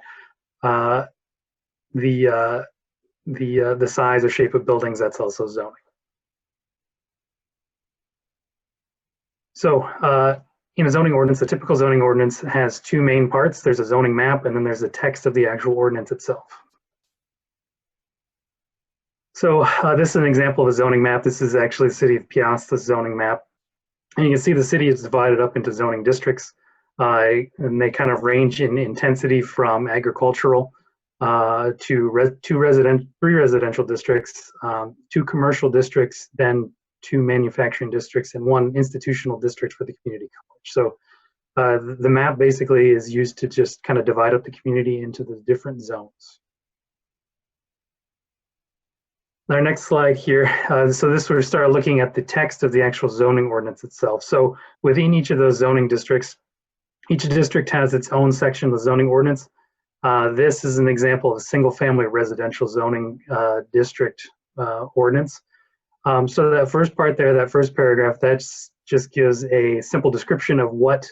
the size or shape of buildings, that's also zoning. So in a zoning ordinance, a typical zoning ordinance has two main parts. There's a zoning map, and then there's the text of the actual ordinance itself. So this is an example of a zoning map. This is actually the city of Piasta's zoning map. And you can see the city is divided up into zoning districts, and they kind of range in intensity from agricultural to three residential districts, 2 commercial districts, then 2 manufacturing districts, and 1 institutional district for the community college. So the map basically is used to just kind of divide up the community into the different zones. Our next slide here, so this would start looking at the text of the actual zoning ordinance itself. So within each of those zoning districts, each district has its own section of the zoning ordinance. This is an example of a single-family residential zoning district ordinance. So that first part there, that first paragraph, that just gives a simple description of what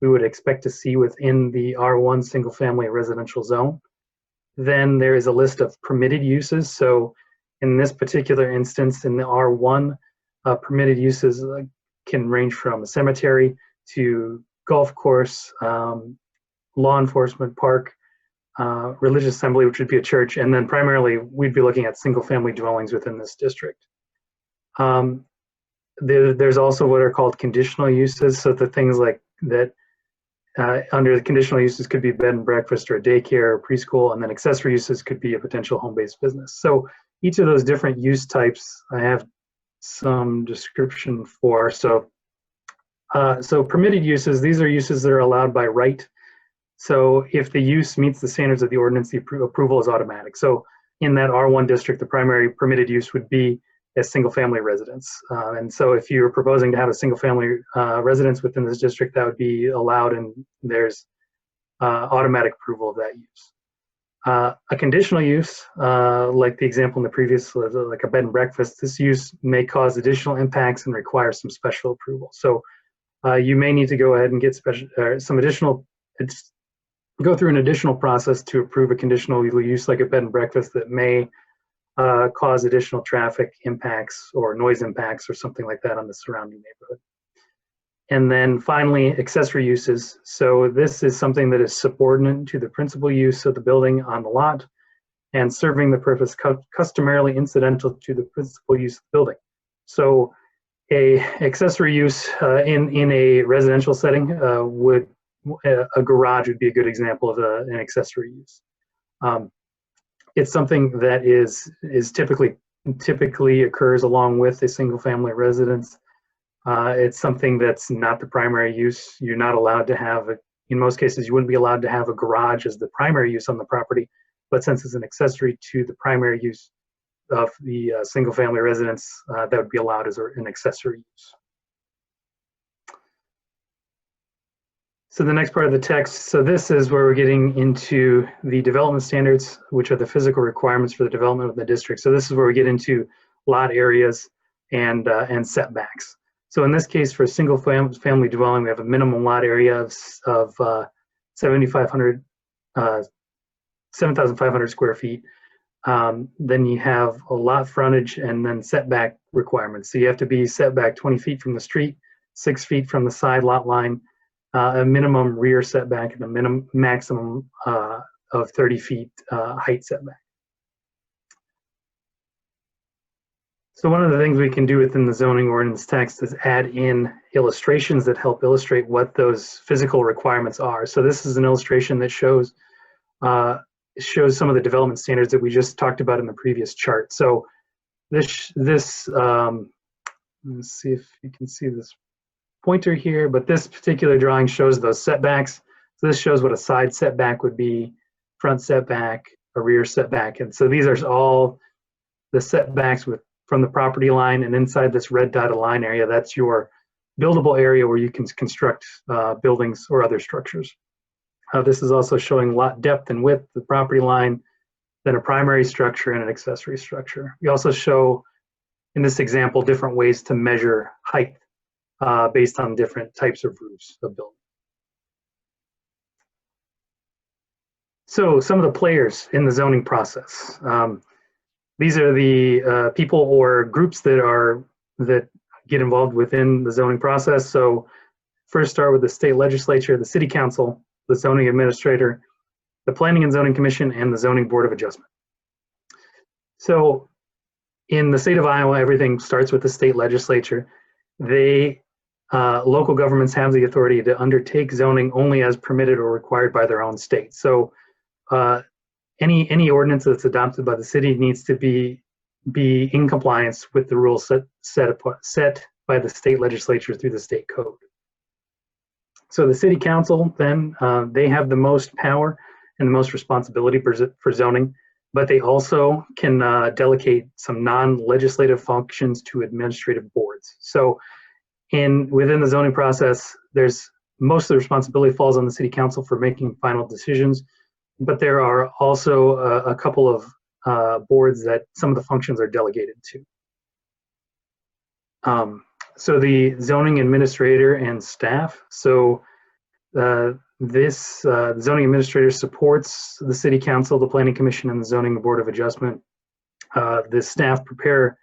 we would expect to see within the R1 single-family residential zone. Then there is a list of permitted uses. So in this particular instance, in the R1, permitted uses can range from a cemetery to golf course, law enforcement, park, religious assembly, which would be a church, and then primarily we'd be looking at single-family dwellings within this district. There's also what are called conditional uses, so the things like that under the conditional uses could be bed and breakfast or daycare or preschool, and then accessory uses could be a potential home-based business. So each of those different use types I have some description for. So permitted uses, these are uses that are allowed by right. So if the use meets the standards of the ordinance, the approval is automatic. So in that R1 district, the primary permitted use would be a single-family residence. And so if you're proposing to have a single-family residence within this district, that would be allowed, and there's automatic approval of that use. A conditional use, like the example in the previous, like a bed and breakfast, this use may cause additional impacts and require some special approval. So you may need to go ahead and get go through an additional process to approve a conditional use like a bed and breakfast that may cause additional traffic impacts or noise impacts or something like that on the surrounding neighborhood. And then finally, accessory uses. So this is something that is subordinate to the principal use of the building on the lot and serving the purpose customarily incidental to the principal use of the building. So a accessory use in a residential setting a garage would be a good example of an accessory use. It's something that is typically occurs along with a single family residence. It's something that's not the primary use. You're not allowed to have, in most cases, you wouldn't be allowed to have a garage as the primary use on the property, but since it's an accessory to the primary use of the single family residence, that would be allowed as an accessory use. So the next part of the text, so this is where we're getting into the development standards, which are the physical requirements for the development of the district. So this is where we get into lot areas and setbacks. So in this case, for a single family dwelling, we have a minimum lot area of 7,500 square feet. Then you have a lot frontage and then setback requirements. So you have to be set back 20 feet from the street, 6 feet from the side lot line, a minimum rear setback, and a maximum of 30 feet height setback. So one of the things we can do within the zoning ordinance text is add in illustrations that help illustrate what those physical requirements are. So this is an illustration that shows some of the development standards that we just talked about in the previous chart. So this let's see if you can see this pointer here, but this particular drawing shows those setbacks. So this shows what a side setback would be, front setback, a rear setback. And so these are all the setbacks from the property line, and inside this red dotted line area, that's your buildable area where you can construct buildings or other structures. This is also showing lot depth and width, the property line, then a primary structure and an accessory structure. We also show, in this example, different ways to measure height based on different types of roofs of building. So some of the players in the zoning process. These are the people or groups that get involved within the zoning process. So first start with the state legislature, the city council, the zoning administrator, the planning and zoning commission, and the zoning board of adjustment. So in the state of Iowa, everything starts with the state legislature. Local governments have the authority to undertake zoning only as permitted or required by their own state. So any ordinance that's adopted by the city needs to be in compliance with the rules set by the state legislature through the state code. So the city council, then, they have the most power and the most responsibility for zoning, but they also can delegate some non-legislative functions to administrative boards. So within the zoning process, most of the responsibility falls on the city council for making final decisions, but there are also a couple of boards that some of the functions are delegated to. So the zoning administrator and staff. So the zoning administrator supports the city council, the planning commission, and the zoning board of adjustment. The staff prepare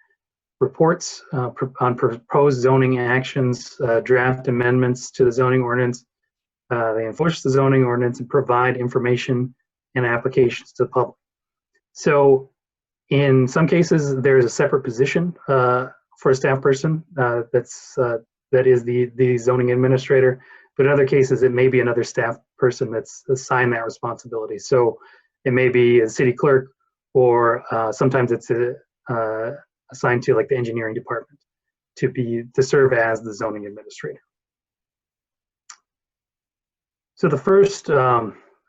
reports on proposed zoning actions, draft amendments to the zoning ordinance. They enforce the zoning ordinance and provide information and applications to the public. So in some cases, there's a separate position for a staff person that is the zoning administrator, but in other cases, it may be another staff person that's assigned that responsibility. So it may be a city clerk, or sometimes it's assigned to like the engineering department to serve as the zoning administrator. So the first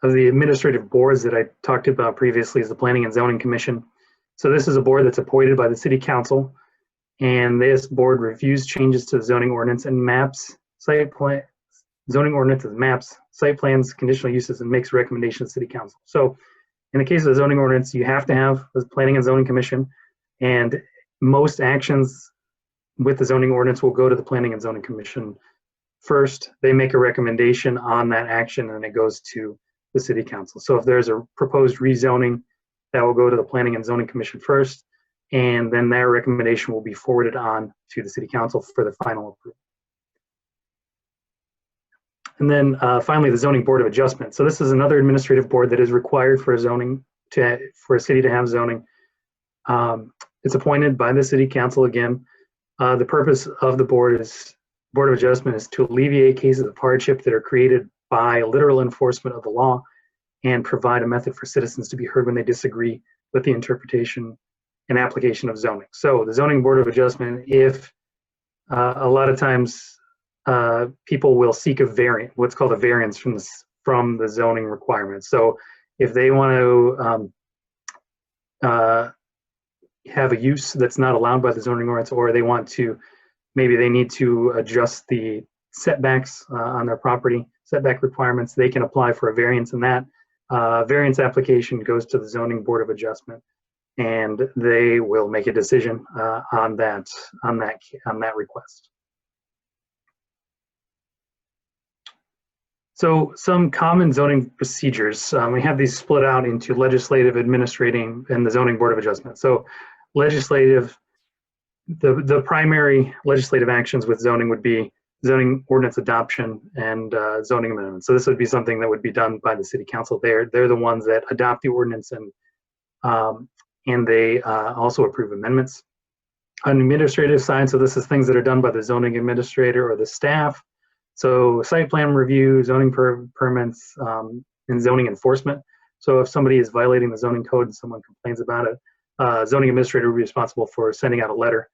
of the administrative boards that I talked about previously is the Planning and Zoning Commission. So this is a board that's appointed by the city council, and this board reviews changes to the zoning ordinance and maps zoning ordinances, maps, site plans, conditional uses, and makes recommendations to city council. So in the case of the zoning ordinance, you have to have the Planning and Zoning Commission, and most actions with the zoning ordinance will go to the Planning and Zoning Commission first. They make a recommendation on that action, and it goes to the city council. So if there's a proposed rezoning, that will go to the Planning and Zoning Commission first, and then their recommendation will be forwarded on to the city council for the final approval. And then finally, the zoning board of adjustment. So this is another administrative board that is required for a city to have zoning. It's appointed by the city council again. The purpose of the board of adjustment is to alleviate cases of hardship that are created by literal enforcement of the law and provide a method for citizens to be heard when they disagree with the interpretation and application of zoning. So the zoning board of adjustment, if a lot of times people will seek a variant, what's called a variance from the zoning requirements. So if they want to have a use that's not allowed by the zoning ordinance, or they want to, maybe they need to adjust the setbacks on their property, setback requirements, they can apply for a variance, and that variance application goes to the Zoning Board of Adjustment, and they will make a decision on that request. So some common zoning procedures, we have these split out into legislative, administrative, and the Zoning Board of Adjustment. So legislative, the primary legislative actions with zoning would be zoning ordinance adoption and zoning amendments. So this would be something that would be done by the city council. They're the ones that adopt the ordinance, and they also approve amendments. On the administrative side, so this is things that are done by the zoning administrator or the staff. So site plan review, zoning permits, and zoning enforcement. So if somebody is violating the zoning code and someone complains about it, zoning administrator will be responsible for sending out a letter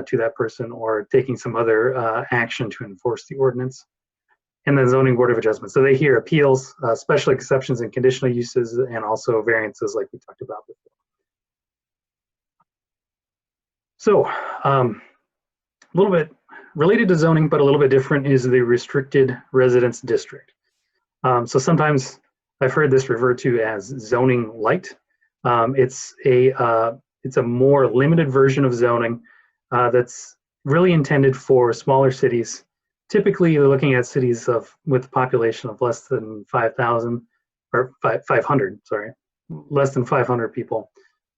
to that person or taking some other action to enforce the ordinance. And then zoning board of adjustment. So they hear appeals, special exceptions and conditional uses, and also variances like we talked about before. So a little bit related to zoning, but a little bit different, is the restricted residence district. So sometimes I've heard this referred to as zoning light. It's a more limited version of zoning that's really intended for smaller cities. Typically, you're looking at cities with a population of less than 5,000 or 500, sorry, less than 500 people.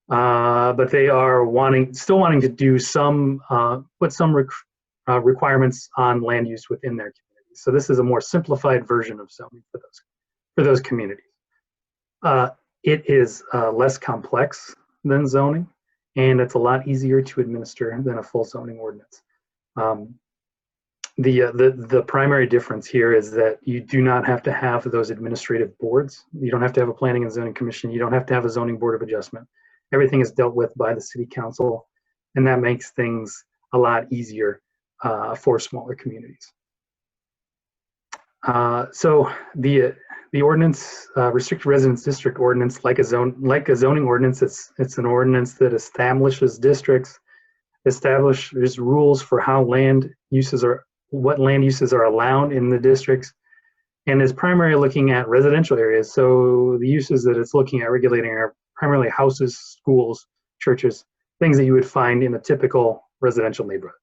But they are still wanting to do put some requirements on land use within their communities. So this is a more simplified version of zoning for those communities. It is less complex than zoning, and it's a lot easier to administer than a full zoning ordinance. The primary difference here is that you do not have to have those administrative boards. You don't have to have a planning and zoning commission. You don't have to have a zoning board of adjustment. Everything is dealt with by the city council, and that makes things a lot easier for smaller communities. So the ordinance, restricted residence district ordinance, like a zoning ordinance, it's an ordinance that establishes districts, establishes rules for how what land uses are allowed in the districts, and is primarily looking at residential areas. So the uses that it's looking at regulating are primarily houses, schools, churches, things that you would find in a typical residential neighborhood.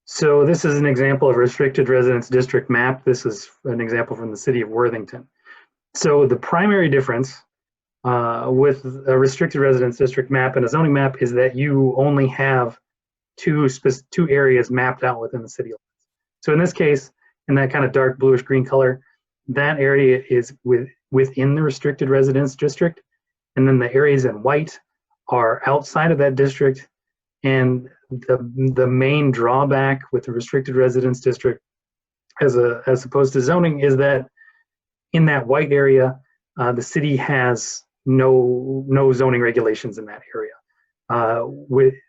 So this is an example of a restricted residence district map. This is an example from the city of Worthington. So the primary difference with a restricted residence district map and a zoning map is that you only have two areas mapped out within the city limits. So in this case, in that kind of dark bluish green color, that area is within the restricted residence district, and then the areas in white are outside of that district. And the main drawback with the restricted residence district as opposed to zoning is that in that white area, the city has no zoning regulations in that area.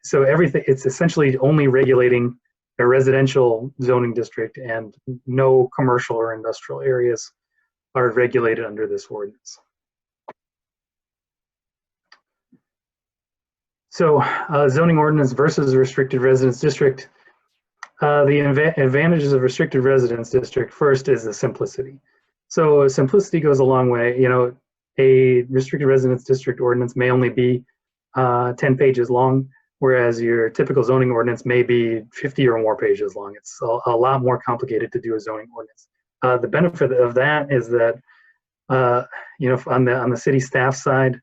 So everything, it's essentially only regulating a residential zoning district, and no commercial or industrial areas are regulated under this ordinance. So zoning ordinance versus restricted residence district. The advantages of restricted residence district, first, is the simplicity. So simplicity goes a long way. You know, a restricted residence district ordinance may only be 10 pages long, whereas your typical zoning ordinance may be 50 or more pages long. It's a lot more complicated to do a zoning ordinance. The benefit of that is that, you know, on the city staff side,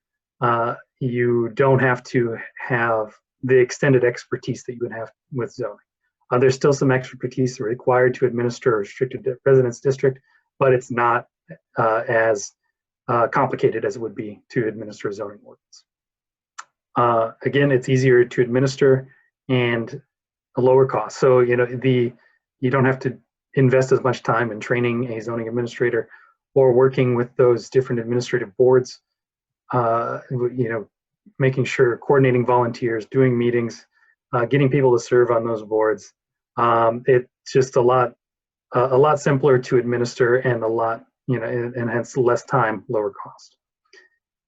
you don't have to have the extended expertise that you would have with zoning. There's still some expertise required to administer a restricted residence district, but it's not as complicated as it would be to administer a zoning ordinance. Again, it's easier to administer and a lower cost. So, you know, you don't have to invest as much time in training a zoning administrator or working with those different administrative boards. You know, making sure, coordinating volunteers, doing meetings. getting people to serve on those boards. It's just a lot simpler to administer and a lot, and hence less time, lower cost.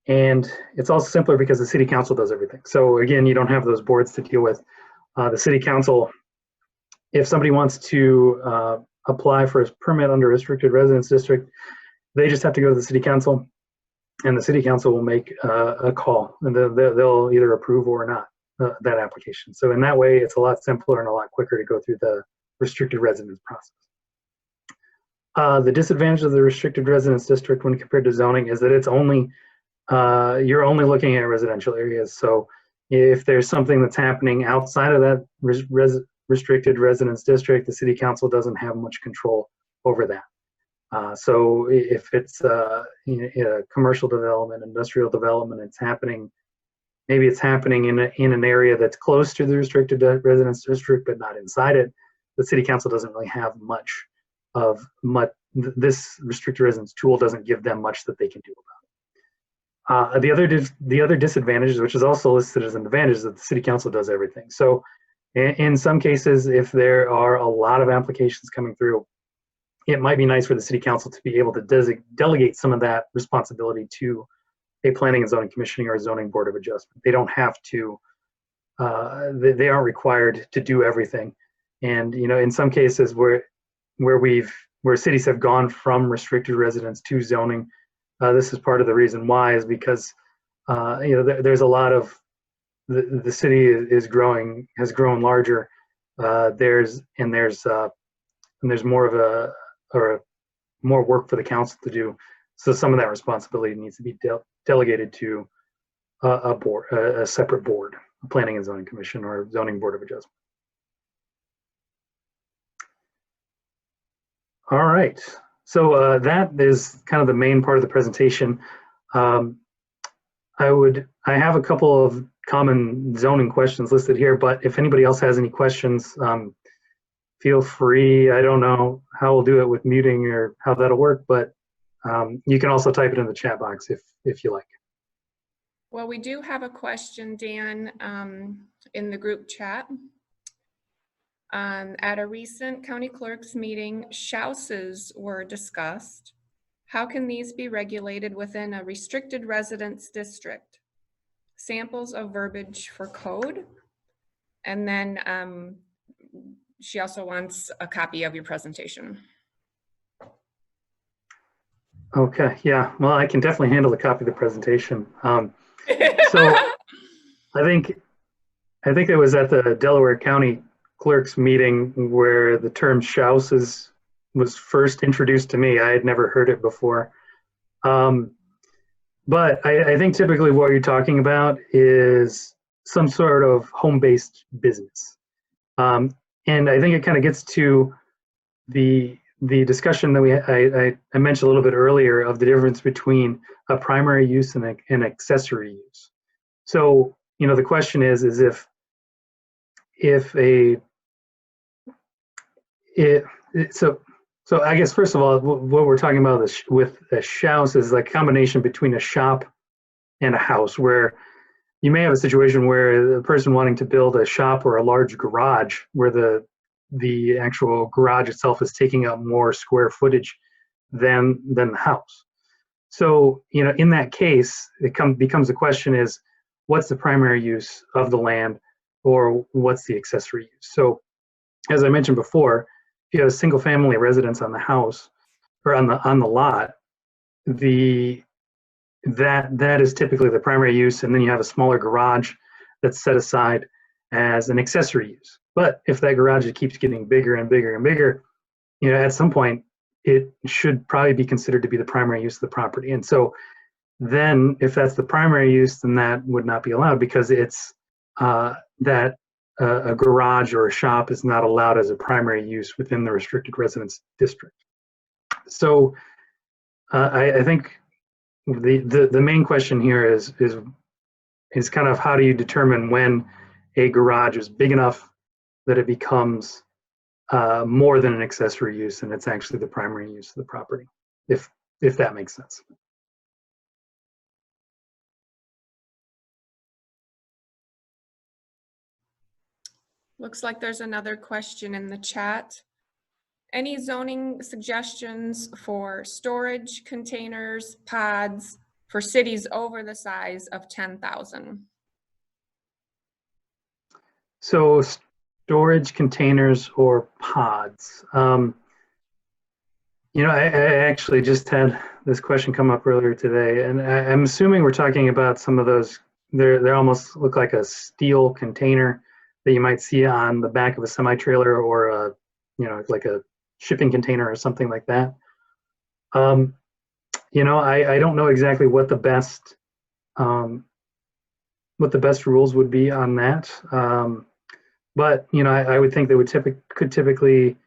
And it's also simpler because the city council does everything. So again, you don't have those boards to deal with. The city council, if somebody wants to apply for a permit under restricted residence district, they just have to go to the city council, and the city council will make a call, and they'll either approve or not that application. So in that way, it's a lot simpler and a lot quicker to go through the restricted residence process. The disadvantage of the restricted residence district when compared to zoning is that it's only, you're only looking at residential areas. So if there's something that's happening outside of that restricted residence district, the city council doesn't have much control over that. So if it's a commercial development, industrial development, it's happening, maybe it's happening in an area that's close to the restricted residence district, but not inside it, the city council doesn't really have much of this restricted residence tool doesn't give them much that they can do about it. The other disadvantages, which is also listed as an advantage, is that the city council does everything. So in some cases, if there are a lot of applications coming through, it might be nice for the city council to be able to delegate some of that responsibility to a planning and zoning commissioning or a zoning board of adjustment. They don't have to, they aren't required to do everything. And, in some cases where cities have gone from restricted residence to zoning, this is part of the reason why, is because, there's a lot of, the city has grown larger. There's more of more work for the council to do. So some of that responsibility needs to be delegated to a board, a separate board, a planning and zoning commission or zoning board of adjustment. All right, so that is kind of the main part of the presentation. I have a couple of common zoning questions listed here, but if anybody else has any questions, feel free. I don't know how we'll do it with muting or how that'll work, but you can also type it in the chat box if you like. Well, we do have a question, Dan, in the group chat. At a recent county clerk's meeting, shouses were discussed. How can these be regulated within a restricted residence district? Samples of verbiage for code. And then she also wants a copy of your presentation. Okay, yeah, well, I can definitely handle a copy of the presentation. So I think it was at the Delaware County Clerk's meeting where the term shouses was first introduced to me. I had never heard it before. But I think typically what you're talking about is some sort of home-based business. And I think it kind of gets to the discussion that I mentioned a little bit earlier of the difference between a primary use and an accessory use. So, the question is so I guess first of all, what we're talking about with a house is like a combination between a shop and a house, where you may have a situation where the person wanting to build a shop or a large garage where the actual garage itself is taking up more square footage than the house. So, in that case, it becomes the question is, what's the primary use of the land, or what's the accessory use? So, as I mentioned before, if you have a single family residence on the house or on the lot, that is typically the primary use, and then you have a smaller garage that's set aside as an accessory use. But if that garage keeps getting bigger and bigger and bigger, at some point it should probably be considered to be the primary use of the property. And so then if that's the primary use, then that would not be allowed, because it's that a garage or a shop is not allowed as a primary use within the restricted residence district. So I think the main question here is kind of how do you determine when a garage is big enough that it becomes more than an accessory use and it's actually the primary use of the property, if that makes sense. Looks like there's another question in the chat. Any zoning suggestions for storage containers, pods for cities over the size of 10,000? So storage containers or pods. You know, I actually just had this question come up earlier today, and I'm assuming we're talking about some of those. They almost look like a steel container that you might see on the back of a semi-trailer, or a, you know, like a shipping container or something like that. You know, I don't know exactly what the best rules would be on that. But you know, I would think they could typically,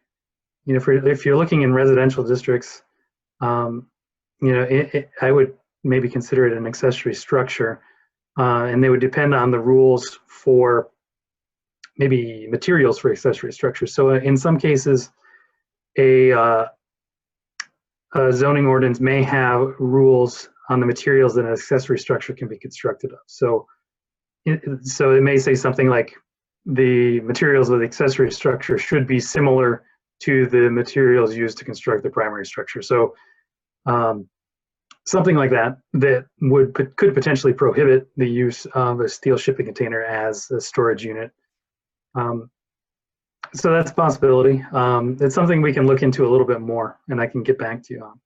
you know, if you're looking in residential districts, you know, I would maybe consider it an accessory structure, and they would depend on the rules for maybe materials for accessory structures. So in some cases, a zoning ordinance may have rules on the materials that an accessory structure can be constructed of. So it may say something like the materials of the accessory structure should be similar to the materials used to construct the primary structure. So something like that could potentially prohibit the use of a steel shipping container as a storage unit. So that's a possibility. It's something we can look into a little bit more, and I can get back to you on.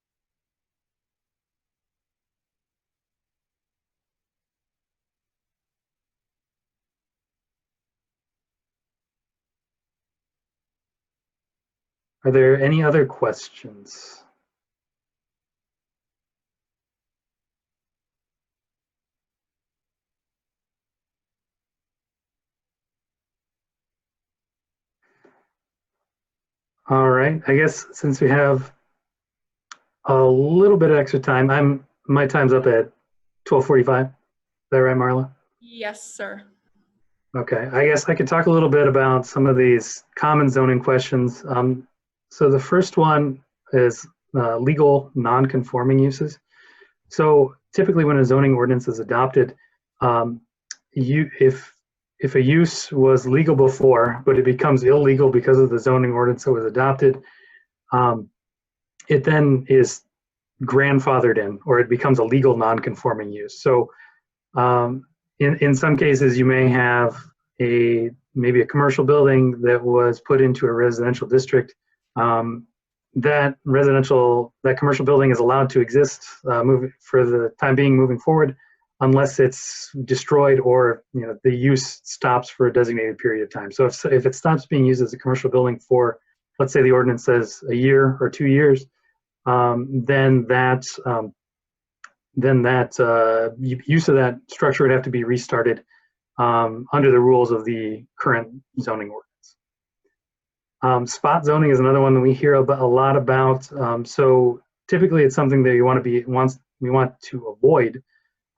Are there any other questions? All right, I guess since we have a little bit of extra time, my time's up at 12:45. Is that right, Marla? Yes, sir. Okay, I guess I could talk a little bit about some of these common zoning questions. So the first one is legal non-conforming uses. So typically when a zoning ordinance is adopted, if a use was legal before, but it becomes illegal because of the zoning ordinance that was adopted, it then is grandfathered in, or it becomes a legal non-conforming use. So in some cases, you may have maybe a commercial building that was put into a residential district. That commercial building is allowed to exist for the time being moving forward, unless it's destroyed or, you know, the use stops for a designated period of time. So if it stops being used as a commercial building for, let's say the ordinance says a year or 2 years, then that use of that structure would have to be restarted under the rules of the current zoning ordinance. Spot zoning is another one that we hear a lot about. So typically it's something that we want to avoid.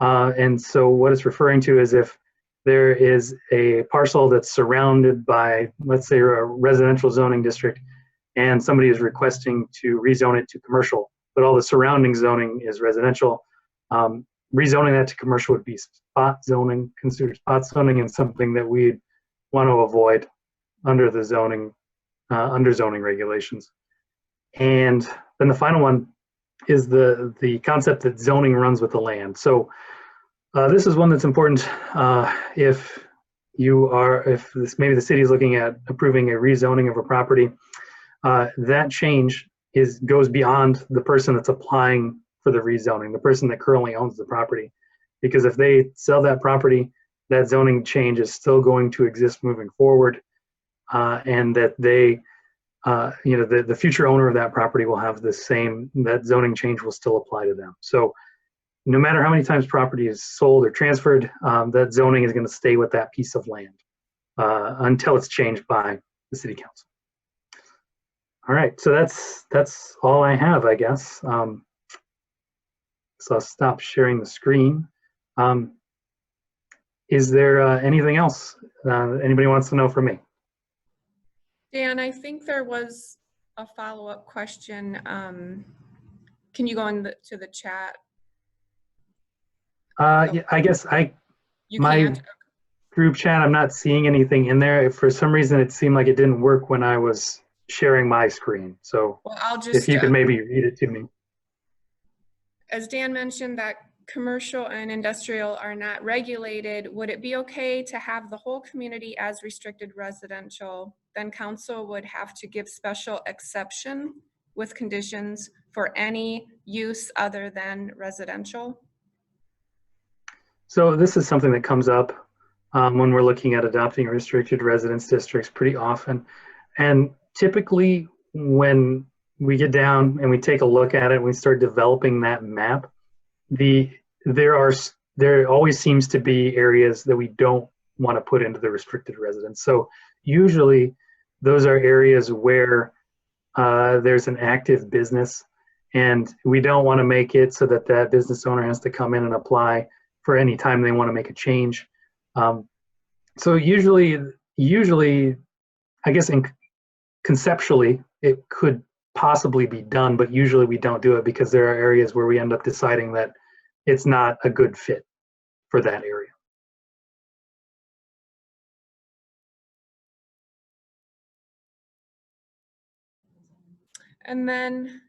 And so what it's referring to is if there is a parcel that's surrounded by, let's say, a residential zoning district, and somebody is requesting to rezone it to commercial, but all the surrounding zoning is residential. Rezoning that to commercial would be spot zoning, considered spot zoning, and something that we'd want to avoid under the zoning regulations. And then the final one is the concept that zoning runs with the land. So this is one that's important if maybe the city is looking at approving a rezoning of a property. That change goes beyond the person that's applying for the rezoning, the person that currently owns the property. Because if they sell that property, that zoning change is still going to exist moving forward, and that the future owner of that property will have that zoning change will still apply to them. So no matter how many times property is sold or transferred, that zoning is going to stay with that piece of land until it's changed by the city council. All right, so that's all I have, I guess. So I'll stop sharing the screen. Is there anything else anybody wants to know from me? Dan, I think there was a follow-up question. Can you go to the chat? Yeah, I guess You can't? group chat, I'm not seeing anything in there. For some reason, it seemed like it didn't work when I was sharing my screen. So Well, I'll if just, you could maybe read it to me. as Dan mentioned, that commercial and industrial are not regulated, would it be okay to have the whole community as restricted residential? Then council would have to give special exception with conditions for any use other than residential? So this is something that comes up when we're looking at adopting restricted residence districts pretty often. And typically when we get down and we take a look at it, and we start developing that map, there always seems to be areas that we don't want to put into the restricted residence. So usually those are areas where there's an active business, and we don't want to make it so that that business owner has to come in and apply for any time they want to make a change. So usually, I guess conceptually, it could possibly be done, but usually we don't do it because there are areas where we end up deciding that it's not a good fit for that area. And then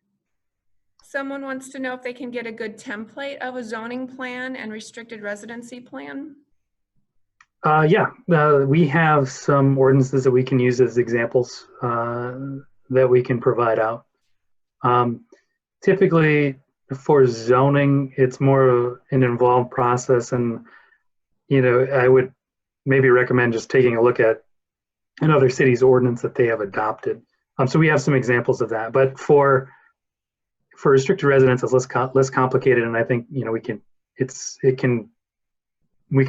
someone wants to know if they can get a good template of a zoning plan and restricted residency plan. Yeah, we have some ordinances that we can use as examples that we can provide out. Typically for zoning, it's more of an involved process, and I would maybe recommend just taking a look at another city's ordinance that they have adopted. So we have some examples of that, but for restricted residence, it's less complicated, and I think we can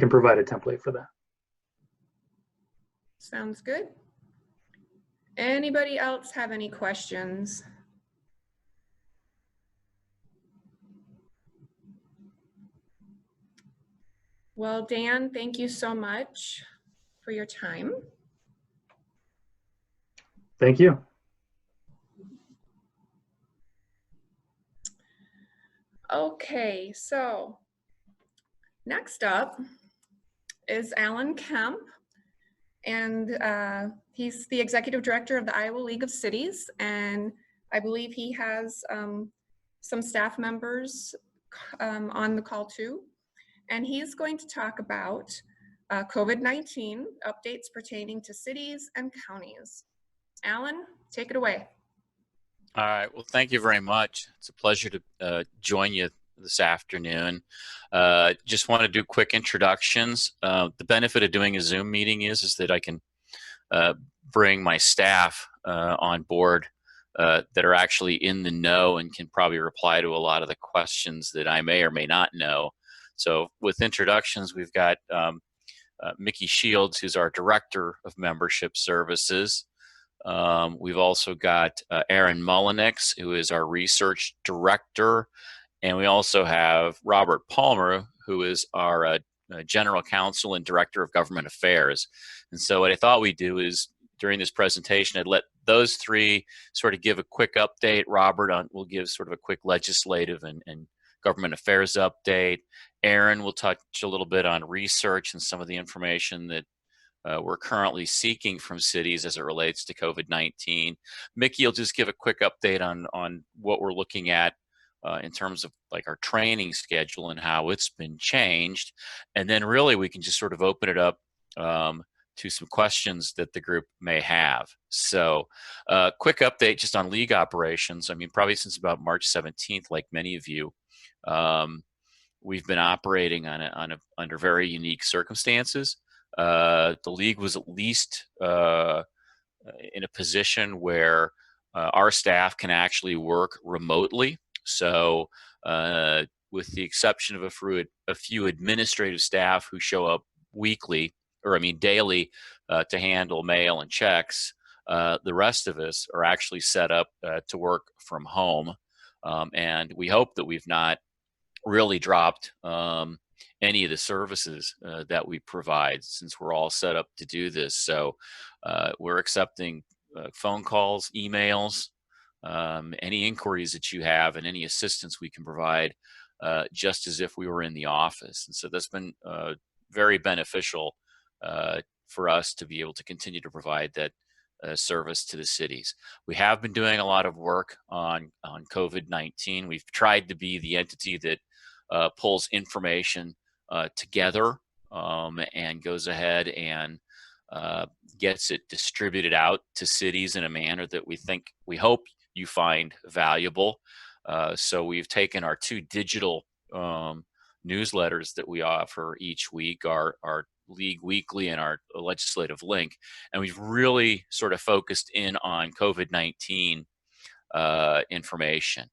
provide a template for that. Sounds good. Anybody else have any questions? Well, Dan, thank you so much for your time. Thank you. Okay, so next up is Alan Kemp, and he's the executive director of the Iowa League of Cities, and I believe he has some staff members on the call too, and he's going to talk about COVID-19 updates pertaining to cities and counties. Alan, take it away. All right. Well, thank you very much. It's a pleasure to join you this afternoon. Just want to do quick introductions. The benefit of doing a Zoom meeting is that I can bring my staff on board that are actually in the know and can probably reply to a lot of the questions that I may or may not know. So with introductions, we've got Mickey Shields, who's our Director of Membership Services. We've also got Aaron Mullenix, who is our Research Director. And we also have Robert Palmer, who is our General Counsel and Director of Government Affairs. And so what I thought we'd do is, during this presentation, I'd let those three sort of give a quick update. Robert will give sort of a quick legislative and government affairs update. Aaron will touch a little bit on research and some of the information that we're currently seeking from cities as it relates to COVID-19. Mickey will just give a quick update on what we're looking at in terms of like our training schedule and how it's been changed. And then really we can just sort of open it up to some questions that the group may have. So quick update just on league operations. I mean, probably since about March 17th, like many of you, we've been operating under very unique circumstances. The league was at least in a position where our staff can actually work remotely. So with the exception of a few administrative staff who show up weekly, or I mean daily, to handle mail and checks, the rest of us are actually set up to work from home. And we hope that we've not really dropped any of the services that we provide, since we're all set up to do this. So we're accepting phone calls, emails, any inquiries that you have, and any assistance we can provide, just as if we were in the office. And so that's been very beneficial for us to be able to continue to provide that service to the cities. We have been doing a lot of work on COVID-19. We've tried to be the entity that pulls information together and goes ahead and gets it distributed out to cities in a manner that we hope you find valuable. So we've taken our 2 digital newsletters that we offer each week, our League Weekly and our Legislative Link, and we've really sort of focused in on COVID-19 information.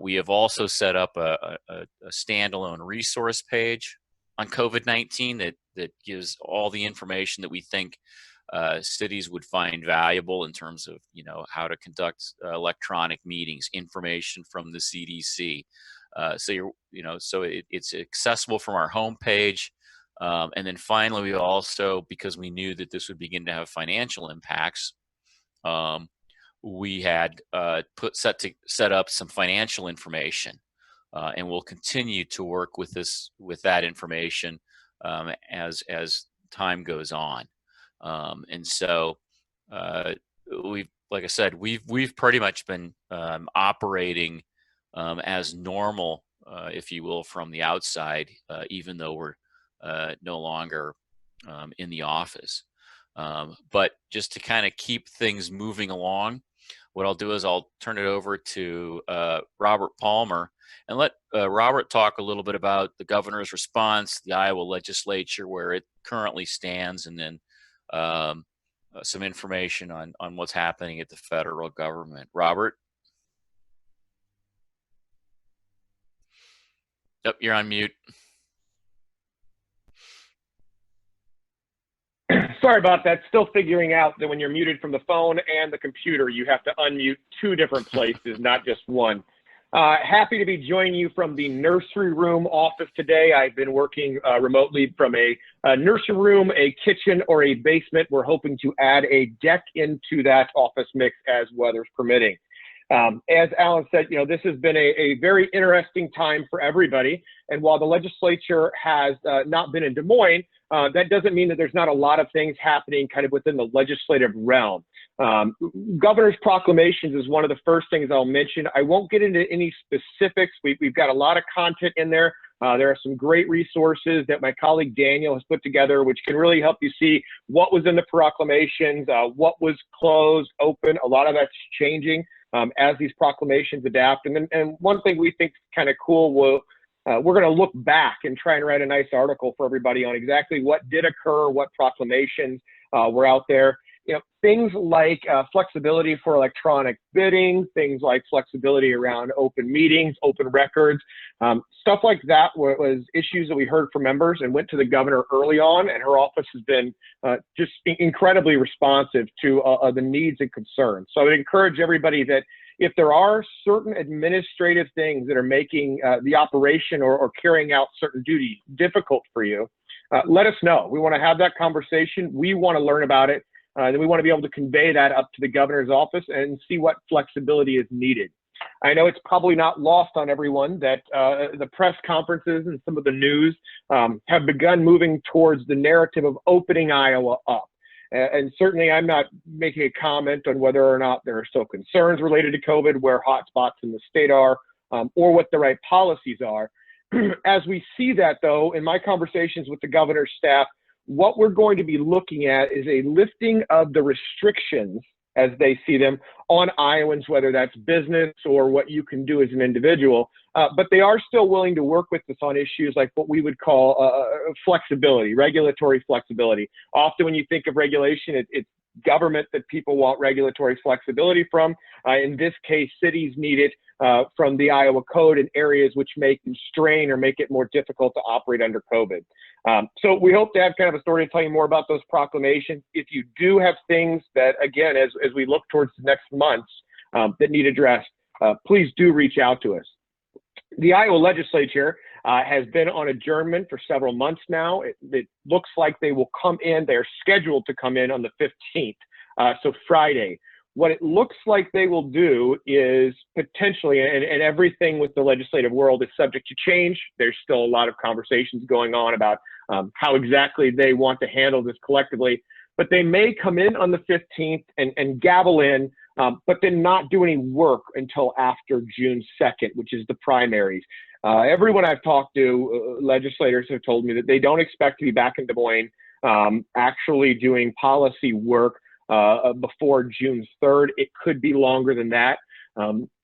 We have also set up a standalone resource page on COVID-19 that gives all the information that we think cities would find valuable in terms of, how to conduct electronic meetings, information from the CDC. So it's accessible from our homepage. And then finally, we also, because we knew that this would begin to have financial impacts, we had set up some financial information, and we'll continue to work with that information as time goes on. And so like I said, we've pretty much been operating as normal, if you will, from the outside, even though we're no longer in the office. But just to kind of keep things moving along, what I'll do is I'll turn it over to Robert Palmer and let Robert talk a little bit about the governor's response, the Iowa legislature, where it currently stands, and then some information on what's happening at the federal government. Robert? Yep, you're on mute. Sorry about that. Still figuring out that when you're muted from the phone and the computer, you have to unmute 2 different places, not just one. Happy to be joining you from the nursery room office today. I've been working remotely from a nursery room, a kitchen, or a basement. We're hoping to add a deck into that office mix as weather's permitting. As Alan said, this has been a very interesting time for everybody. And while the legislature has not been in Des Moines, that doesn't mean that there's not a lot of things happening kind of within the legislative realm. Governor's proclamations is one of the first things I'll mention. I won't get into any specifics. We've got a lot of content in there. There are some great resources that my colleague Daniel has put together, which can really help you see what was in the proclamations, what was closed, open. A lot of that's changing as these proclamations adapt. And one thing we think is kind of cool, we're going to look back and try and write a nice article for everybody on exactly what did occur, what proclamations were out there. Things like flexibility for electronic bidding, things like flexibility around open meetings, open records, stuff like that was issues that we heard from members and went to the governor early on, and her office has been just incredibly responsive to the needs and concerns. So I would encourage everybody that if there are certain administrative things that are making the operation or carrying out certain duties difficult for you, let us know. We want to have that conversation. We want to learn about it. Then we want to be able to convey that up to the governor's office and see what flexibility is needed. I know it's probably not lost on everyone that the press conferences and some of the news have begun moving towards the narrative of opening Iowa up. And certainly I'm not making a comment on whether or not there are still concerns related to COVID, where hotspots in the state are, or what the right policies are. As we see that, though, in my conversations with the governor's staff, what we're going to be looking at is a lifting of the restrictions as they see them on Iowans, whether that's business or what you can do as an individual. But they are still willing to work with us on issues like what we would call flexibility, regulatory flexibility. Often when you think of regulation, it's government that people want regulatory flexibility from. In this case, cities need it from the Iowa Code in areas which may constrain or make it more difficult to operate under COVID. So we hope to have kind of a story to tell you more about those proclamations. If you do have things that, again, as we look towards the next months that need addressed, please do reach out to us. The Iowa legislature has been on adjournment for several months now. It looks like they will come in. They're scheduled to come in on the 15th, so Friday. What it looks like they will do is potentially, and everything with the legislative world is subject to change. There's still a lot of conversations going on about how exactly they want to handle this collectively. But they may come in on the 15th and gavel in, but then not do any work until after June 2nd, which is the primaries. Everyone I've talked to, legislators have told me that they don't expect to be back in Des Moines actually doing policy work before June 3rd. It could be longer than that.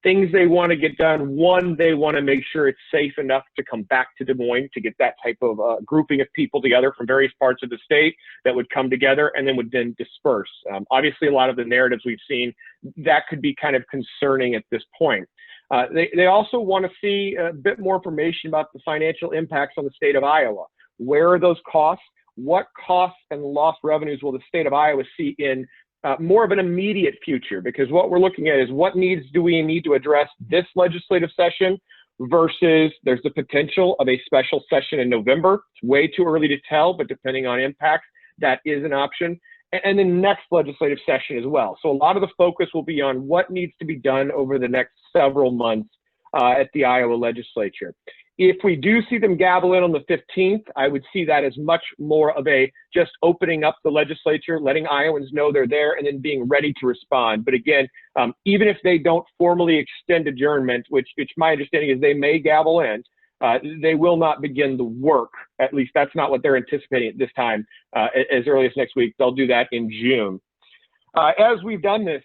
Things they want to get done. One, they want to make sure it's safe enough to come back to Des Moines to get that type of grouping of people together from various parts of the state that would come together and then would then disperse. Obviously, a lot of the narratives we've seen, that could be kind of concerning at this point. They also want to see a bit more information about the financial impacts on the state of Iowa. Where are those costs? What costs and lost revenues will the state of Iowa see in more of an immediate future? Because what we're looking at is what needs do we need to address this legislative session versus there's the potential of a special session in November. It's way too early to tell, but depending on impacts, that is an option. And then next legislative session as well. So a lot of the focus will be on what needs to be done over the next several months at the Iowa legislature. If we do see them gavel in on the 15th, I would see that as much more of a just opening up the legislature, letting Iowans know they're there, and then being ready to respond. But again, even if they don't formally extend adjournment, which my understanding is they may gavel in, they will not begin the work. At least that's not what they're anticipating at this time, as early as next week. They'll do that in June. As we've done this,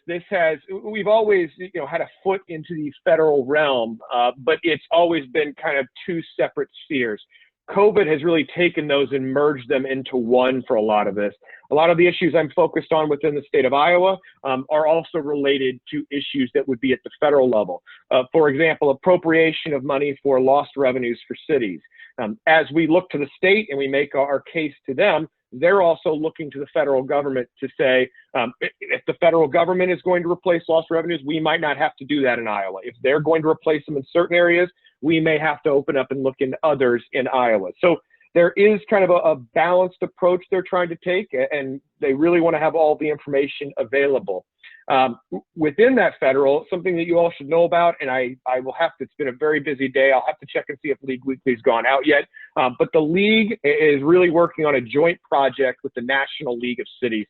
we've always, had a foot into the federal realm, but it's always been kind of two separate spheres. COVID has really taken those and merged them into one for a lot of this. A lot of the issues I'm focused on within the state of Iowa are also related to issues that would be at the federal level. For example, appropriation of money for lost revenues for cities. As we look to the state and we make our case to them, they're also looking to the federal government to say, if the federal government is going to replace lost revenues, we might not have to do that in Iowa. If they're going to replace them in certain areas, we may have to open up and look into others in Iowa. So there is kind of a balanced approach they're trying to take, and they really want to have all the information available. Within that federal, something that you all should know about, and I will have to, it's been a very busy day. I'll have to check and see if League Weekly's gone out yet. But the League is really working on a joint project with the National League of Cities.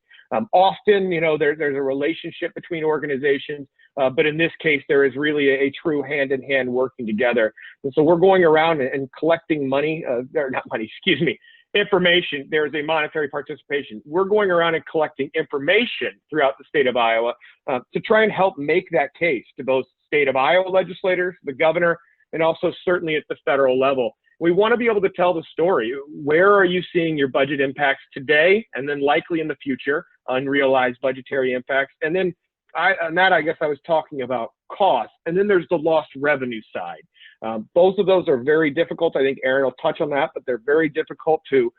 Often, there's a relationship between organizations, but in this case, there is really a true hand-in-hand working together. And so we're going around and collecting money, information. There is a monetary participation. We're going around and collecting information throughout the state of Iowa to try and help make that case to both state of Iowa legislators, the governor, and also certainly at the federal level. We want to be able to tell the story. Where are you seeing your budget impacts today and then likely in the future, unrealized budgetary impacts? And then I guess I was talking about cost. And then there's the lost revenue side. Both of those are very difficult. I think Aaron will touch on that, but they're very difficult to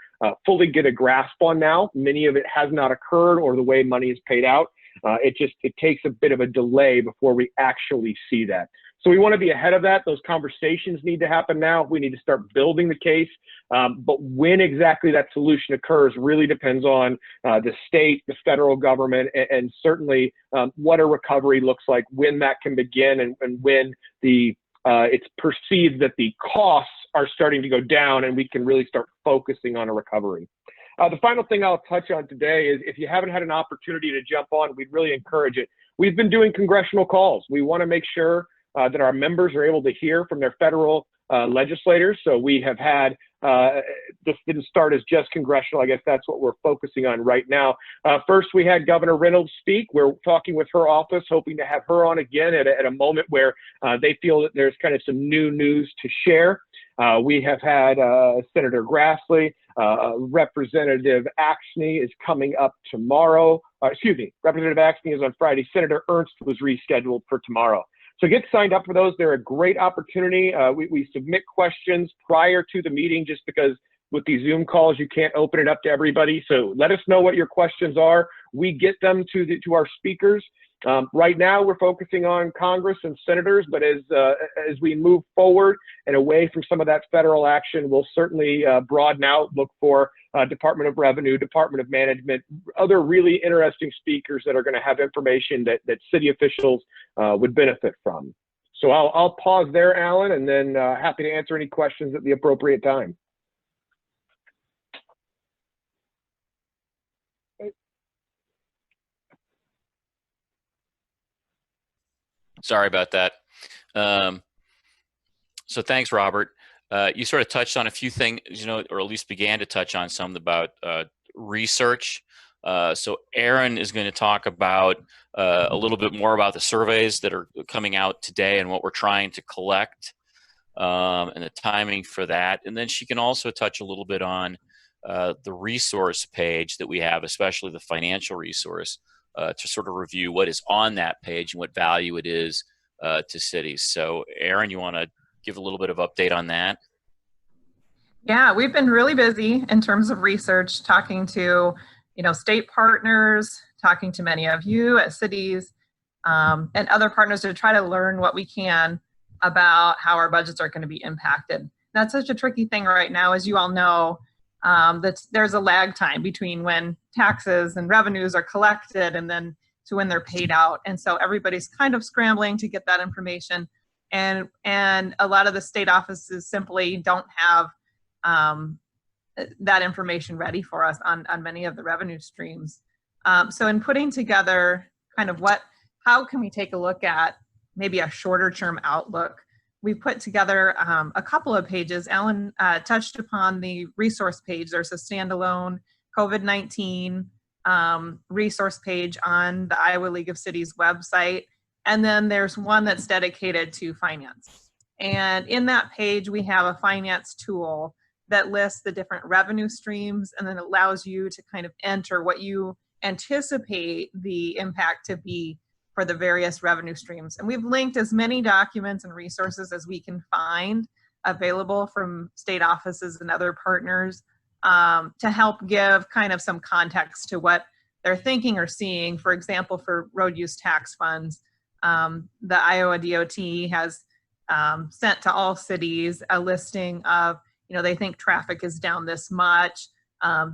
fully get a grasp on now. Many of it has not occurred or the way money is paid out. It takes a bit of a delay before we actually see that. So we want to be ahead of that. Those conversations need to happen now. We need to start building the case. But when exactly that solution occurs really depends on the state, the federal government, and certainly what a recovery looks like, when that can begin, and when it's perceived that the costs are starting to go down and we can really start focusing on a recovery. The final thing I'll touch on today is, if you haven't had an opportunity to jump on, we'd really encourage it. We've been doing congressional calls. We want to make sure that our members are able to hear from their federal legislators. So we have had, this didn't start as just congressional. I guess that's what we're focusing on right now. First, we had Governor Reynolds speak. We're talking with her office, hoping to have her on again at a moment where they feel that there's kind of some new news to share. We have had Senator Grassley, Representative Axney is coming up tomorrow. Representative Axney is on Friday. Senator Ernst was rescheduled for tomorrow. So get signed up for those. They're a great opportunity. We submit questions prior to the meeting, just because with these Zoom calls, you can't open it up to everybody. So let us know what your questions are. We get them to our speakers. Right now, we're focusing on Congress and senators, but as we move forward and away from some of that federal action, we'll certainly broaden out, look for Department of Revenue, Department of Management, other really interesting speakers that are going to have information that city officials would benefit from. So I'll pause there, Alan, and then happy to answer any questions at the appropriate time. Sorry about that. So thanks, Robert. You sort of touched on a few things, or at least began to touch on some about research. So Aaron is going to talk about a little bit more about the surveys that are coming out today and what we're trying to collect and the timing for that. And then she can also touch a little bit on the resource page that we have, especially the financial resource, to sort of review what is on that page and what value it is to cities. So Aaron, you want to give a little bit of update on that? Yeah, we've been really busy in terms of research, talking to, state partners, talking to many of you at cities and other partners to try to learn what we can about how our budgets are going to be impacted. That's such a tricky thing right now, as you all know, that there's a lag time between when taxes and revenues are collected and then to when they're paid out. And so everybody's kind of scrambling to get that information. And a lot of the state offices simply don't have that information ready for us on many of the revenue streams. So in putting together kind of how can we take a look at maybe a shorter term outlook, we put together a couple of pages. Alan touched upon the resource page. There's a standalone COVID-19 resource page on the Iowa League of Cities website. And then there's one that's dedicated to finance. And in that page, we have a finance tool that lists the different revenue streams, and then allows you to kind of enter what you anticipate the impact to be for the various revenue streams. And we've linked as many documents and resources as we can find available from state offices and other partners to help give kind of some context to what they're thinking or seeing. For example, for road use tax funds, the Iowa DOT has sent to all cities a listing of, they think traffic is down this much.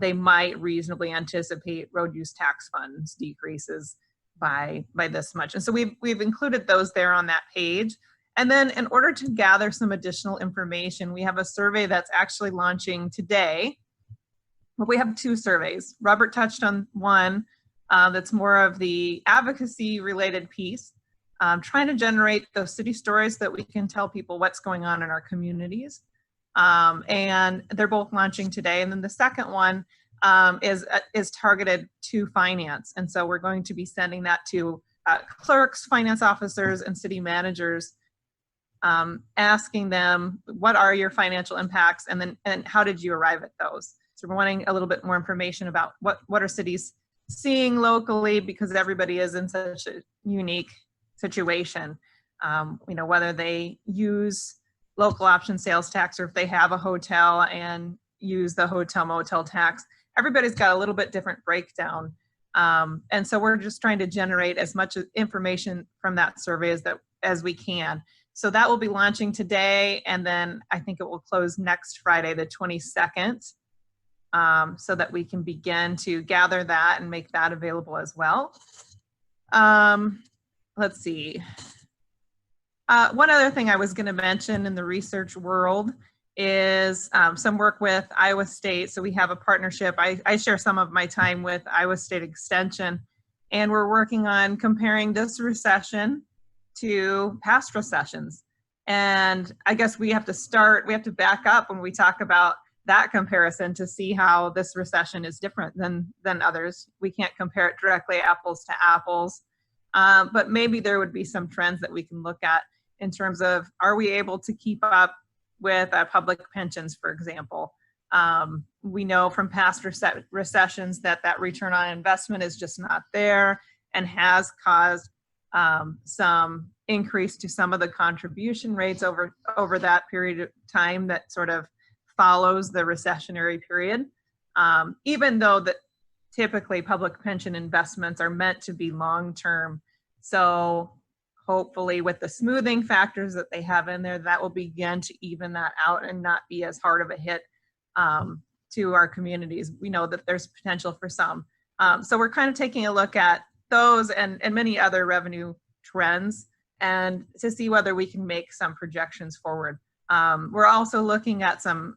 They might reasonably anticipate road use tax funds decreases by this much. And so we've included those there on that page. And then in order to gather some additional information, we have a survey that's actually launching today. But we have two surveys. Robert touched on one that's more of the advocacy related piece, trying to generate those city stories that we can tell people what's going on in our communities. And they're both launching today. And then the second one is targeted to finance. And so we're going to be sending that to clerks, finance officers, and city managers, asking them, what are your financial impacts? And how did you arrive at those? So we're wanting a little bit more information about what are cities seeing locally, because everybody is in such a unique situation. Whether they use local option sales tax or if they have a hotel and use the hotel motel tax, everybody's got a little bit different breakdown. And so we're just trying to generate as much information from that survey as we can. So that will be launching today, and then I think it will close next Friday, the 22nd, so that we can begin to gather that and make that available as well. Let's see. One other thing I was going to mention in the research world is some work with Iowa State. So we have a partnership. I share some of my time with Iowa State Extension, and we're working on comparing this recession to past recessions. And I guess we have to back up when we talk about that comparison to see how this recession is different than others. We can't compare it directly apples to apples, but maybe there would be some trends that we can look at in terms of, are we able to keep up with public pensions, for example? We know from past recessions that return on investment is just not there and has caused some increase to some of the contribution rates over that period of time that sort of follows the recessionary period, even though that typically public pension investments are meant to be long-term. So hopefully with the smoothing factors that they have in there, that will begin to even that out and not be as hard of a hit to our communities. We know that there's potential for some. So we're kind of taking a look at those and many other revenue trends and to see whether we can make some projections forward. We're also looking at some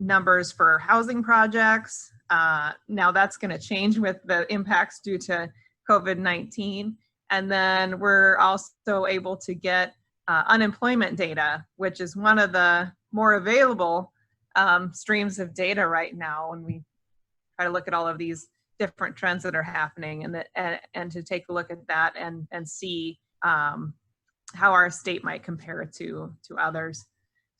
numbers for housing projects. Now that's going to change with the impacts due to COVID-19. And then we're also able to get unemployment data, which is one of the more available streams of data right now when we try to look at all of these different trends that are happening, and to take a look at that and see how our state might compare to others.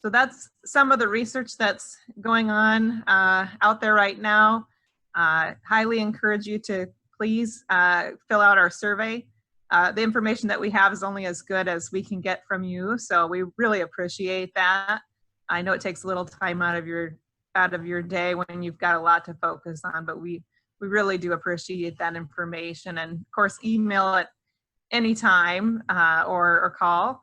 So that's some of the research that's going on out there right now. Highly encourage you to please fill out our survey. The information that we have is only as good as we can get from you, so we really appreciate that. I know it takes a little time out of your day when you've got a lot to focus on, but we really do appreciate that information. And of course, email it anytime or call.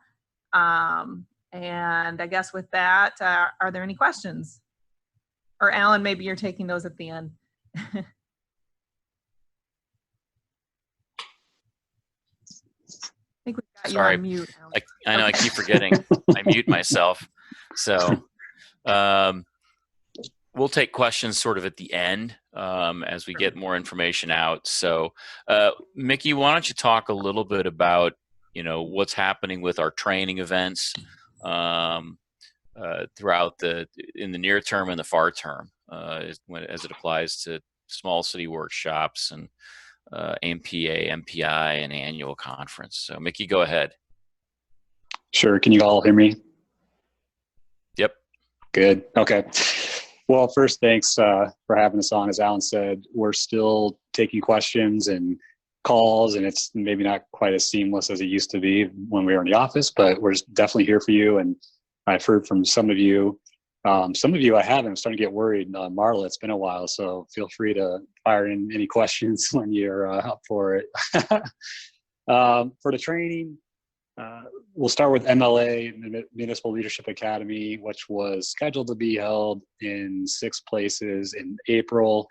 And I guess with that, are there any questions? Or Alan, maybe you're taking those at the end. I think we got Sorry. you on mute, Alan. I know I keep forgetting. I mute myself. So we'll take questions sort of at the end as we get more information out. So Mickey, why don't you talk a little bit about, what's happening with our training events throughout in the near term and the far term as it applies to small city workshops and MPA, MPI, and annual conference. So Mickey, go ahead. Sure. Can you all hear me? Yep. Good. Okay. Well, first, thanks for having us on. As Alan said, we're still taking questions and calls, and it's maybe not quite as seamless as it used to be when we were in the office, but we're definitely here for you. And I've heard from some of you I haven't. I'm starting to get worried. Marla, it's been a while, so feel free to fire in any questions when you're up for it. For the training, we'll start with MLA, Municipal Leadership Academy, which was scheduled to be held in 6 places in April.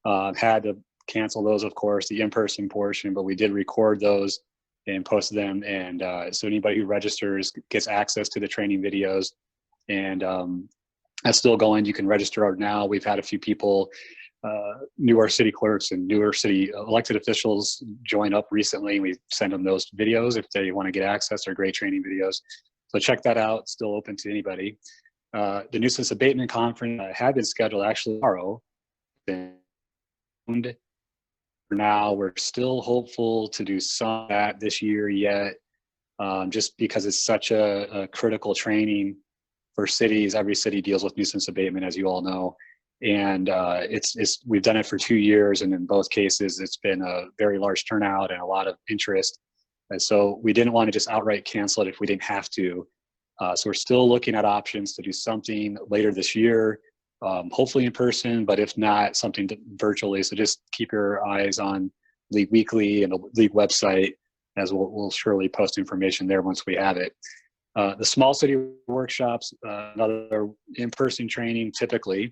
Had to cancel those, of course, the in-person portion, but we did record those and post them. And so anybody who registers gets access to the training videos. And that's still going. You can register now. We've had a few people, newer city clerks and newer city elected officials join up recently. We send them those videos if they want to get access. They're great training videos. So check that out. It's still open to anybody. The nuisance abatement conference had been scheduled actually tomorrow. For now, we're still hopeful to do some of that this year yet, just because it's such a critical training for cities. Every city deals with nuisance abatement, as you all know. And we've done it for 2 years, and in both cases, it's been a very large turnout and a lot of interest. And so we didn't want to just outright cancel it if we didn't have to. So we're still looking at options to do something later this year, hopefully in person, but if not, something virtually. So just keep your eyes on League Weekly and the League website, as we'll surely post information there once we have it. The small city workshops, another in-person training typically.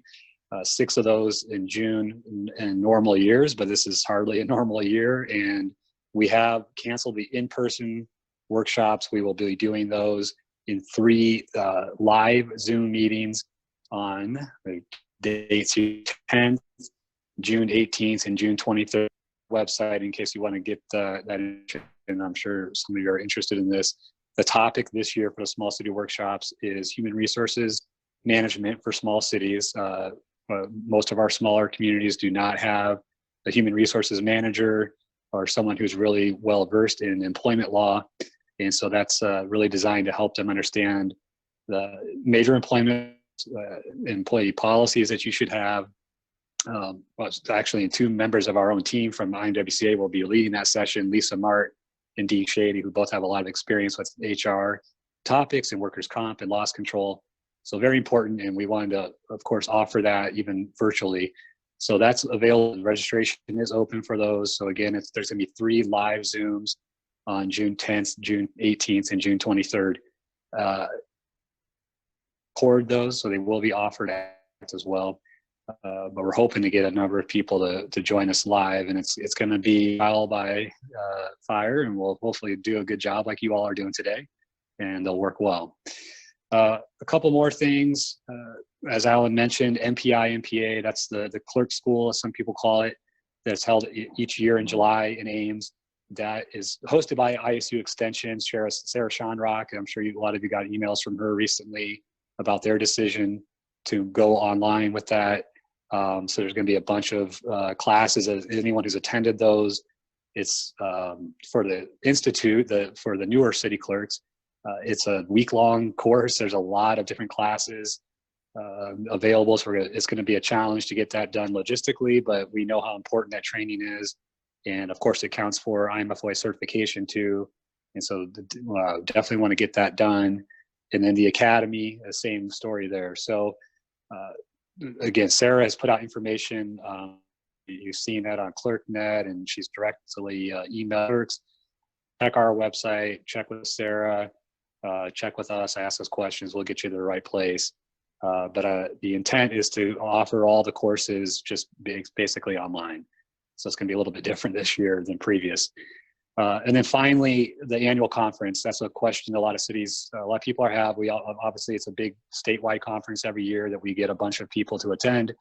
6 of those in June in normal years, but this is hardly a normal year. And we have canceled the in-person workshops. We will be doing those in 3 live Zoom meetings on the dates 10th, June 18th, and June 23rd. Website in case you want to get that, and I'm sure some of you are interested in this. The topic this year for the small city workshops is human resources management for small cities. Most of our smaller communities do not have a human resources manager or someone who's really well versed in employment law. And so that's really designed to help them understand the major employment employee policies that you should have. Well, actually, 2 members of our own team from IMWCA will be leading that session, Lisa Mart and Dean Shady, who both have a lot of experience with HR topics and workers' comp and loss control. So very important, and we wanted to, of course, offer that even virtually. So that's available. Registration is open for those. So again, there's going to be 3 live Zooms on June 10th, June 18th, and June 23rd. Record those, so they will be offered as well. But we're hoping to get a number of people to join us live, and it's going to be trial by fire, and we'll hopefully do a good job like you all are doing today, and they'll work well. A couple more things, as Alan mentioned, MPI, MPA, that's the clerk school, as some people call it, that's held each year in July in Ames. that is hosted by ISU Extension, Sarah Shonrock. I'm sure a lot of you got emails from her recently about their decision to go online with that. So there's going to be a bunch of classes. Anyone who's attended those, it's for the Institute, for the newer city clerks. It's a week-long course. There's a lot of different classes available. So it's going to be a challenge to get that done logistically, but we know how important that training is. And of course, it counts for IMFOI certification too. And so definitely want to get that done. And then the Academy, the same story there. So again, Sarah has put out information. You've seen that on ClerkNet, and she's directly emailed clerks. Check our website, check with Sarah, check with us, ask us questions. We'll get you to the right place. But the intent is to offer all the courses just basically online. So it's going to be a little bit different this year than previous. And then finally, the annual conference. That's a question a lot of cities, a lot of people have. Obviously, it's a big statewide conference every year that we get a bunch of people to attend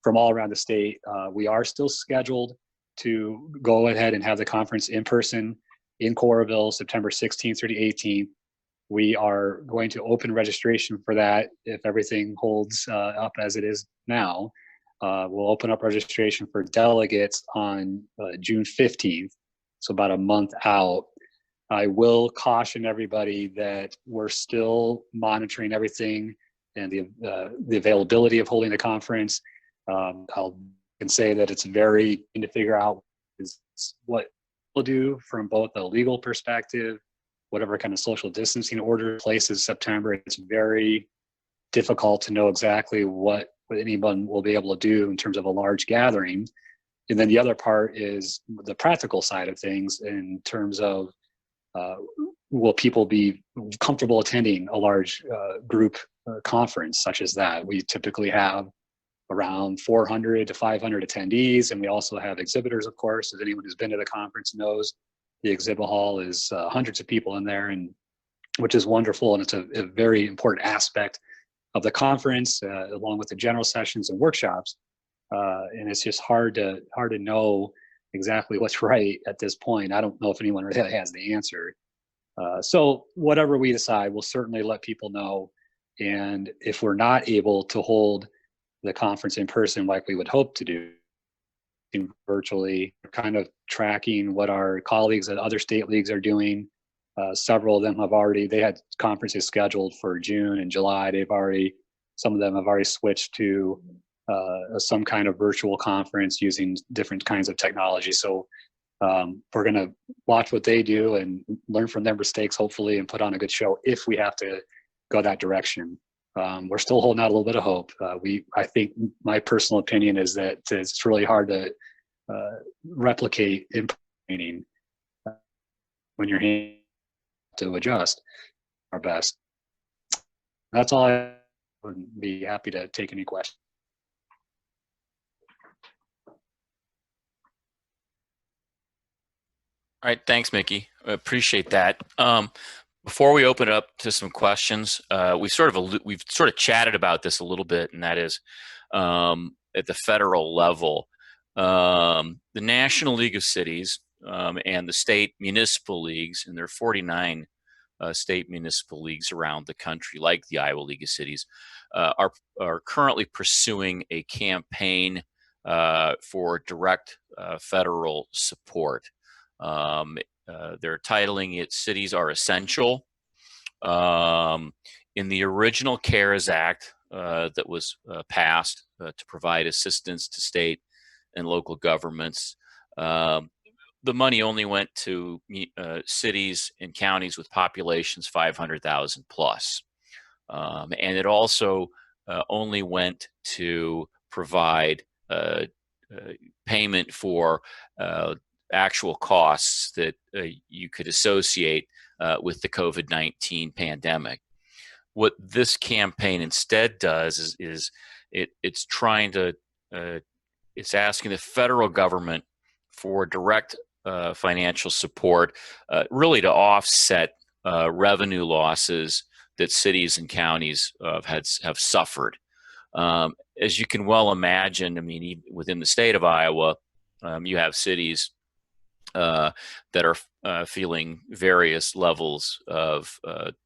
from all around the state. We are still scheduled to go ahead and have the conference in person in Coralville, September 16th through the 18th. We are going to open registration for that if everything holds up as it is now. We'll open up registration for delegates on June 15th, so about a month out. I will caution everybody that we're still monitoring everything and the availability of holding the conference. I can say that it's very keen to figure out what we'll do from both a legal perspective, whatever kind of social distancing order places September. It's very difficult to know exactly what anyone will be able to do in terms of a large gathering. And then the other part is the practical side of things in terms of will people be comfortable attending a large group conference such as that. We typically have around 400 to 500 attendees, and we also have exhibitors, of course. As anyone who's been to the conference knows, the exhibit hall is hundreds of people in there, and which is wonderful, and it's a very important aspect of the conference, along with the general sessions and workshops. And it's just hard to know exactly what's right at this point. I don't know if anyone really has the answer. So whatever we decide, we'll certainly let people know. And if we're not able to hold the conference in person like we would hope to do virtually, we're kind of tracking what our colleagues at other state leagues are doing. Several of them they had conferences scheduled for June and July. Some of them have already switched to some kind of virtual conference using different kinds of technology. So we're going to watch what they do and learn from their mistakes, hopefully, and put on a good show if we have to go that direction. We're still holding out a little bit of hope. I think my personal opinion is that it's really hard to replicate in training when you're to adjust our best. That's all. I would be happy to take any questions. All right, thanks, Mickey. I appreciate that. Before we open it up to some questions, we've sort of chatted about this a little bit, and that is at the federal level, the National League of Cities and the state municipal leagues, and there are 49 state municipal leagues around the country, like the Iowa League of Cities, are currently pursuing a campaign for direct federal support. They're titling it "Cities Are Essential." In the original CARES Act that was passed to provide assistance to state and local governments, the money only went to cities and counties with populations 500,000 plus. And it also only went to provide payment for actual costs that you could associate with the COVID-19 pandemic. What this campaign instead does is it's trying to it's asking the federal government for direct financial support, really to offset revenue losses that cities and counties have suffered. As you can well imagine, I mean, within the state of Iowa, you have cities that are feeling various levels of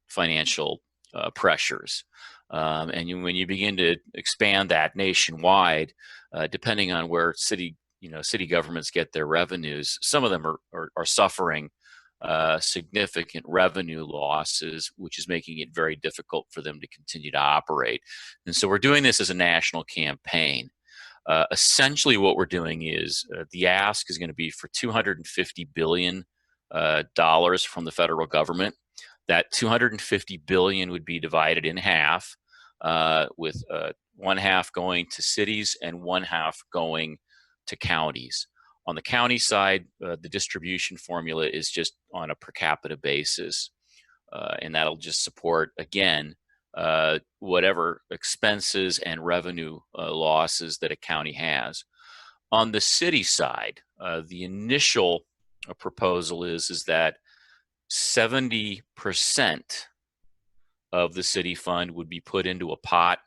financial pressures. When you begin to expand that nationwide, depending on where city governments get their revenues, some of them are suffering significant revenue losses, which is making it very difficult for them to continue to operate. And so we're doing this as a national campaign. Essentially what we're doing is the ask is going to be for $250 billion from the federal government. That $250 billion would be divided in half, with one half going to cities and one half going to counties. On the county side, the distribution formula is just on a per capita basis, and that'll just support, again, whatever expenses and revenue losses that a county has. On the city side, the initial proposal is that 70% of the city fund would be put into a pot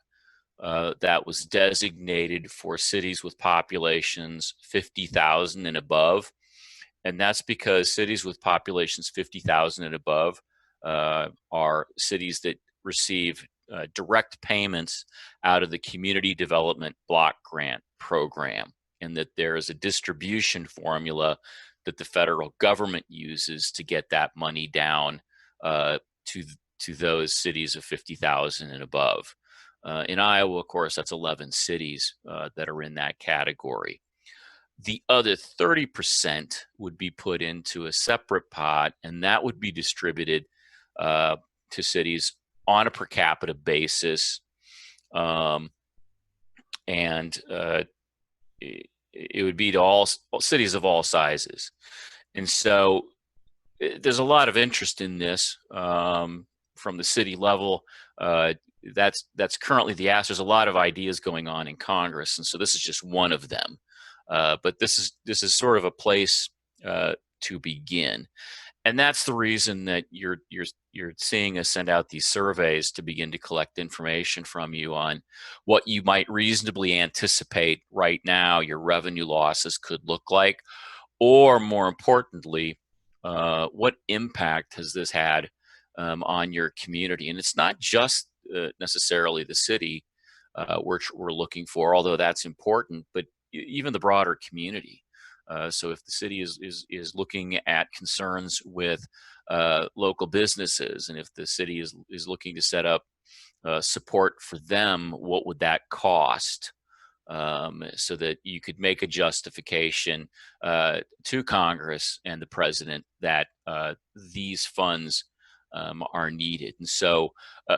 that was designated for cities with populations 50,000 and above. And that's because cities with populations 50,000 and above are cities that receive direct payments out of the Community Development Block Grant Program, and that there is a distribution formula that the federal government uses to get that money down to those cities of 50,000 and above. In Iowa, of course, that's 11 cities that are in that category. The other 30% would be put into a separate pot, and that would be distributed to cities on a per capita basis. It would be to all cities of all sizes. And so there's a lot of interest in this from the city level. That's currently the ask. There's a lot of ideas going on in Congress, and so this is just one of them. But this is sort of a place to begin, and that's the reason that you're seeing us send out these surveys to begin to collect information from you on what you might reasonably anticipate right now your revenue losses could look like, or more importantly, what impact has this had on your community. And it's not just necessarily the city which we're looking for, although that's important, but even the broader community. So if the city is looking at concerns with local businesses, and if the city is looking to set up support for them, what would that cost? So that you could make a justification to Congress and the president that these funds are needed. And so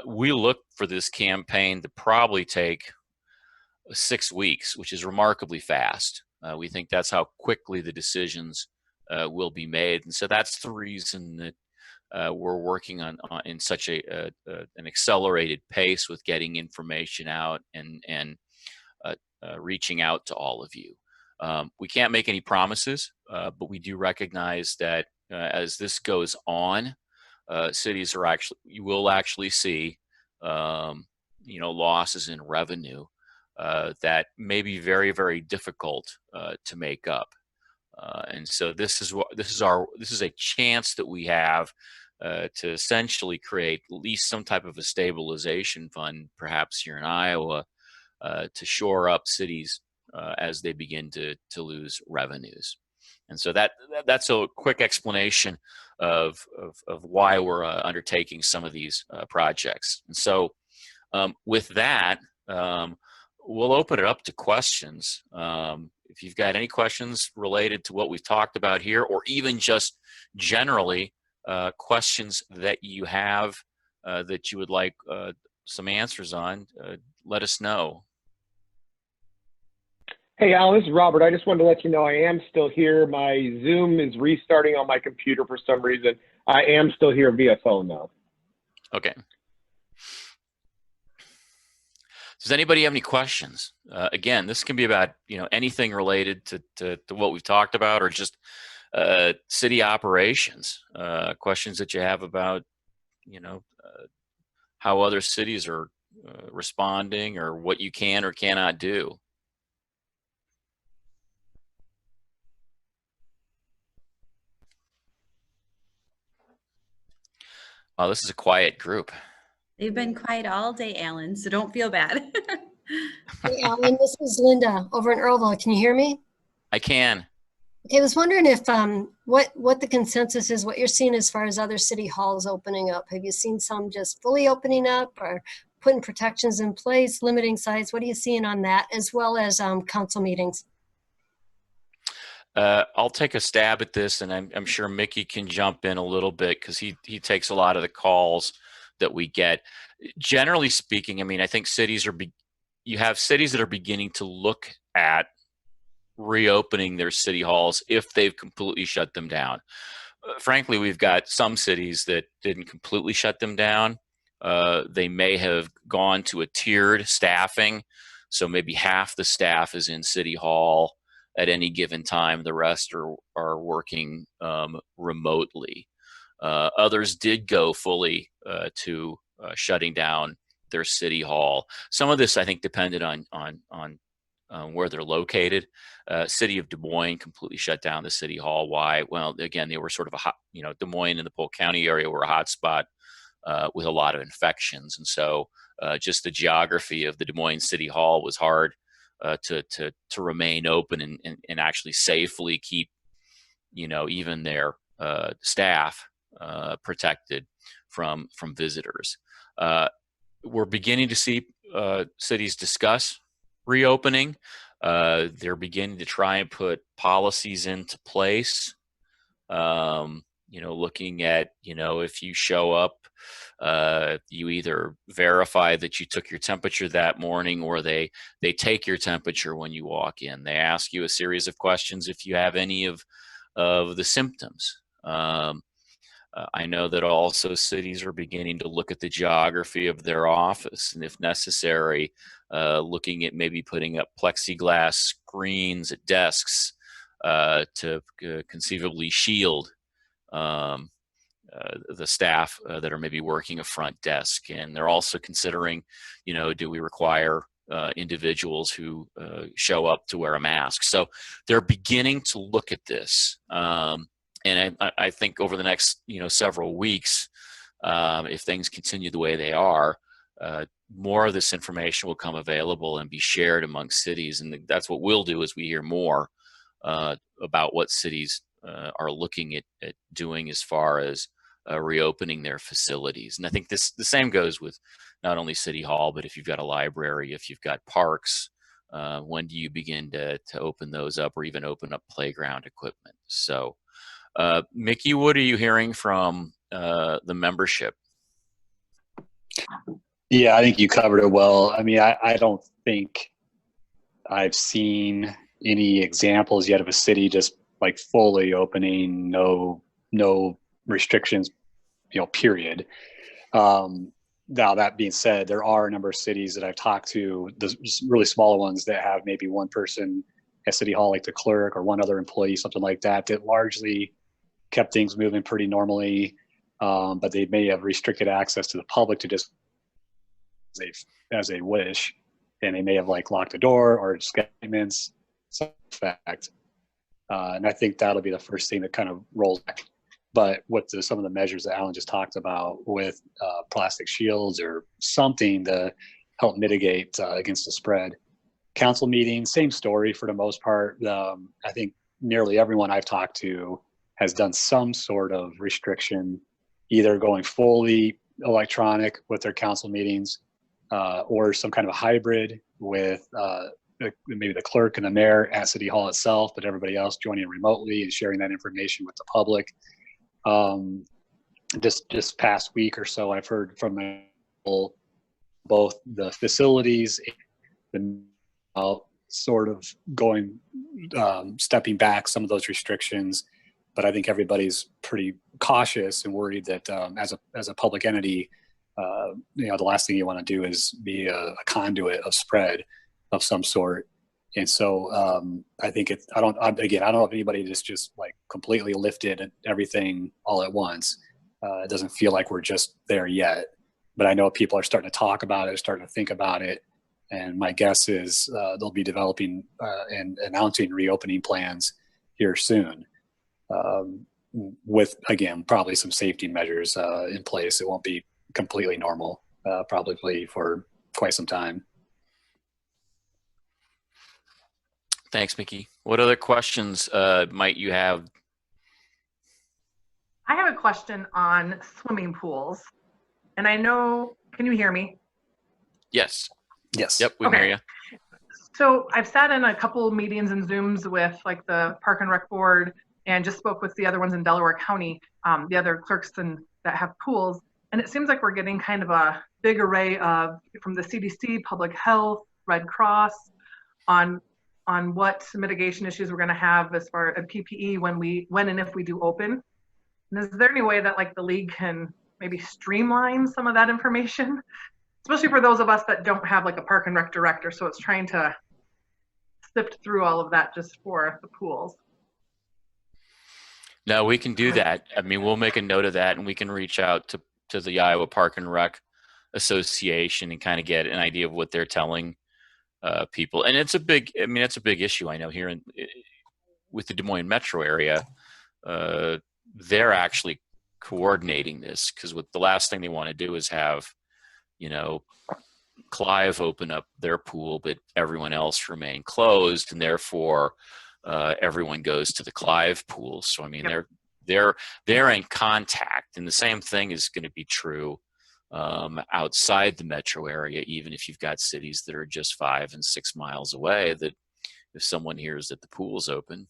we look for this campaign to probably take 6 weeks, which is remarkably fast. We think that's how quickly the decisions will be made. And so that's the reason that we're working on in such an accelerated pace with getting information out and reaching out to all of you. We can't make any promises, but we do recognize that as this goes on, cities you will actually see losses in revenue that may be very, very difficult to make up. And so this is a chance that we have to essentially create at least some type of a stabilization fund, perhaps here in Iowa, to shore up cities as they begin to lose revenues. And so that's a quick explanation of why we're undertaking some of these projects. And so with that, we'll open it up to questions. If you've got any questions related to what we've talked about here, or even just generally questions that you have that you would like some answers on, let us know. Hey, Alan, this is Robert. I just wanted to let you know I am still here. My Zoom is restarting on my computer for some reason. I am still here via phone, though. Okay. Does anybody have any questions? Again, this can be about anything related to what we've talked about, or just city operations. Questions that you have about how other cities are responding, or what you can or cannot do. Wow, this is a quiet group. They've been quiet all day, Alan, so don't feel bad. Hey, Alan, this is Linda over in Earlville. Can you hear me? I can. Okay, I was wondering if what the consensus is, what you're seeing as far as other city halls opening up. Have you seen some just fully opening up or putting protections in place, limiting size? What are you seeing on that, as well as council meetings? I'll take a stab at this, and I'm sure Mickey can jump in a little bit because he takes a lot of the calls that we get. Generally speaking, I mean, I think you have cities that are beginning to look at reopening their city halls if they've completely shut them down. Frankly, we've got some cities that didn't completely shut them down. They may have gone to a tiered staffing, so maybe half the staff is in city hall at any given time. The rest are working remotely. Others did go fully to shutting down their city hall. Some of this, I think, depended on where they're located. City of Des Moines completely shut down the city hall. Why? Well, again, they were sort of Des Moines and the Polk County area were a hot spot with a lot of infections, and so just the geography of the Des Moines City Hall was hard to remain open and actually safely keep, even their staff protected from visitors. We're beginning to see cities discuss reopening. They're beginning to try and put policies into place. Looking at, if you show up, you either verify that you took your temperature that morning, or they take your temperature when you walk in. They ask you a series of questions if you have any of the symptoms. I know that also cities are beginning to look at the geography of their office, and if necessary, looking at maybe putting up plexiglass screens at desks to conceivably shield the staff that are maybe working a front desk. And they're also considering, do we require individuals who show up to wear a mask? So they're beginning to look at this. And I think over the next, several weeks, if things continue the way they are, more of this information will come available and be shared amongst cities. And that's what we'll do as we hear more about what cities are looking at doing as far as reopening their facilities. And I think the same goes with not only City Hall, but if you've got a library, if you've got parks, when do you begin to open those up, or even open up playground equipment? So Mickey, what are you hearing from the membership? Yeah, I think you covered it well. I mean, I don't think I've seen any examples yet of a city just like fully opening, no restrictions, period. Now, that being said, there are a number of cities that I've talked to, the really smaller ones that have maybe one person at City Hall, like the clerk, or one other employee, something like that, that largely kept things moving pretty normally, but they may have restricted access to the public to just as they wish, and they may have locked the door or statements, some fact. And I think that'll be the first thing that kind of rolls back. But with some of the measures that Alan just talked about with plastic shields or something to help mitigate against the spread. Council meetings, same story for the most part. I think nearly everyone I've talked to has done some sort of restriction, either going fully electronic with their council meetings or some kind of a hybrid with maybe the clerk and the mayor at City Hall itself, but everybody else joining remotely and sharing that information with the public. This past week or so, I've heard from both the facilities and sort of going, stepping back some of those restrictions. But I think everybody's pretty cautious and worried that as a public entity, the last thing you want to do is be a conduit of spread of some sort. And so I think I don't know if anybody just completely lifted everything all at once. It doesn't feel like we're just there yet, but I know people are starting to talk about it, starting to think about it. And my guess is they'll be developing and announcing reopening plans here soon. with, again, probably some safety measures in place. It won't be completely normal, probably for quite some time. Thanks, Mickey. What other questions might you have? I have a question on swimming pools. And I know, can you hear me? Yes. Yes. Yep, we can hear you. So I've sat in a couple meetings and Zooms with like the Park and Rec Board and just spoke with the other ones in Delaware County, the other clerks that have pools. And it seems like we're getting kind of a big array of, from the CDC, Public Health, Red Cross, on what mitigation issues we're going to have as far as PPE when and if we do open. And is there any way that like the league can maybe streamline some of that information, especially for those of us that don't have like a Park and Rec director? So it's trying to sift through all of that just for the pools. No, we can do that. I mean, we'll make a note of that, and we can reach out to the Iowa Park and Rec Association and kind of get an idea of what they're telling people. And it's a big, I mean, it's a big issue. I know here with the Des Moines metro area, they're actually coordinating this, because what the last thing they want to do is have, you know, Clive open up their pool, but everyone else remain closed, and therefore everyone goes to the Clive pool. So I mean, they're in contact, and the same thing is going to be true outside the metro area. Even if you've got cities that are just 5 and 6 miles away, that if someone hears that the pool's open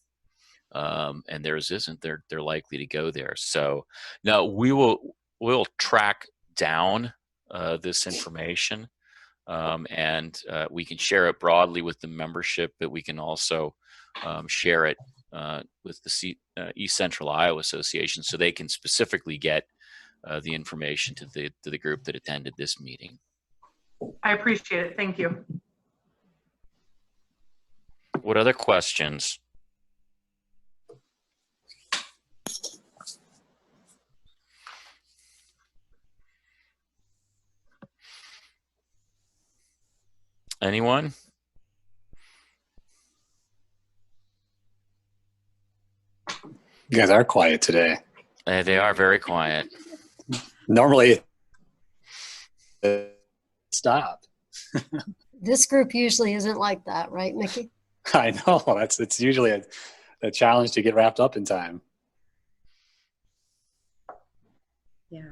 and theirs isn't, they're likely to go there. So no, we'll track down this information, and we can share it broadly with the membership, but we can also share it with the East Central Iowa Association, so they can specifically get the information to the group that attended this meeting. I appreciate it. Thank you. What other questions? Anyone? You guys are quiet today. They are very quiet. Normally, stop. This group usually isn't like that, right, Mickey? I know, it's usually a challenge to get wrapped up in time. Yeah.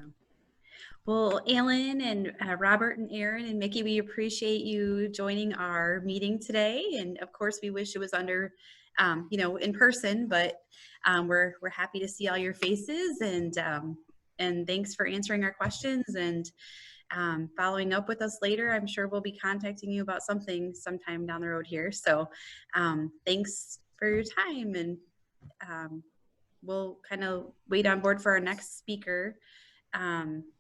Well, Alan and Robert and Aaron and Mickey, we appreciate you joining our meeting today. And of course, we wish it was under, in person, but we're happy to see all your faces, and thanks for answering our questions and following up with us later. I'm sure we'll be contacting you about something sometime down the road here. So thanks for your time, and we'll kind of wait on board for our next speaker.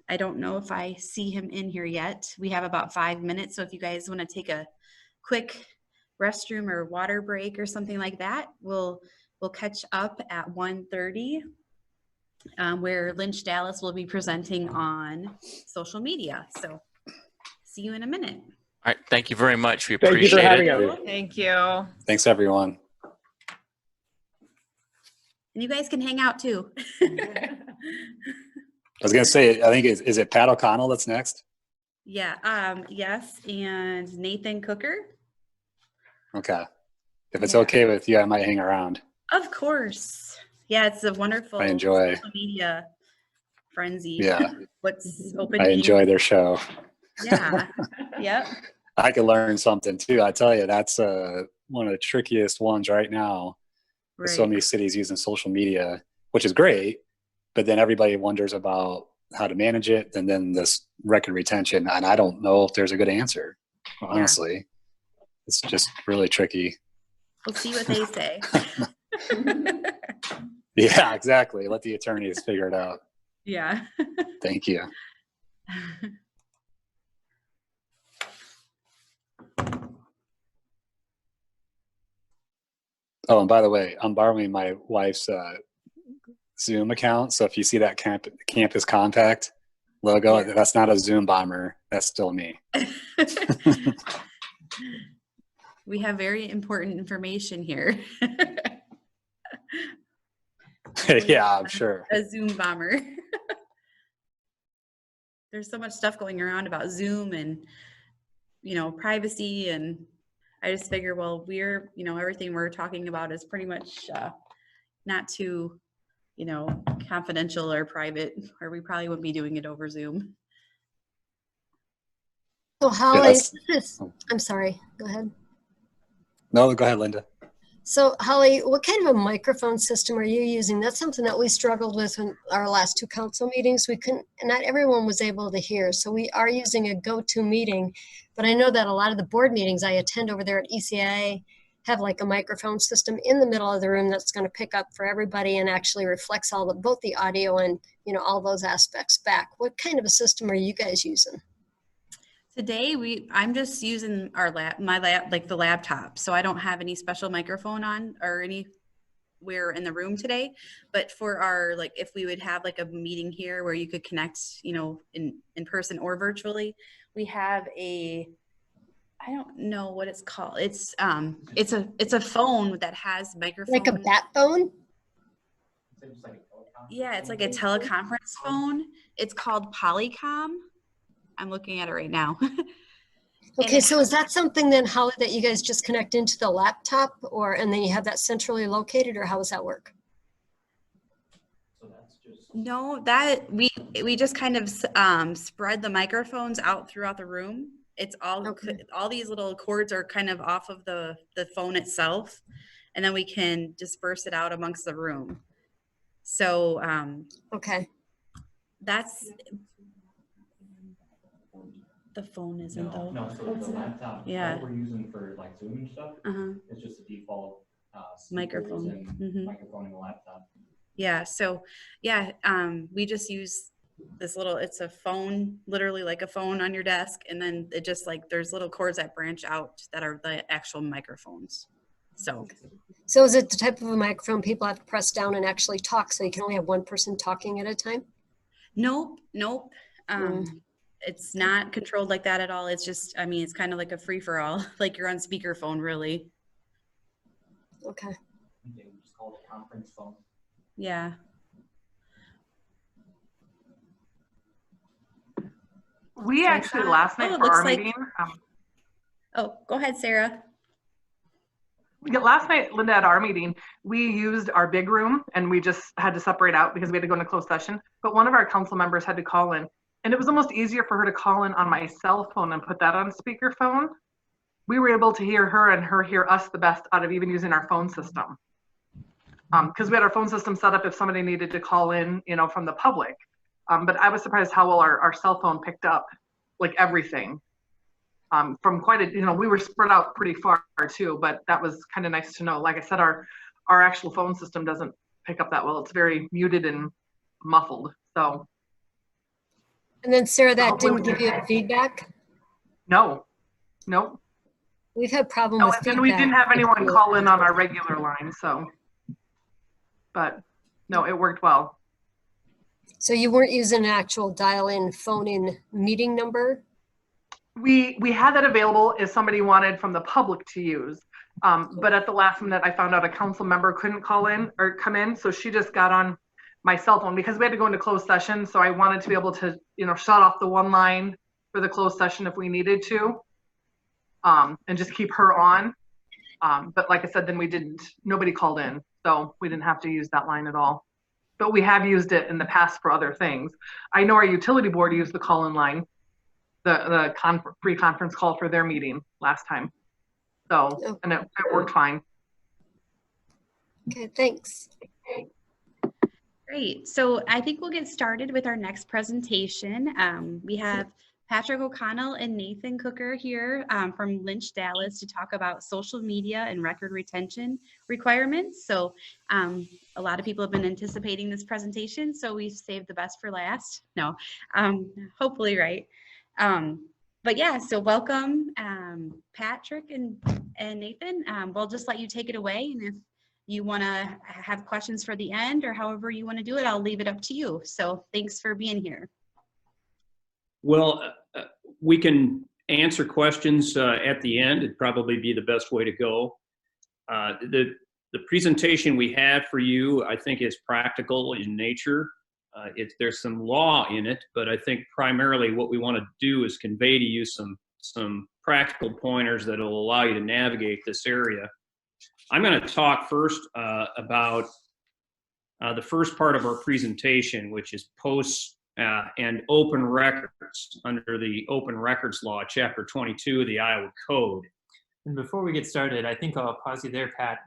I don't know if I see him in here yet. We have about 5 minutes, so if you guys want to take a quick restroom or water break or something like that, we'll catch up at 1:30, where Lynch Dallas will be presenting on social media. So see you in a minute. All right, thank you very much. We Thank you for appreciate having it. us. Thank you. Thanks, everyone. And you guys can hang out too. I was going to say, I think, is it Pat O'Connell that's next? Yeah, yes, and Nathan Cooker. Okay. If it's okay with you, I might hang around. Of course. Yeah, it's a wonderful I enjoy social media frenzy. Yeah. What's open? I enjoy their show. Yeah. Yep. I could learn something too. I tell you, that's one of the trickiest ones right now. With so many cities using social media, which is great, but then everybody wonders about how to manage it, and then this record retention, and I don't know if there's a good answer, honestly. It's just really tricky. We'll see what they say. Yeah, exactly. Let the attorneys figure it out. Yeah. Thank you. Oh, and by the way, I'm borrowing my wife's Zoom account. So if you see that campus contact logo, that's not a Zoom bomber. That's still me. We have very important information here. Yeah, I'm sure. A Zoom bomber. There's so much stuff going around about Zoom and, privacy, and I just figure, well, we're, everything we're talking about is pretty much not too, confidential or private, or we probably wouldn't be doing it over Zoom. So Holly, I'm sorry, go ahead. No, go ahead, Linda. So Holly, what kind of a microphone system are you using? That's something that we struggled with in our last 2 council meetings. We couldn't, not everyone was able to hear. So we are using a GoToMeeting, but I know that a lot of the board meetings I attend over there at ECIA have like a microphone system in the middle of the room that's going to pick up for everybody and actually reflects all both the audio and, all those aspects back. What kind of a system are you guys using? Today I'm just using my laptop, so I don't have any special microphone on or anywhere in the room today. But for our if we would have a meeting here where you could connect, in person or virtually, we have I don't know what it's called. It's a phone that has microphone. Like a bat phone? Yeah, it's like a teleconference phone. It's called Polycom. I'm looking at it right now. Okay, so is that something then, Holly, that you guys just connect into the laptop, and then you have that centrally located, or how does that work? No, that we just kind of spread the microphones out throughout the room. It's all these little cords are kind of off of the phone itself, and then we can disperse it out amongst the room. So okay, that's. The phone isn't though. No, so the laptop that we're using for Zoom and stuff, it's just a default microphone. Microphone in the laptop. Yeah, so yeah, we just use this little, it's a phone, literally like a phone on your desk, and then it just there's little cords that branch out that are the actual microphones. So is it the type of a microphone people have to press down and actually talk, so you can only have one person talking at a time? Nope. It's not controlled like that at all. It's just, it's kind of like a free-for-all, like you're on speakerphone, really. Okay. They just call it a conference phone. Yeah. We actually last night for our meeting. Oh, go ahead, Sarah. Last night, Linda, at our meeting, we used our big room and we just had to separate out because we had to go into closed session. But one of our council members had to call in. And it was almost easier for her to call in on my cell phone and put that on speakerphone. We were able to hear her and her hear us the best out of even using our phone system. Because we had our phone system set up if somebody needed to call in, from the public. But I was surprised how well our cell phone picked up everything. From quite a, we were spread out pretty far too, but that was kind of nice to know. Like I said, our actual phone system doesn't pick up that well. It's very muted and muffled, so. And then Sarah, that didn't give you feedback? No, nope. We've had problems with feedback. And we didn't have anyone call in on our regular line, so. But no, it worked well. So you weren't using an actual dial-in phone-in meeting number? We had that available if somebody wanted from the public to use. But at the last minute, I found out a council member couldn't call in or come in, so she just got on my cell phone because we had to go into closed session. So I wanted to be able to, shut off the one line for the closed session if we needed to, and just keep her on. But like I said, then nobody called in, so we didn't have to use that line at all. But we have used it in the past for other things. I know our utility board used the call-in line, the pre-conference call for their meeting last time. So, and it worked fine. Okay, thanks. Great. So I think we'll get started with our next presentation. We have Patrick O'Connell and Nathan Cooker here from Lynch, Dallas to talk about social media and record retention requirements. So a lot of people have been anticipating this presentation, so we saved the best for last. No, hopefully right. But yeah, so welcome Patrick and Nathan. We'll just let you take it away, and if you want to have questions for the end or however you want to do it, I'll leave it up to you. So thanks for being here. Well, we can answer questions at the end. It'd probably be the best way to go. The presentation we had for you, I think, is practical in nature. There's some law in it, but I think primarily what we want to do is convey to you some practical pointers that will allow you to navigate this area. I'm going to talk first about the first part of our presentation, which is posts and open records under the Open Records Law, Chapter 22 of the Iowa Code. And before we get started, I think I'll pause you there, Pat.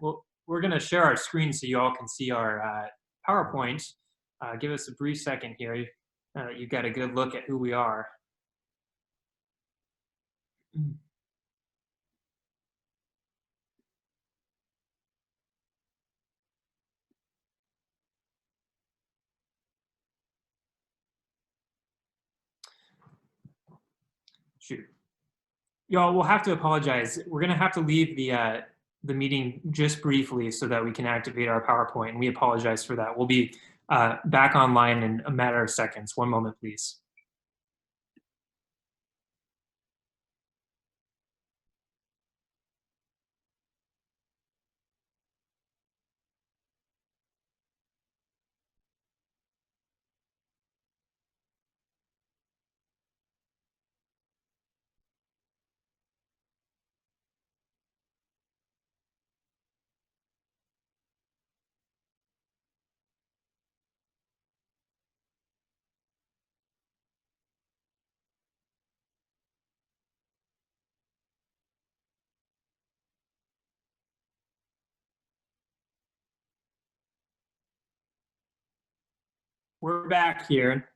We're going to share our screen so you all can see our PowerPoint. Give us a brief second here. You've got a good look at who we are. Shoot. Y'all, we'll have to apologize. We're going to have to leave the meeting just briefly so that we can activate our PowerPoint, and we apologize for that. We'll be back online in a matter of seconds. One moment, please. We're back here.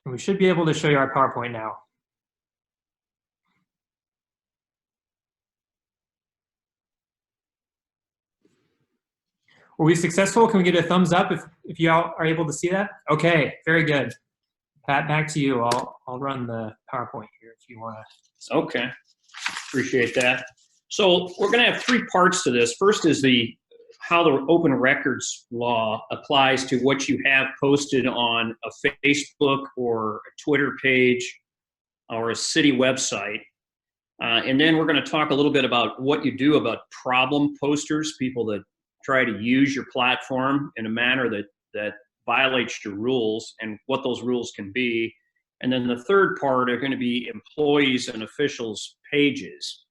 And we should be able to show you our PowerPoint now. Were we successful? Can we get a thumbs up if you all are able to see that? Okay, very good. Pat, back to you. I'll run the PowerPoint here if you want to. Okay, appreciate that. So we're going to have three parts to this. First is how the Open Records Law applies to what you have posted on a Facebook or a Twitter page or a city website. And then we're going to talk a little bit about what you do about problem posters, people that try to use your platform in a manner that violates your rules and what those rules can be. And then the third part are going to be employees and officials pages.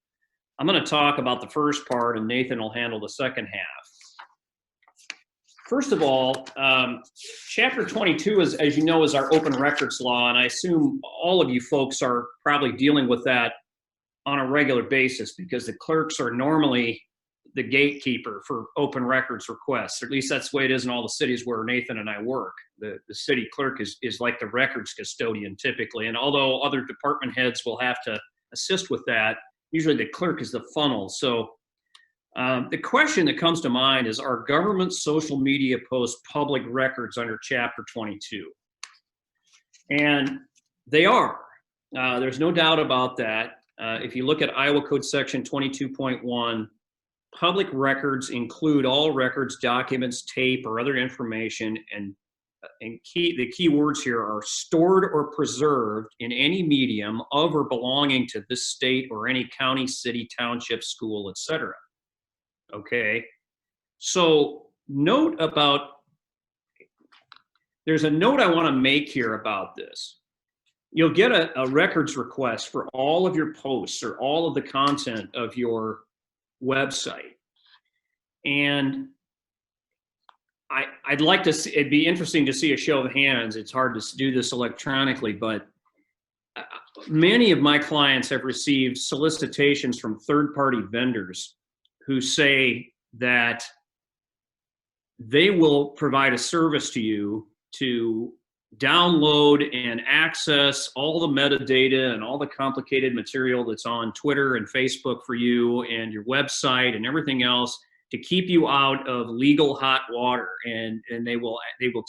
I'm going to talk about the first part and Nathan will handle the second half. First of all, Chapter 22, as you know, is our open records law, and I assume all of you folks are probably dealing with that on a regular basis because the clerks are normally the gatekeeper for open records requests. Or at least that's the way it is in all the cities where Nathan and I work. The city clerk is like the records custodian typically, and although other department heads will have to assist with that, usually the clerk is the funnel. So the question that comes to mind is, are government social media posts public records under Chapter 22? And they are. There's no doubt about that. If you look at Iowa Code Section 22.1, public records include all records, documents, tape, or other information, and the key words here are stored or preserved in any medium of or belonging to this state or any county, city, township, school, etc. Okay, so there's a note I want to make here about this. You'll get a records request for all of your posts or all of the content of your website. And I'd like to see, it'd be interesting to see a show of hands. It's hard to do this electronically, but many of my clients have received solicitations from third-party vendors who say that they will provide a service to you to download and access all the metadata and all the complicated material that's on Twitter and Facebook for you and your website and everything else to keep you out of legal hot water. And they will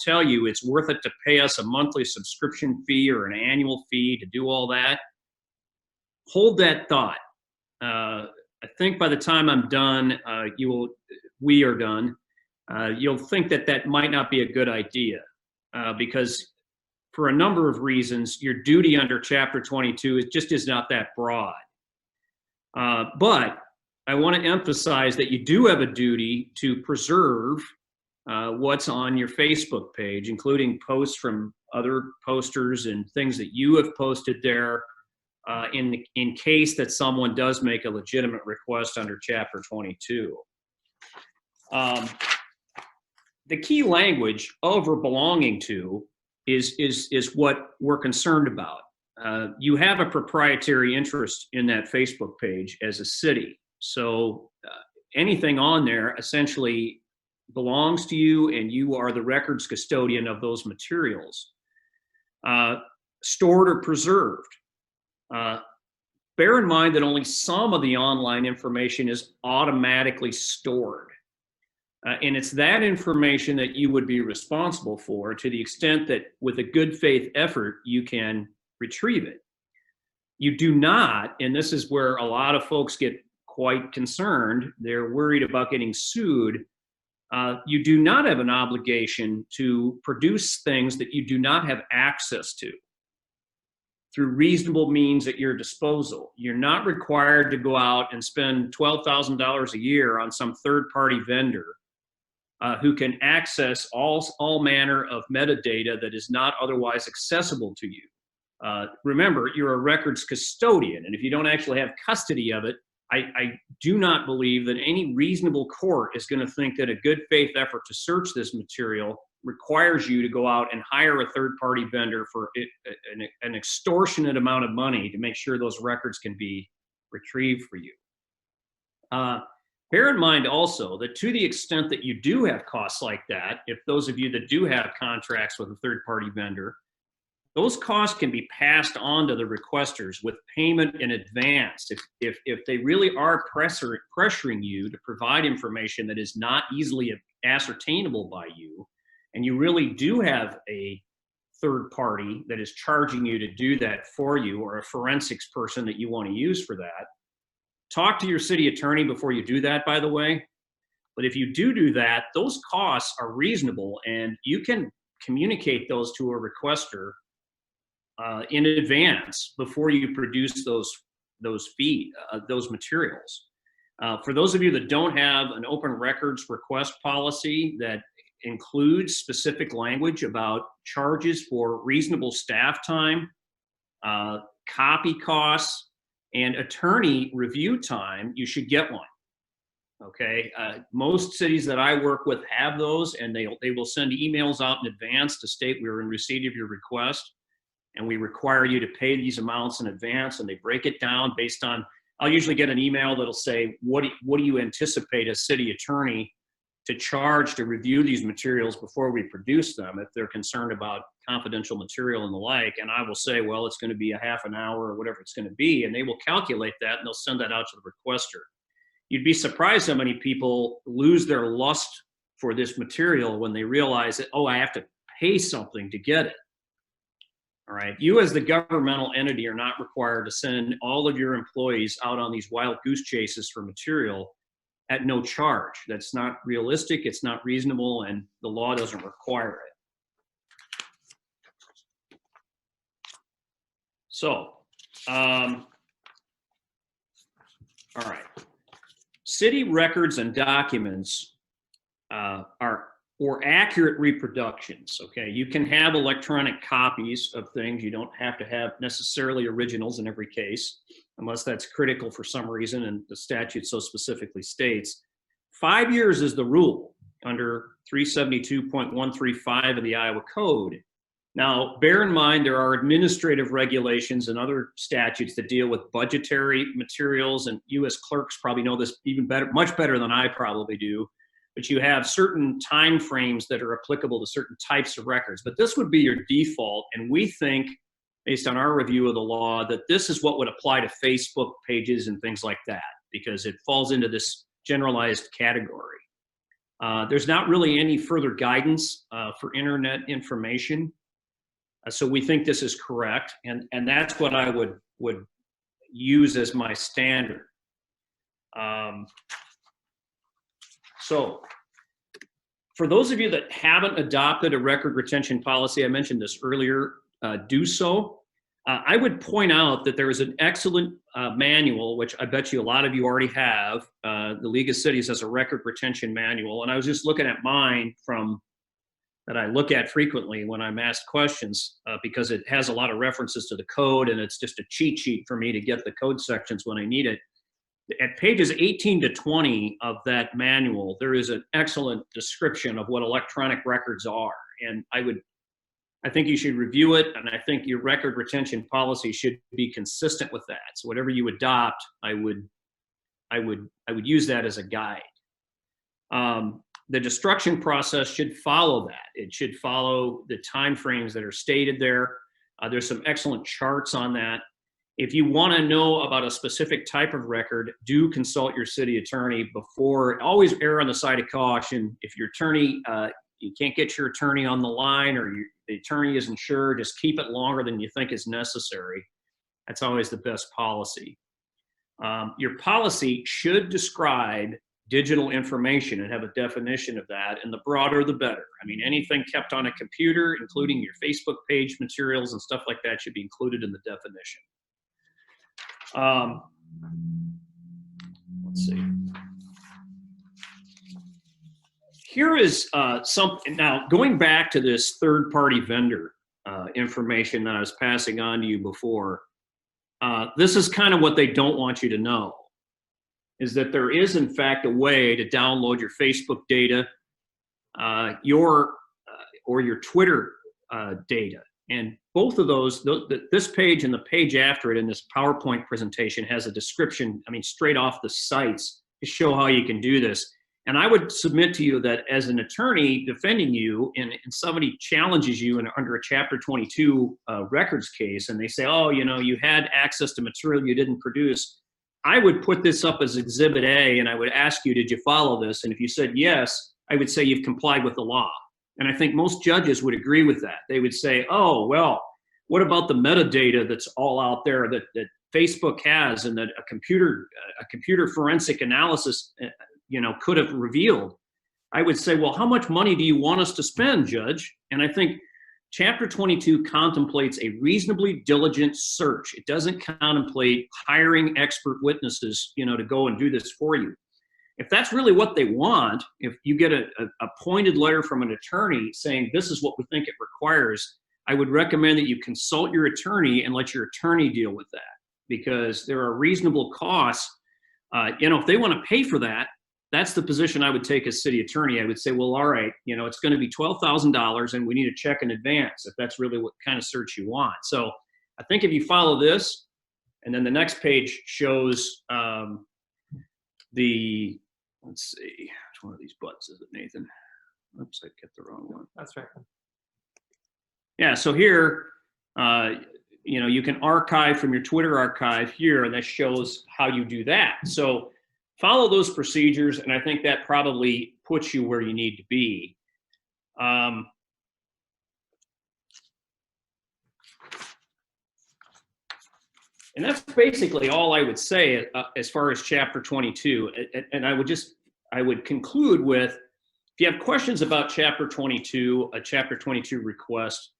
tell you it's worth it to pay us a monthly subscription fee or an annual fee to do all that. Hold that thought. I think by the time I'm done, we are done, you'll think that might not be a good idea because for a number of reasons, your duty under Chapter 22 just is not that broad. But I want to emphasize that you do have a duty to preserve what's on your Facebook page, including posts from other posters and things that you have posted there in case that someone does make a legitimate request under Chapter 22. The key language of or belonging to is what we're concerned about. You have a proprietary interest in that Facebook page as a city. So anything on there essentially belongs to you, and you are the records custodian of those materials. Stored or preserved. Bear in mind that only some of the online information is automatically stored. And it's that information that you would be responsible for, to the extent that with a good faith effort, you can retrieve it. You do not, and this is where a lot of folks get quite concerned, they're worried about getting sued. You do not have an obligation to produce things that you do not have access to through reasonable means at your disposal. You're not required to go out and spend $12,000 a year on some third-party vendor who can access all manner of metadata that is not otherwise accessible to you. Remember, you're a records custodian, and if you don't actually have custody of it, I do not believe that any reasonable court is going to think that a good faith effort to search this material requires you to go out and hire a third-party vendor for an extortionate amount of money to make sure those records can be retrieved for you. Bear in mind also that to the extent that you do have costs like that, if those of you that do have contracts with a third-party vendor, those costs can be passed on to the requesters with payment in advance. If they really are pressuring you to provide information that is not easily ascertainable by you, and you really do have a third party that is charging you to do that for you, or a forensics person that you want to use for that, talk to your city attorney before you do that, by the way. But if you do that, those costs are reasonable, and you can communicate those to a requester in advance before you produce those materials. For those of you that don't have an open records request policy that includes specific language about charges for reasonable staff time, copy costs, and attorney review time, you should get one. Okay, most cities that I work with have those, and they will send emails out in advance to state we're in receipt of your request, and we require you to pay these amounts in advance, and they break it down based on, I'll usually get an email that'll say, what do you anticipate a city attorney to charge to review these materials before we produce them, if they're concerned about confidential material and the like. And I will say, well, it's going to be a half an hour or whatever it's going to be, and they will calculate that and they'll send that out to the requester. You'd be surprised how many people lose their lust for this material when they realize that, oh, I have to pay something to get it. All right, you as the governmental entity are not required to send all of your employees out on these wild goose chases for material at no charge. That's not realistic, it's not reasonable, and the law doesn't require it. So, all right. City records and documents are accurate reproductions, okay? You can have electronic copies of things. You don't have to have necessarily originals in every case, unless that's critical for some reason and the statute so specifically states. 5 years is the rule under 372.135 of the Iowa Code. Now, bear in mind there are administrative regulations and other statutes that deal with budgetary materials, and you as clerks probably know this even better, much better than I probably do. But you have certain time frames that are applicable to certain types of records. But this would be your default, and we think, based on our review of the law, that this is what would apply to Facebook pages and things like that, because it falls into this generalized category. There's not really any further guidance for internet information. So we think this is correct, and that's what I would use as my standard. So for those of you that haven't adopted a record retention policy, I mentioned this earlier, do so. I would point out that there is an excellent manual, which I bet you a lot of you already have. The League of Cities has a record retention manual, and I was just looking at mine that I look at frequently when I'm asked questions because it has a lot of references to the code, and it's just a cheat sheet for me to get the code sections when I need it. At pages 18 to 20 of that manual, there is an excellent description of what electronic records are, and I think you should review it, and I think your record retention policy should be consistent with that. So whatever you adopt, I would use that as a guide. The destruction process should follow that. It should follow the timeframes that are stated there. There's some excellent charts on that. If you want to know about a specific type of record, do consult your city attorney before. Always err on the side of caution. If your attorney, you can't get your attorney on the line, or the attorney isn't sure, just keep it longer than you think is necessary. That's always the best policy. Your policy should describe digital information and have a definition of that, and the broader the better. I mean, anything kept on a computer, including your Facebook page materials and stuff like that, should be included in the definition. Let's see. Here is something, now going back to this third-party vendor information that I was passing on to you before, this is kind of what they don't want you to know, is that there is in fact a way to download your Facebook data, or your Twitter data. And both of those, this page and the page after it in this PowerPoint presentation has a description, I mean, straight off the sites to show how you can do this. And I would submit to you that as an attorney defending you, and somebody challenges you under a Chapter 22 records case, and they say, oh, you know, you had access to material you didn't produce, I would put this up as Exhibit A, and I would ask you, did you follow this? And if you said yes, I would say you've complied with the law. And I think most judges would agree with that. They would say, oh, well, what about the metadata that's all out there that Facebook has and that a computer forensic analysis could have revealed? I would say, well, how much money do you want us to spend, Judge? And I think Chapter 22 contemplates a reasonably diligent search. It doesn't contemplate hiring expert witnesses, to go and do this for you. If that's really what they want, if you get a pointed letter from an attorney saying this is what we think it requires, I would recommend that you consult your attorney and let your attorney deal with that, because there are reasonable costs. If they want to pay for that, that's the position I would take as city attorney. I would say, well, all right, it's going to be $12,000 and we need a check in advance if that's really what kind of search you want. So I think if you follow this, and then the next page shows let's see, which one of these buttons is it, Nathan? Oops, I get the wrong one. That's right. Yeah, so here, you can archive from your Twitter archive here, and that shows how you do that. So follow those procedures, and I think that probably puts you where you need to be. And that's basically all I would say as far as Chapter 22. And I would conclude with, if you have questions about Chapter 22, a Chapter 22 request,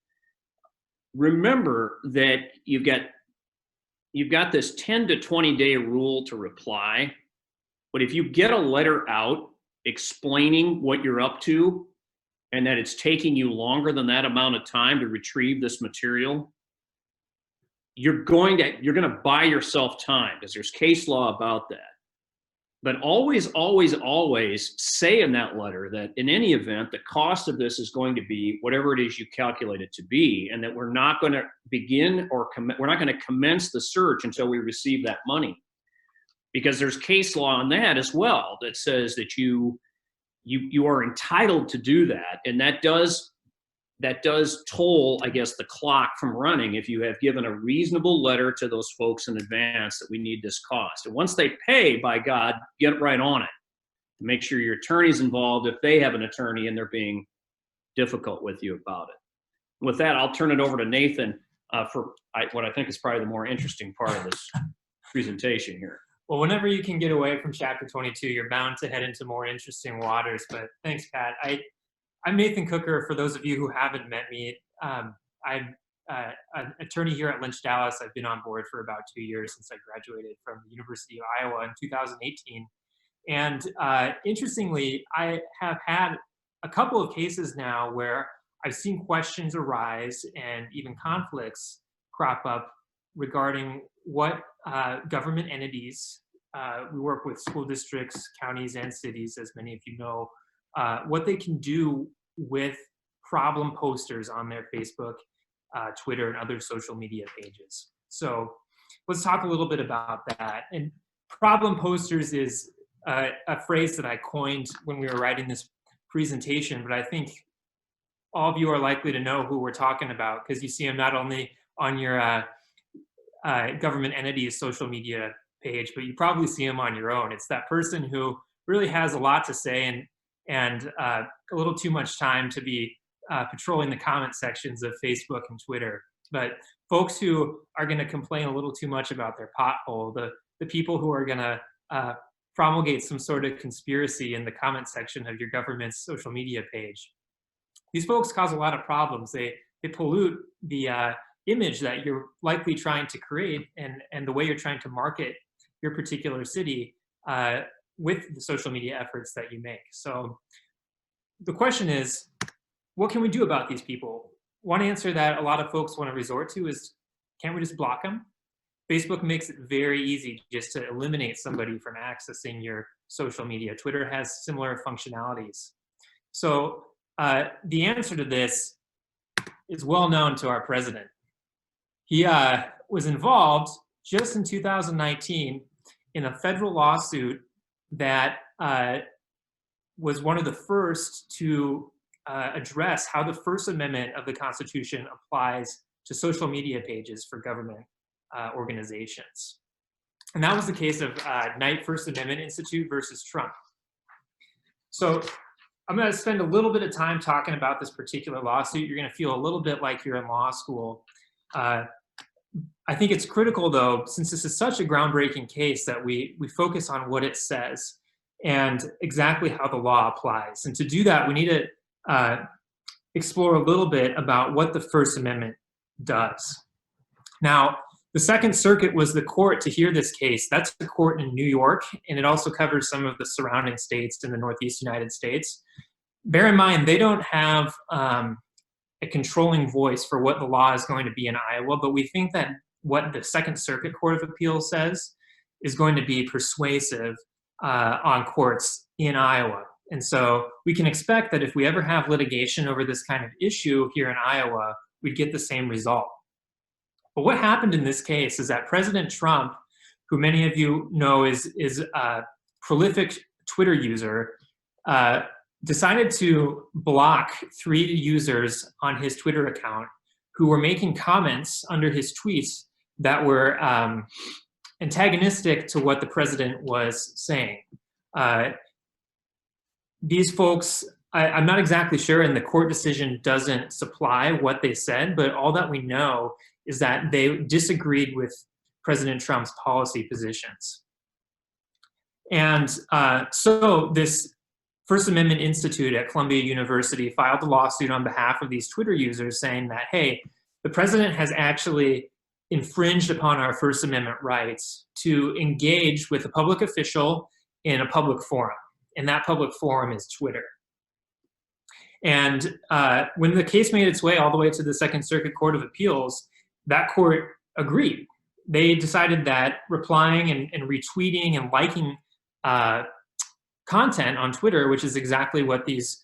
remember that you've got this 10 to 20 day rule to reply. But if you get a letter out explaining what you're up to and that it's taking you longer than that amount of time to retrieve this material, you're going to buy yourself time, because there's case law about that. But always, always, always say in that letter that in any event, the cost of this is going to be whatever it is you calculate it to be, and that we're not going to begin we're not going to commence the search until we receive that money. Because there's case law on that as well that says that you are entitled to do that, and that does toll, I guess, the clock from running if you have given a reasonable letter to those folks in advance that we need this cost. And once they pay, by God, get right on it. Make sure your attorney's involved if they have an attorney and they're being difficult with you about it. With that, I'll turn it over to Nathan for what I think is probably the more interesting part of this presentation here. Well, whenever you can get away from Chapter 22, you're bound to head into more interesting waters. But thanks, Pat. I'm Nathan Cooker. For those of you who haven't met me, I'm an attorney here at Lynch Dallas. I've been on board for about 2 years since I graduated from the University of Iowa in 2018. And interestingly, I have had a couple of cases now where I've seen questions arise and even conflicts crop up regarding what government entities, we work with school districts, counties, and cities, as many of you know, what they can do with problem posters on their Facebook, Twitter, and other social media pages. So let's talk a little bit about that. And problem posters is a phrase that I coined when we were writing this presentation, but I think all of you are likely to know who we're talking about because you see them not only on your government entity's social media page, but you probably see them on your own. It's that person who really has a lot to say and a little too much time to be patrolling the comment sections of Facebook and Twitter. But folks who are going to complain a little too much about their pothole, the people who are going to promulgate some sort of conspiracy in the comment section of your government's social media page. These folks cause a lot of problems. They pollute the image that you're likely trying to create and the way you're trying to market your particular city with the social media efforts that you make. So the question is, what can we do about these people? One answer that a lot of folks want to resort to is, can't we just block them? Facebook makes it very easy just to eliminate somebody from accessing your social media. Twitter has similar functionalities. So the answer to this is well known to our president. He was involved just in 2019 in a federal lawsuit that was one of the first to address how the First Amendment of the Constitution applies to social media pages for government organizations. And that was the case of Knight First Amendment Institute versus Trump. So I'm going to spend a little bit of time talking about this particular lawsuit. You're going to feel a little bit like you're in law school. I think it's critical, though, since this is such a groundbreaking case, that we focus on what it says and exactly how the law applies. And to do that, we need to explore a little bit about what the First Amendment does. Now, the Second Circuit was the court to hear this case. That's the court in New York, and it also covers some of the surrounding states in the Northeast United States. Bear in mind, they don't have a controlling voice for what the law is going to be in Iowa, but we think that what the Second Circuit Court of Appeals says is going to be persuasive on courts in Iowa. And so we can expect that if we ever have litigation over this kind of issue here in Iowa, we'd get the same result. But what happened in this case is that President Trump, who many of you know is a prolific Twitter user, decided to block 3 users on his Twitter account who were making comments under his tweets that were antagonistic to what the president was saying. These folks, I'm not exactly sure, and the court decision doesn't supply what they said, but all that we know is that they disagreed with President Trump's policy positions. And so this First Amendment Institute at Columbia University filed a lawsuit on behalf of these Twitter users saying that, hey, the president has actually infringed upon our First Amendment rights to engage with a public official in a public forum. And that public forum is Twitter. And when the case made its way all the way to the Second Circuit Court of Appeals, that court agreed. They decided that replying and retweeting and liking content on Twitter, which is exactly what these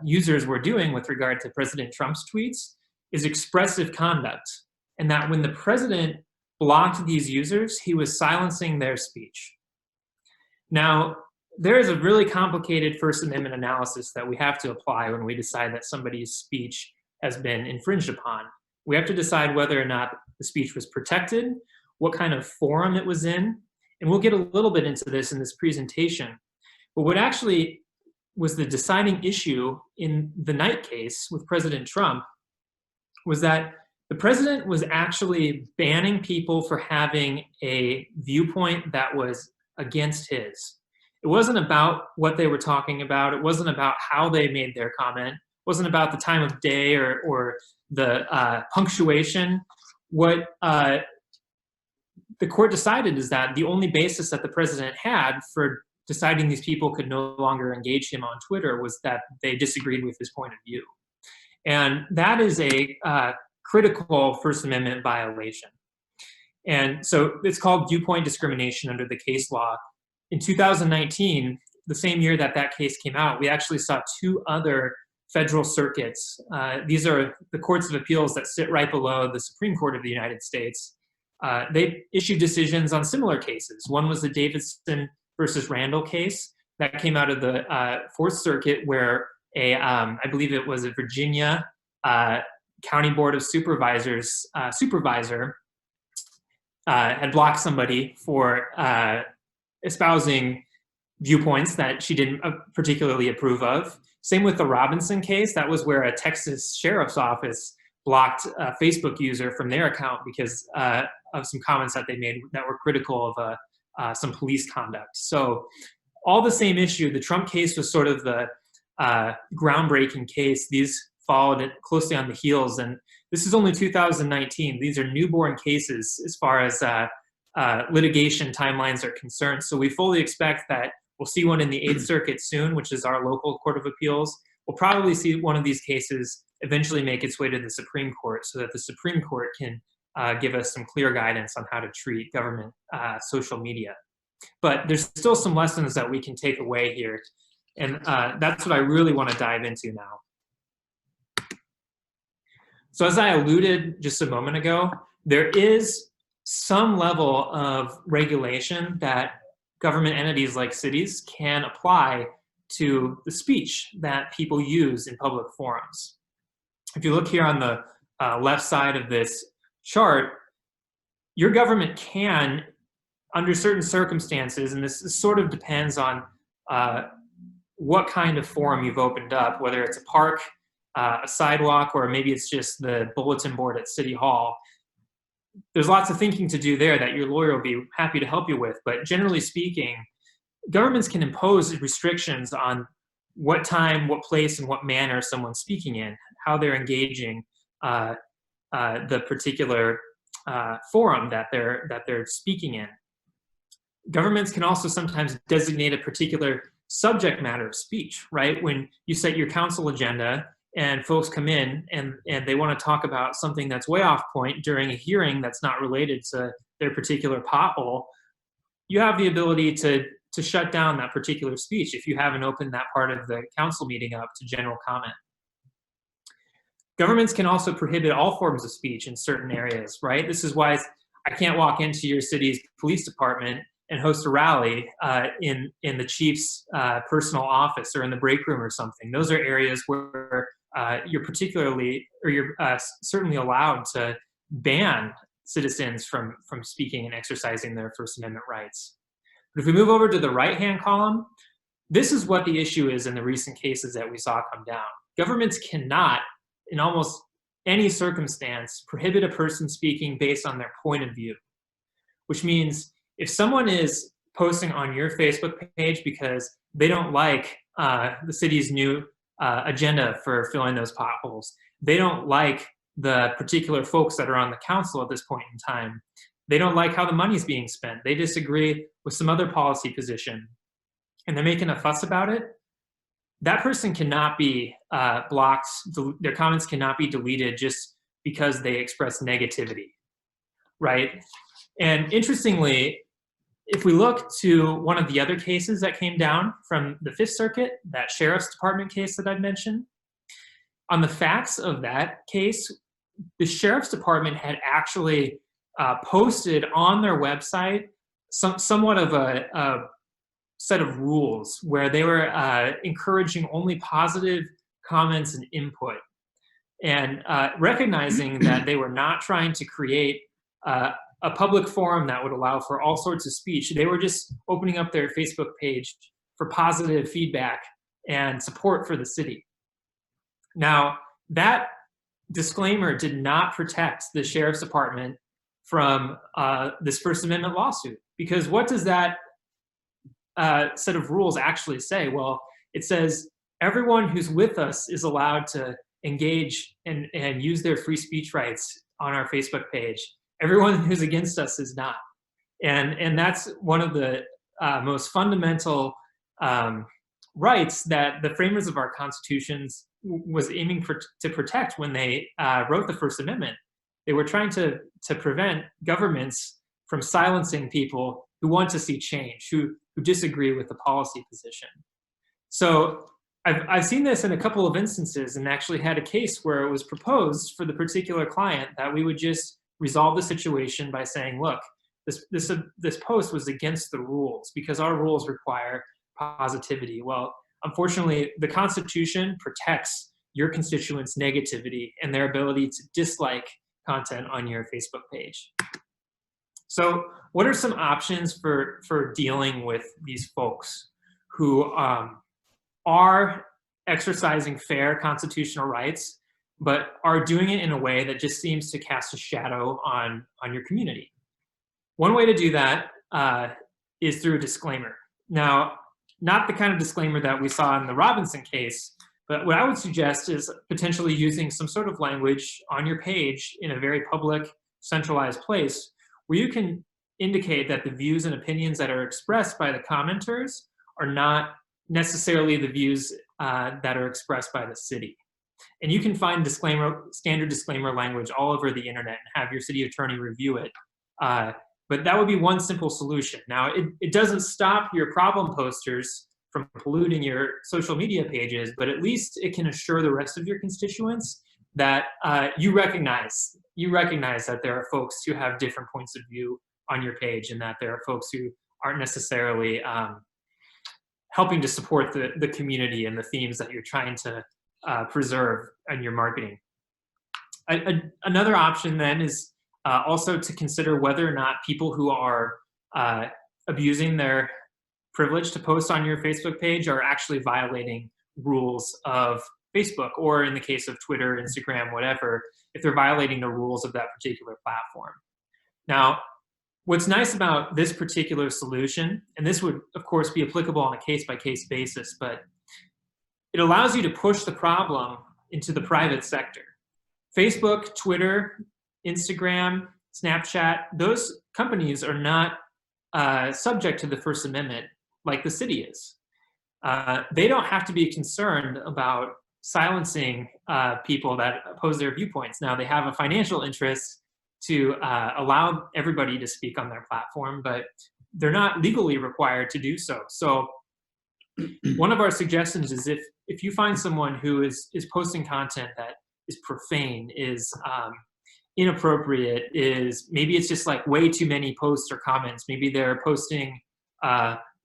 users were doing with regard to President Trump's tweets, is expressive conduct. And that when the president blocked these users, he was silencing their speech. Now, there is a really complicated First Amendment analysis that we have to apply when we decide that somebody's speech has been infringed upon. We have to decide whether or not the speech was protected, what kind of forum it was in, and we'll get a little bit into this in this presentation. But what actually was the deciding issue in the Knight case with President Trump was that the president was actually banning people for having a viewpoint that was against his. It wasn't about what they were talking about. It wasn't about how they made their comment wasn't about the time of day or the punctuation. What the court decided is that the only basis that the president had for deciding these people could no longer engage him on Twitter was that they disagreed with his point of view. And that is a critical First Amendment violation. And so it's called viewpoint discrimination under the case law. In 2019, the same year that that case came out, we actually saw 2 other federal circuits. These are the courts of appeals that sit right below the Supreme Court of the United States. They issued decisions on similar cases. One was the Davidson versus Randall case that came out of the 4th Circuit, where I believe it was a Virginia County Board of Supervisors supervisor had blocked somebody for espousing viewpoints that she didn't particularly approve of. Same with the Robinson case. That was where a Texas sheriff's office blocked a Facebook user from their account because of some comments that they made that were critical of some police conduct. So all the same issue. The Trump case was sort of the groundbreaking case. These followed it closely on the heels, and this is only 2019. These are newborn cases as far as litigation timelines are concerned. So we fully expect that we'll see one in the 8th Circuit soon, which is our local court of appeals. We'll probably see one of these cases eventually make its way to the Supreme Court so that the Supreme Court can give us some clear guidance on how to treat government social media. But there's still some lessons that we can take away here. And that's what I really want to dive into now. So as I alluded just a moment ago, there is some level of regulation that government entities like cities can apply to the speech that people use in public forums. If you look here on the left side of this chart, your government can, under certain circumstances, and this sort of depends on what kind of forum you've opened up, whether it's a park, a sidewalk, or maybe it's just the bulletin board at City Hall. There's lots of thinking to do there that your lawyer will be happy to help you with. But generally speaking, governments can impose restrictions on what time, what place, and what manner someone's speaking in, how they're engaging the particular forum that they're speaking in. Governments can also sometimes designate a particular subject matter of speech, right? When you set your council agenda and folks come in and they want to talk about something that's way off point during a hearing that's not related to their particular pothole, you have the ability to shut down that particular speech if you haven't opened that part of the council meeting up to general comment. Governments can also prohibit all forms of speech in certain areas, right? This is why I can't walk into your city's police department and host a rally in the chief's personal office or in the break room or something. Those are areas where you're certainly allowed to ban citizens from speaking and exercising their First Amendment rights. But if we move over to the right-hand column, this is what the issue is in the recent cases that we saw come down. Governments cannot, in almost any circumstance, prohibit a person speaking based on their point of view, which means if someone is posting on your Facebook page because they don't like the city's new agenda for filling those potholes, they don't like the particular folks that are on the council at this point in time, they don't like how the money's being spent, they disagree with some other policy position, and they're making a fuss about it, that person cannot be blocked, their comments cannot be deleted just because they express negativity, right? And interestingly, if we look to one of the other cases that came down from the 5th Circuit, that Sheriff's Department case that I've mentioned, on the facts of that case, the Sheriff's Department had actually posted on their website somewhat of a set of rules where they were encouraging only positive comments and input, and recognizing that they were not trying to create a public forum that would allow for all sorts of speech. They were just opening up their Facebook page for positive feedback and support for the city. Now, that disclaimer did not protect the Sheriff's Department from this First Amendment lawsuit, because what does that set of rules actually say? Well, it says everyone who's with us is allowed to engage and use their free speech rights on our Facebook page. Everyone who's against us is not. And that's one of the most fundamental rights that the framers of our constitutions was aiming to protect when they wrote the First Amendment. They were trying to prevent governments from silencing people who want to see change, who disagree with the policy position. So I've seen this in a couple of instances, and actually had a case where it was proposed for the particular client that we would just resolve the situation by saying, look, this post was against the rules because our rules require positivity. Well, unfortunately, the Constitution protects your constituents' negativity and their ability to dislike content on your Facebook page. So what are some options for dealing with these folks who are exercising fair constitutional rights, but are doing it in a way that just seems to cast a shadow on your community? One way to do that is through a disclaimer. Now, not the kind of disclaimer that we saw in the Robinson case, but what I would suggest is potentially using some sort of language on your page in a very public, centralized place where you can indicate that the views and opinions that are expressed by the commenters are not necessarily the views that are expressed by the city. And you can find standard disclaimer language all over the internet and have your city attorney review it. But that would be one simple solution. Now, it doesn't stop your problem posters from polluting your social media pages, but at least it can assure the rest of your constituents that you recognize that there are folks who have different points of view on your page, and that there are folks who aren't necessarily helping to support the community and the themes that you're trying to preserve in your marketing. Another option then is also to consider whether or not people who are abusing their privilege to post on your Facebook page are actually violating rules of Facebook, or in the case of Twitter, Instagram, whatever, if they're violating the rules of that particular platform. Now, what's nice about this particular solution, and this would of course be applicable on a case-by-case basis, but it allows you to push the problem into the private sector. Facebook, Twitter, Instagram, Snapchat, those companies are not subject to the First Amendment like the city is. They don't have to be concerned about silencing people that oppose their viewpoints. Now, they have a financial interest to allow everybody to speak on their platform, but they're not legally required to do so. So one of our suggestions is if you find someone who is posting content that is profane, is inappropriate, is maybe it's just like way too many posts or comments, maybe they're posting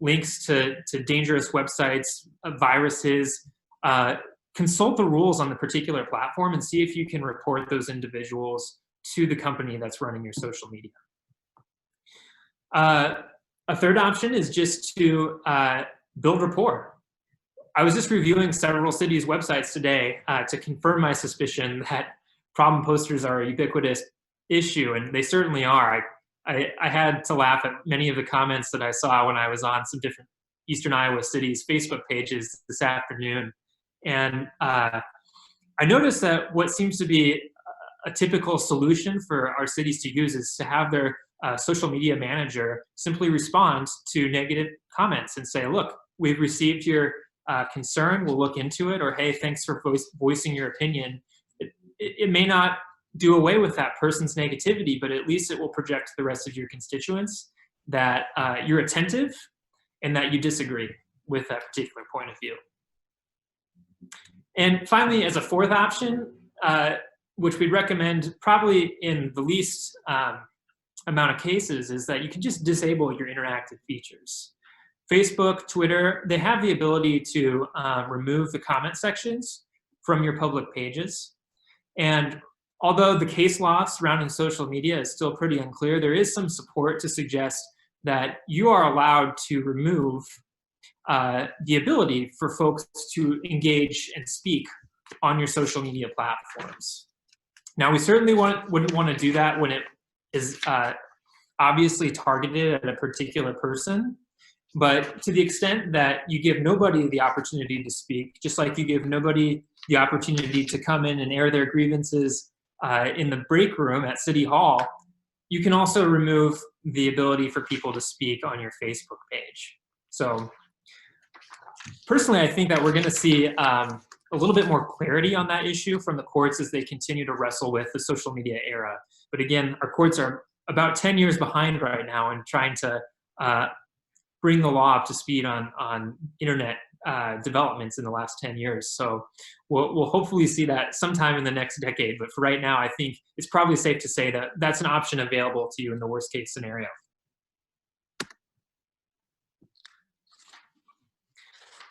links to dangerous websites, viruses, consult the rules on the particular platform and see if you can report those individuals to the company that's running your social media. A third option is just to build rapport. I was just reviewing several cities' websites today to confirm my suspicion that problem posters are a ubiquitous issue, and they certainly are. I had to laugh at many of the comments that I saw when I was on some different Eastern Iowa cities' Facebook pages this afternoon. And I noticed that what seems to be a typical solution for our cities to use is to have their social media manager simply respond to negative comments and say, look, we've received your concern, we'll look into it, or hey, thanks for voicing your opinion. It may not do away with that person's negativity, but at least it will project to the rest of your constituents that you're attentive and that you disagree with that particular point of view. And finally, as a fourth option, which we'd recommend probably in the least amount of cases, is that you can just disable your interactive features. Facebook, Twitter, they have the ability to remove the comment sections from your public pages. And although the case law surrounding social media is still pretty unclear, there is some support to suggest that you are allowed to remove the ability for folks to engage and speak on your social media platforms. Now, we certainly wouldn't want to do that when it is obviously targeted at a particular person, But to the extent that you give nobody the opportunity to speak, just like you give nobody the opportunity to come in and air their grievances in the break room at City Hall, you can also remove the ability for people to speak on your Facebook page. So personally, I think that we're going to see a little bit more clarity on that issue from the courts as they continue to wrestle with the social media era. But again, our courts are about 10 years behind right now in trying to bring the law up to speed on internet developments in the last 10 years. So we'll hopefully see that sometime in the next decade. But for right now, I think it's probably safe to say that that's an option available to you in the worst case scenario.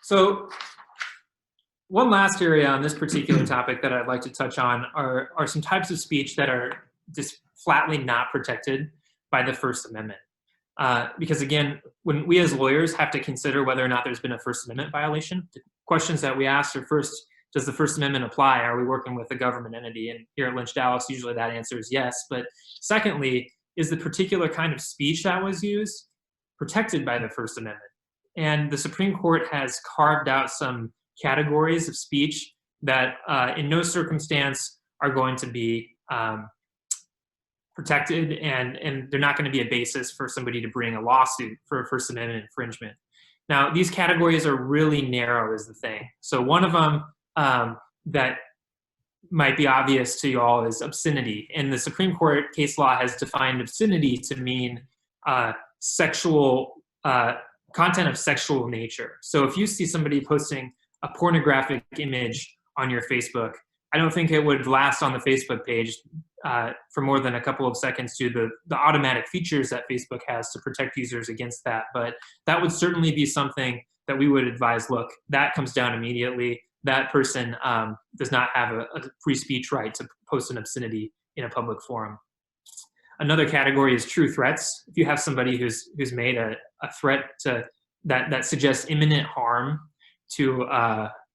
So one last area on this particular topic that I'd like to touch on are some types of speech that are just flatly not protected by the First Amendment. Because again, when we as lawyers have to consider whether or not there's been a First Amendment violation, the questions that we ask are first, does the First Amendment apply? Are we working with a government entity? And here at Lynch Dallas, usually that answer is yes. But secondly, is the particular kind of speech that was used protected by the First Amendment? And the Supreme Court has carved out some categories of speech that in no circumstance are going to be protected, and they're not going to be a basis for somebody to bring a lawsuit for a First Amendment infringement. Now, these categories are really narrow is the thing. So one of them that might be obvious to you all is obscenity. And the Supreme Court case law has defined obscenity to mean sexual content of sexual nature. So if you see somebody posting a pornographic image on your Facebook, I don't think it would last on the Facebook page for more than a couple of seconds due to the automatic features that Facebook has to protect users against that. But that would certainly be something that we would advise, look, that comes down immediately. That person does not have a free speech right to post an obscenity in a public forum. Another category is true threats. If you have somebody who's made a threat to that suggests imminent harm to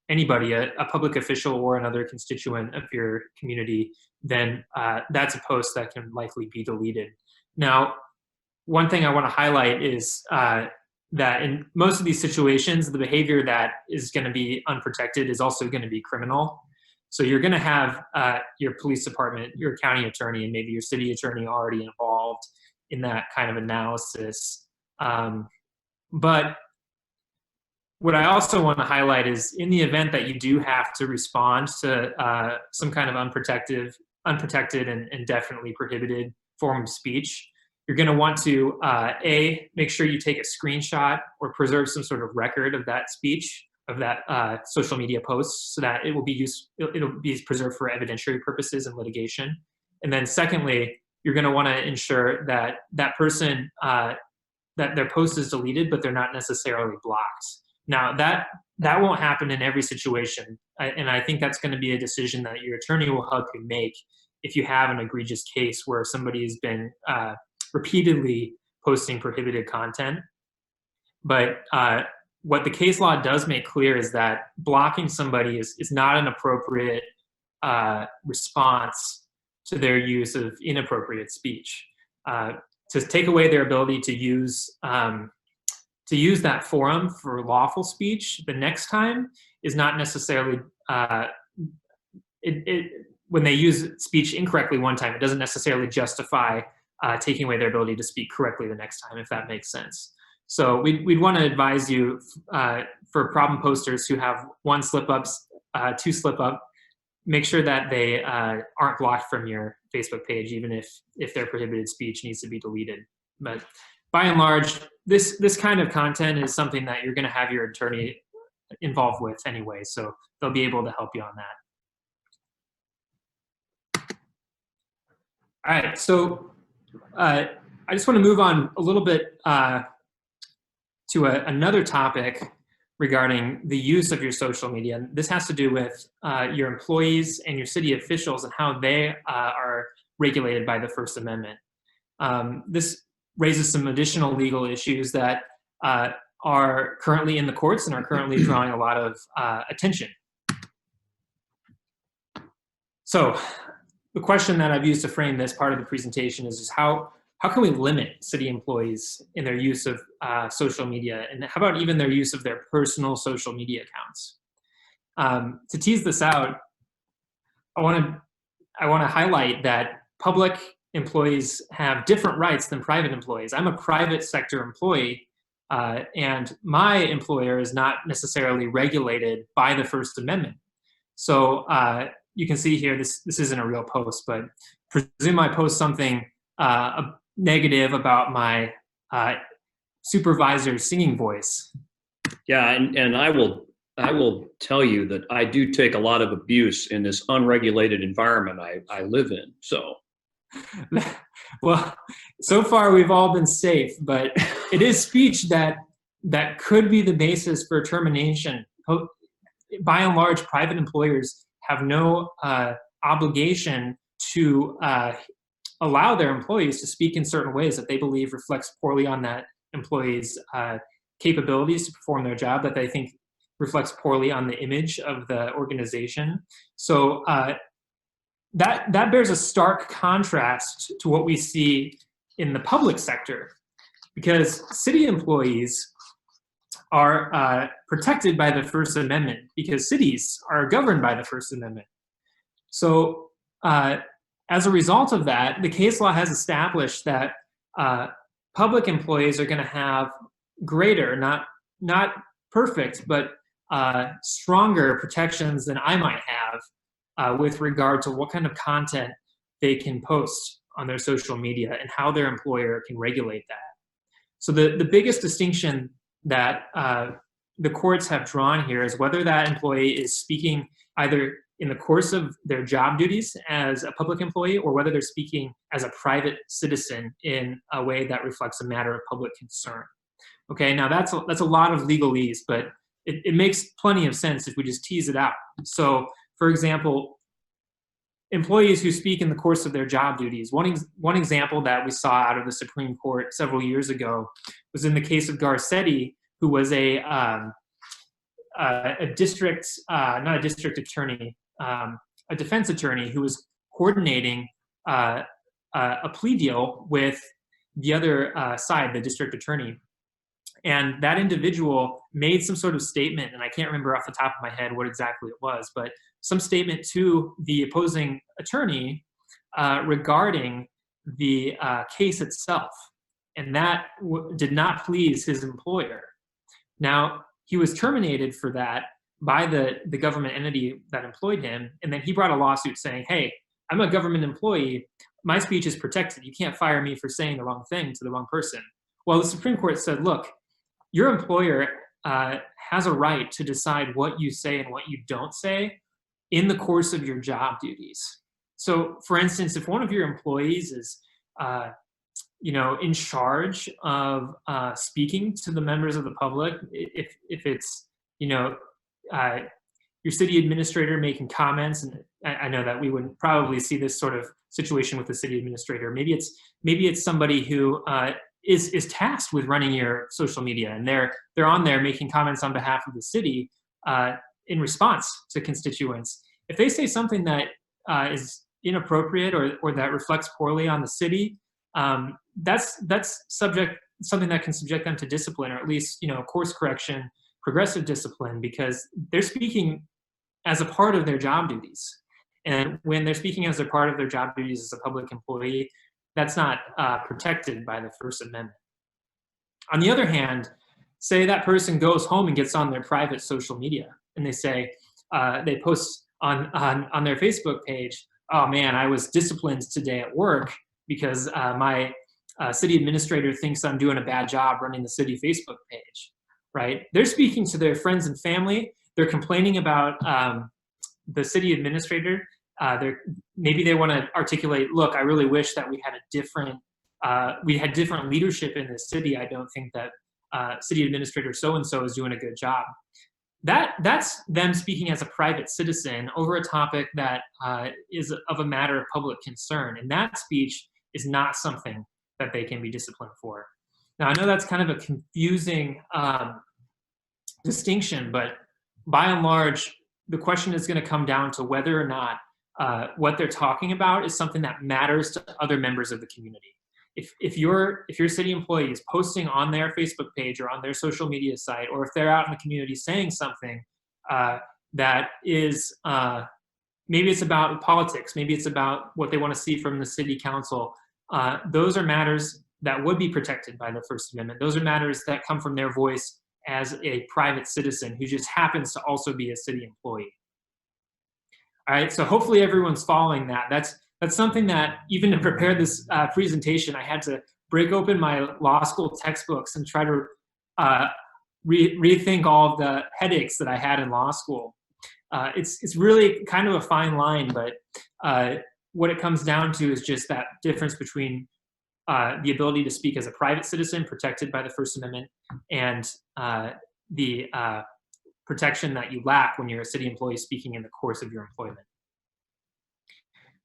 anybody, a public official or another constituent of your community, then that's a post that can likely be deleted. Now, one thing I want to highlight is that in most of these situations, the behavior that is going to be unprotected is also going to be criminal. So you're going to have your police department, your county attorney, and maybe your city attorney already involved in that kind of analysis. But what I also want to highlight is in the event that you do have to respond to some kind of unprotected and definitely prohibited form of speech, you're going to want to, A, make sure you take a screenshot or preserve some sort of record of that speech, of that social media post, so that it'll be preserved for evidentiary purposes and litigation. And then secondly, you're going to want to ensure that that person, that their post is deleted, but they're not necessarily blocked. Now, that won't happen in every situation, and I think that's going to be a decision that your attorney will help you make if you have an egregious case where somebody has been repeatedly posting prohibited content. But what the case law does make clear is that blocking somebody is not an appropriate response to their use of inappropriate speech. To take away their ability to use that forum for lawful speech the next time is not necessarily, when they use speech incorrectly one time, it doesn't necessarily justify taking away their ability to speak correctly the next time, if that makes sense. So we'd want to advise you for problem posters who have one slip up, two slip up, make sure that they aren't blocked from your Facebook page, even if their prohibited speech needs to be deleted. But by and large, this kind of content is something that you're going to have your attorney involved with anyway, so they'll be able to help you on that. All right, so I just want to move on a little bit to another topic regarding the use of your social media. And this has to do with your employees and your city officials and how they are regulated by the First Amendment. This raises some additional legal issues that are currently in the courts and are currently drawing a lot of attention. So the question that I've used to frame this part of the presentation is how how can we limit city employees in their use of social media, and how about even their use of their personal social media accounts? To tease this out, I want to highlight that public employees have different rights than private employees. I'm a private sector employee, and my employer is not necessarily regulated by the First Amendment. So you can see here, this isn't a real post, but presume I post something negative about my supervisor's singing voice. Yeah, and I will tell you that I do take a lot of abuse in this unregulated environment I live in. So, well, so far we've all been safe, but it is speech that could be the basis for termination. By and large, private employers have no obligation to allow their employees to speak in certain ways that they believe reflects poorly on that employee's capabilities to perform their job, that they think reflects poorly on the image of the organization. So that bears a stark contrast to what we see in the public sector, because city employees are protected by the First Amendment because cities are governed by the First Amendment. So as a result of that, the case law has established that public employees are going to have greater, not perfect, but stronger protections than I might have with regard to what kind of content they can post on their social media and how their employer can regulate that. So the biggest distinction that the courts have drawn here is whether that employee is speaking either in the course of their job duties as a public employee or whether they're speaking as a private citizen in a way that reflects a matter of public concern. Okay, now that's a lot of legalese, but it makes plenty of sense if we just tease it out. So, for example, employees who speak in the course of their job duties. One example that we saw out of the Supreme Court several years ago was in the case of Garcetti, who was a district, not a district attorney, a defense attorney who was coordinating a plea deal with the other side, the district attorney. And that individual made some sort of statement, and I can't remember off the top of my head what exactly it was, but some statement to the opposing attorney regarding the case itself. And that did not please his employer. Now, he was terminated for that by the government entity that employed him, and then he brought a lawsuit saying, hey, I'm a government employee, my speech is protected, you can't fire me for saying the wrong thing to the wrong person. Well, the Supreme Court said, look, your employer has a right to decide what you say and what you don't say in the course of your job duties. So, for instance, if one of your employees is, in charge of speaking to the members of the public, if it's, your city administrator making comments, and I know that we wouldn't probably see this sort of situation with the city administrator. Maybe it's somebody who is tasked with running your social media, and they're on there making comments on behalf of the city in response to constituents. If they say something that is inappropriate or that reflects poorly on the city, that's something that can subject them to discipline, or at least course correction, progressive discipline, because they're speaking as a part of their job duties. And when they're speaking as a part of their job duties as a public employee, that's not protected by the First Amendment. On the other hand, say that person goes home and gets on their private social media, and they say, they post on their Facebook page, oh man, I was disciplined today at work because my city administrator thinks I'm doing a bad job running the city Facebook page, right? They're speaking to their friends and family. They're complaining about the city administrator. Maybe they want to articulate, look, I really wish that we had different leadership in this city. I don't think that city administrator so-and-so is doing a good job. That's them speaking as a private citizen over a topic that is of a matter of public concern. And that speech is not something that they can be disciplined for. Now, I know that's kind of a confusing distinction, but by and large, the question is going to come down to whether or not what they're talking about is something that matters to other members of the community. if your city employee is posting on their Facebook page or on their social media site, or if they're out in the community saying something that is maybe it's about politics, maybe it's about what they want to see from the city council, those are matters that would be protected by the First Amendment. Those are matters that come from their voice as a private citizen who just happens to also be a city employee. All right, so hopefully everyone's following that. That's something that, even to prepare this presentation, I had to break open my law school textbooks and try to rethink all of the headaches that I had in law school. It's really kind of a fine line, but what it comes down to is just that difference between the ability to speak as a private citizen protected by the First Amendment and the protection that you lack when you're a city employee speaking in the course of your employment.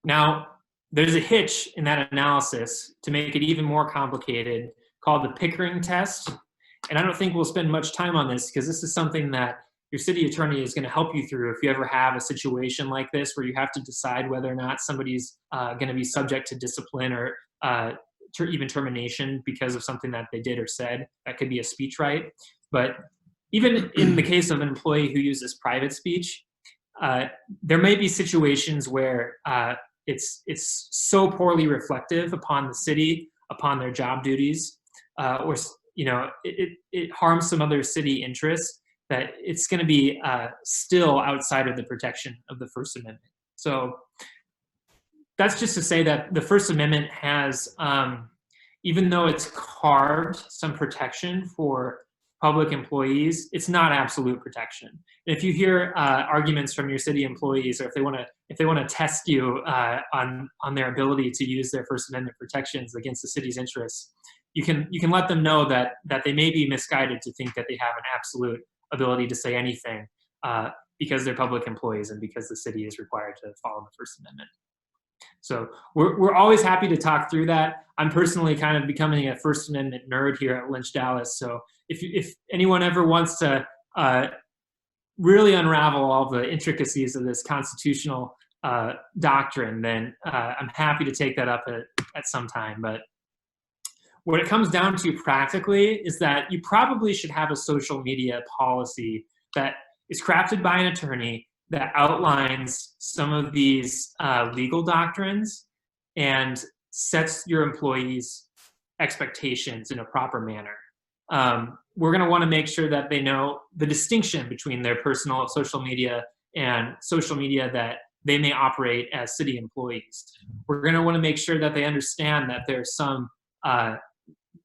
Now, there's a hitch in that analysis to make it even more complicated called the Pickering test. And I don't think we'll spend much time on this because this is something that your city attorney is going to help you through if you ever have a situation like this where you have to decide whether or not somebody's going to be subject to discipline or even termination because of something that they did or said. That could be a speech right. But even in the case of an employee who uses private speech, there may be situations where it's so poorly reflective upon the city, upon their job duties, or it harms some other city interests, that it's going to be still outside of the protection of the First Amendment. So that's just to say that the First Amendment has, even though it's carved some protection for public employees, it's not absolute protection. And if you hear arguments from your city employees, or if they want to test you on their ability to use their First Amendment protections against the city's interests, you can let them know that they may be misguided to think that they have an absolute ability to say anything because they're public employees and because the city is required to follow the First Amendment. So we're always happy to talk through that. I'm personally kind of becoming a First Amendment nerd here at Lynch Dallas. So if anyone ever wants to really unravel all the intricacies of this constitutional doctrine, then I'm happy to take that up at some time. But what it comes down to practically is that you probably should have a social media policy that is crafted by an attorney that outlines some of these legal doctrines and sets your employees' expectations in a proper manner. We're going to want to make sure that they know the distinction between their personal social media and social media that they may operate as city employees. We're going to want to make sure that they understand that there's some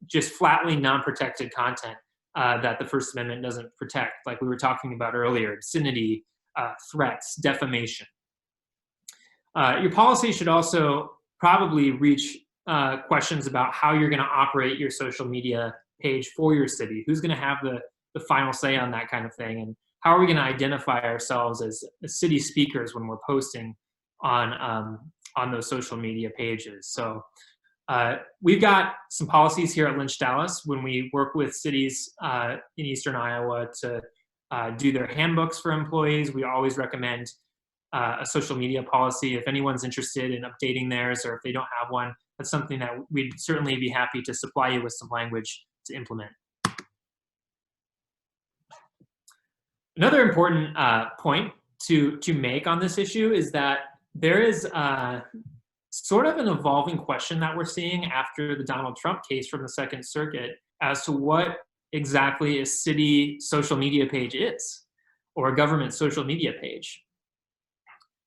just flatly non-protected content that the First Amendment doesn't protect, like we were talking about earlier, obscenity, threats, defamation. Your policy should also probably reach questions about how you're going to operate your social media page for your city. Who's going to have the final say on that kind of thing? And how are we going to identify ourselves as city speakers when we're posting on those social media pages? So we've got some policies here at Lynch Dallas when we work with cities in Eastern Iowa to do their handbooks for employees. We always recommend a social media policy. If anyone's interested in updating theirs, or if they don't have one, that's something that we'd certainly be happy to supply you with some language to implement. Another important point to make on this issue is that there is sort of an evolving question that we're seeing after the Donald Trump case from the Second Circuit as to what exactly a city social media page is, or a government social media page.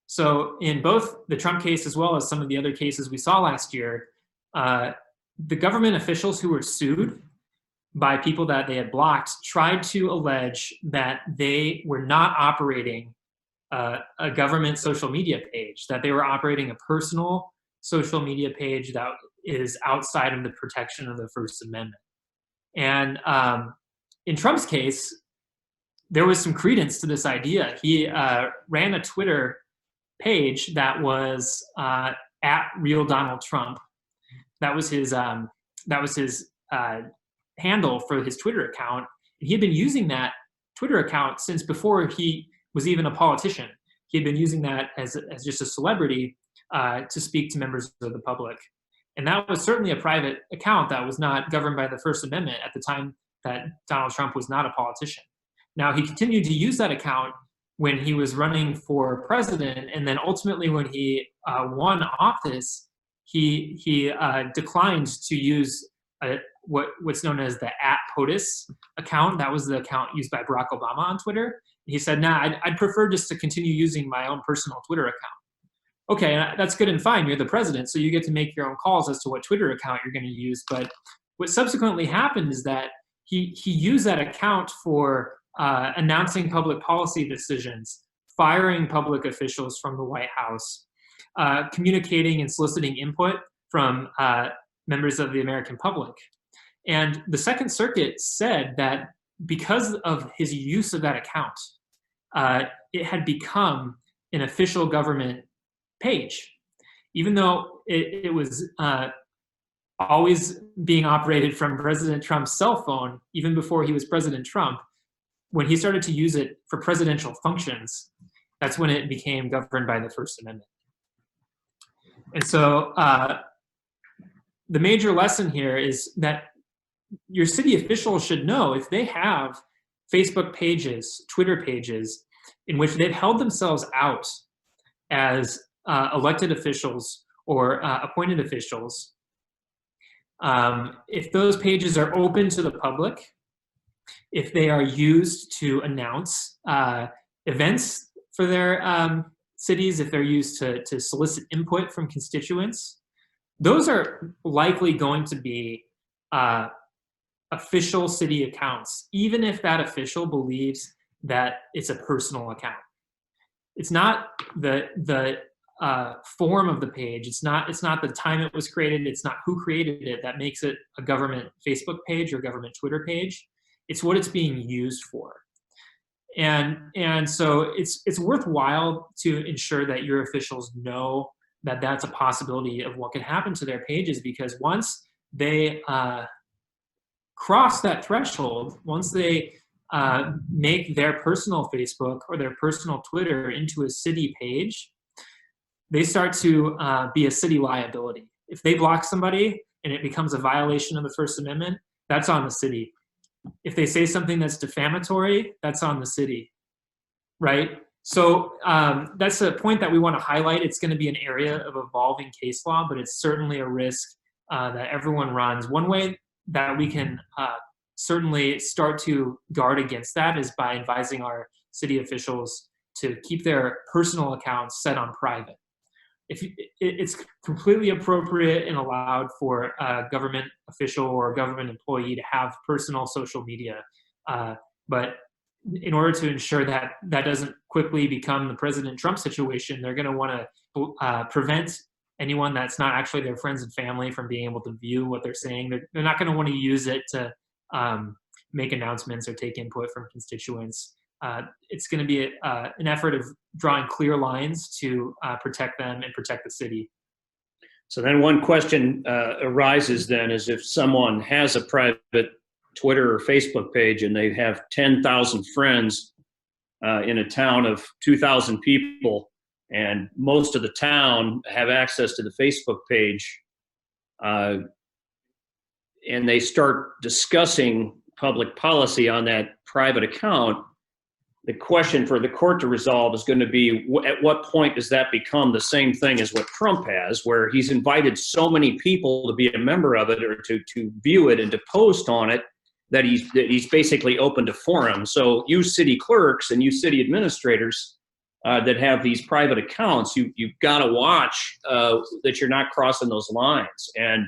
So in both the Trump case as well as some of the other cases we saw last year, the government officials who were sued by people that they had blocked tried to allege that they were not operating a government social media page, that they were operating a personal social media page that is outside of the protection of the First Amendment. And in Trump's case, there was some credence to this idea. He ran a Twitter page that was at Real Donald Trump. That was his handle for his Twitter account. And he had been using that Twitter account since before he was even a politician. He had been using that as just a celebrity to speak to members of the public. And that was certainly a private account that was not governed by the First Amendment at the time that Donald Trump was not a politician. Now, he continued to use that account when he was running for president, and then ultimately when he won office, he declined to use what's known as the @POTUS account. That was the account used by Barack Obama on Twitter. He said, nah, I'd prefer just to continue using my own personal Twitter account. Okay, that's good and fine. You're the president, so you get to make your own calls as to what Twitter account you're going to use. But what subsequently happened is that he used that account for announcing public policy decisions, firing public officials from the White House, communicating and soliciting input from members of the American public. And the Second Circuit said that because of his use of that account, it had become an official government page, even though it was always being operated from President Trump's cell phone, even before he was President Trump. When he started to use it for presidential functions, that's when it became governed by the First Amendment. And so the major lesson here is that your city officials should know if they have Facebook pages, Twitter pages, in which they've held themselves out as elected officials or appointed officials, if those pages are open to the public, if they are used to announce events for their cities, if they're used to solicit input from constituents, those are likely going to be official city accounts, even if that official believes that it's a personal account. It's not the form of the page. It's not the time it was created. It's not who created it that makes it a government Facebook page or government Twitter page. It's what it's being used for. And so it's worthwhile to ensure that your officials know that that's a possibility of what can happen to their pages, because once they cross that threshold, once they make their personal Facebook or their personal Twitter into a city page, they start to be a city liability. If they block somebody and it becomes a violation of the First Amendment, that's on the city. If they say something that's defamatory, that's on the city, right? So that's a point that we want to highlight. It's going to be an area of evolving case law, but it's certainly a risk that everyone runs. One way that we can certainly start to guard against that is by advising our city officials to keep their personal accounts set on private. If it's completely appropriate and allowed for a government official or a government employee to have personal social media, but in order to ensure that that doesn't quickly become the President Trump situation, they're going to want to prevent anyone that's not actually their friends and family from being able to view what they're saying. They're not going to want to use it to make announcements or take input from constituents. It's going to be an effort of drawing clear lines to protect them and protect the city. So then one question arises then is if someone has a private Twitter or Facebook page and they have 10,000 friends in a town of 2,000 people, and most of the town have access to the Facebook page, and they start discussing public policy on that private account, the question for the court to resolve is going to be, at what point does that become the same thing as what Trump has, where he's invited so many people to be a member of it or to view it and to post on it that he's basically open to forums. So you city clerks and you city administrators that have these private accounts, you've got to watch that you're not crossing those lines. And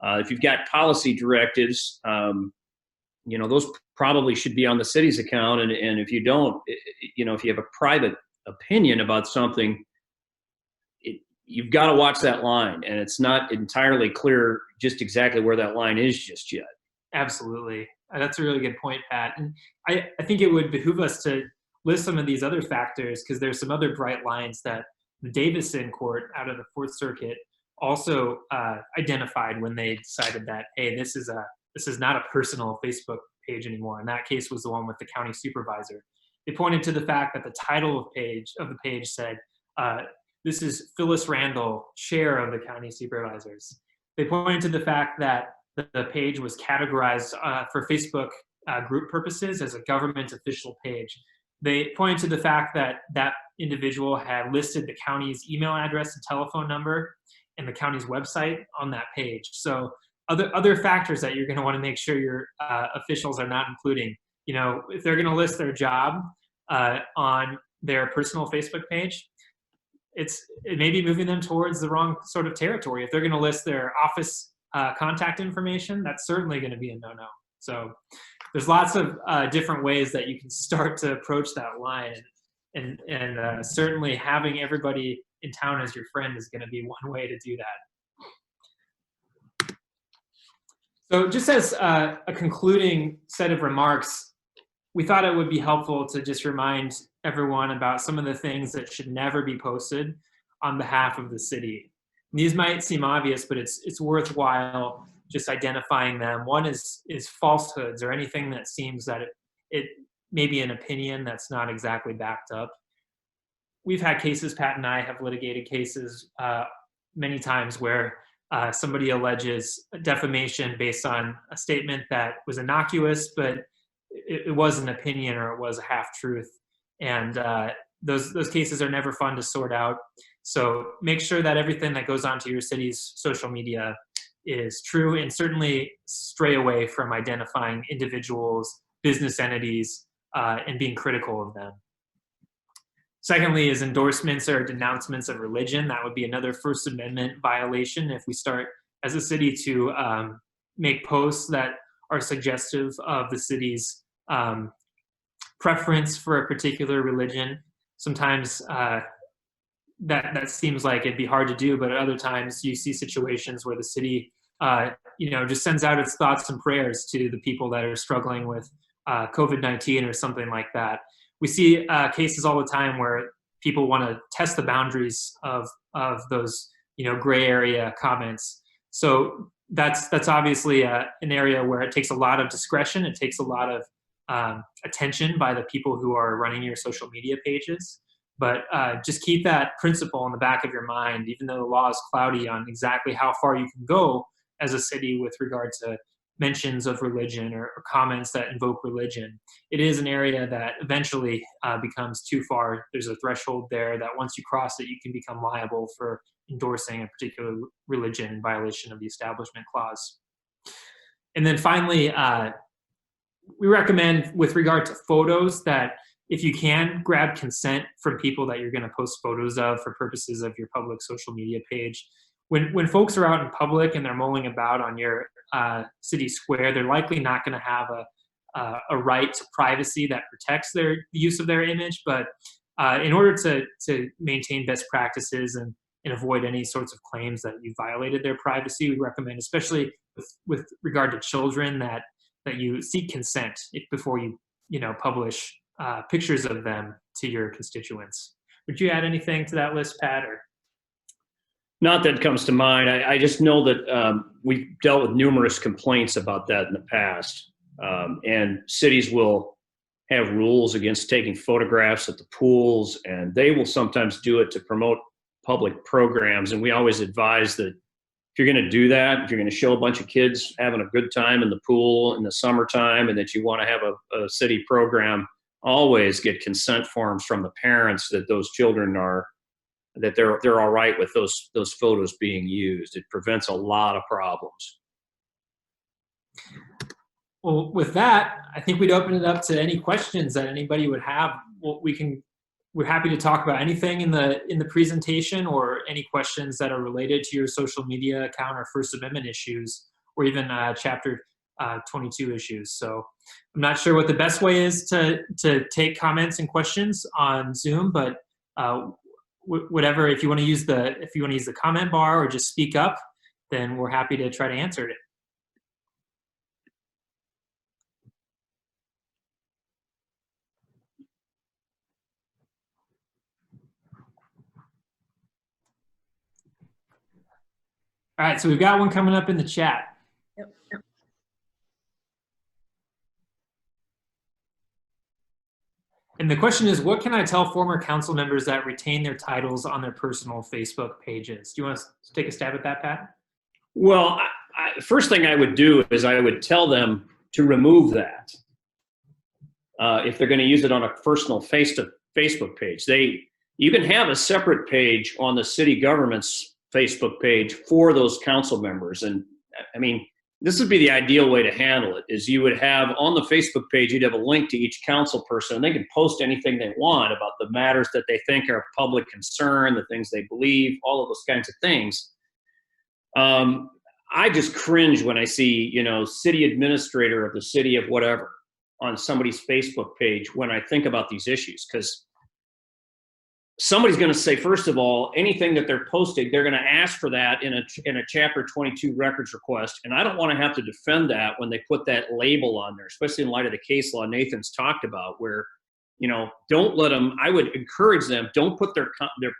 if you've got policy directives, those probably should be on the city's account. And if you don't, if you have a private opinion about something, you've got to watch that line. And it's not entirely clear just exactly where that line is just yet. Absolutely. That's a really good point, Pat. And I think it would behoove us to list some of these other factors, because there's some other bright lines that the Davison court out of the Fourth Circuit also identified when they decided that, hey, this is not a personal Facebook page anymore. And that case was the one with the county supervisor. They pointed to the fact that the title of the page said, this is Phyllis Randall, chair of the county supervisors. They pointed to the fact that the page was categorized for Facebook group purposes as a government official page. They pointed to the fact that that individual had listed the county's email address and telephone number and the county's website on that page. So other factors that you're going to want to make sure your officials are not including. You know, if they're going to list their job on their personal Facebook page, it may be moving them towards the wrong sort of territory. If they're going to list their office contact information, that's certainly going to be a no-no. So there's lots of different ways that you can start to approach that line, and certainly having everybody in town as your friend is going to be one way to do that. So just as a concluding set of remarks, we thought it would be helpful to just remind everyone about some of the things that should never be posted on behalf of the city. These might seem obvious, but it's worthwhile just identifying them. One is falsehoods, or anything that seems that it may be an opinion that's not exactly backed up. We've had cases, Pat and I have litigated cases many times where somebody alleges defamation based on a statement that was innocuous, but it was an opinion, or it was a half-truth. And those cases are never fun to sort out. So make sure that everything that goes onto your city's social media is true, and certainly stray away from identifying individuals, business entities, and being critical of them. Secondly is endorsements or denouncements of religion. That would be another First Amendment violation if we start as a city to make posts that are suggestive of the city's preference for a particular religion. Sometimes that seems like it'd be hard to do, but at other times you see situations where the city just sends out its thoughts and prayers to the people that are struggling with COVID-19 or something like that. We see cases all the time where people want to test the boundaries of those gray area comments. So that's obviously an area where it takes a lot of discretion. It takes a lot of attention by the people who are running your social media pages. But just keep that principle in the back of your mind, even though the law is cloudy on exactly how far you can go as a city with regard to mentions of religion or comments that invoke religion. It is an area that eventually becomes too far. There's a threshold there that once you cross it, you can become liable for endorsing a particular religion in violation of the Establishment Clause. And then finally, we recommend with regard to photos that if you can, grab consent from people that you're going to post photos of for purposes of your public social media page. When folks are out in public and they're mulling about on your city square, they're likely not going to have a right to privacy that protects the use of their image. But in order to maintain best practices and avoid any sorts of claims that you violated their privacy, we recommend, especially with regard to children, that you seek consent before you publish pictures of them to your constituents. Would you add anything to that list, Pat? Or? Not that comes to mind. I just know that we've dealt with numerous complaints about that in the past. And cities will have rules against taking photographs at the pools, and they will sometimes do it to promote public programs. And we always advise that if you're going to do that, if you're going to show a bunch of kids having a good time in the pool in the summertime, and that you want to have a city program, always get consent forms from the parents that those children that they're all right with those photos being used. It prevents a lot of problems. Well, with that, I think we'd open it up to any questions that anybody would have. We're happy to talk about anything in the presentation, or any questions that are related to your social media account or First Amendment issues, or even Chapter 22 issues. So I'm not sure what the best way is to take comments and questions on Zoom, but whatever, if you want to use the comment bar or just speak up, then we're happy to try to answer it. All right, so we've got one coming up in the chat. Yep. And the question is, what can I tell former council members that retain their titles on their personal Facebook pages? Do you want to take a stab at that, Pat? Well, first thing I would do is I would tell them to remove that. If they're going to use it on a personal Facebook page. You can have a separate page on the city government's Facebook page for those council members. And I mean, this would be the ideal way to handle it, is you would have on the Facebook page, you'd have a link to each council person, and they can post anything they want about the matters that they think are of public concern, the things they believe, all of those kinds of things. I just cringe when I see, city administrator of the city of whatever on somebody's Facebook page when I think about these issues, because somebody's going to say, first of all, anything that they're posting, they're going to ask for that in a Chapter 22 records request. And I don't want to have to defend that when they put that label on there, especially in light of the case law Nathan's talked about, where, don't let them, I would encourage them, don't put their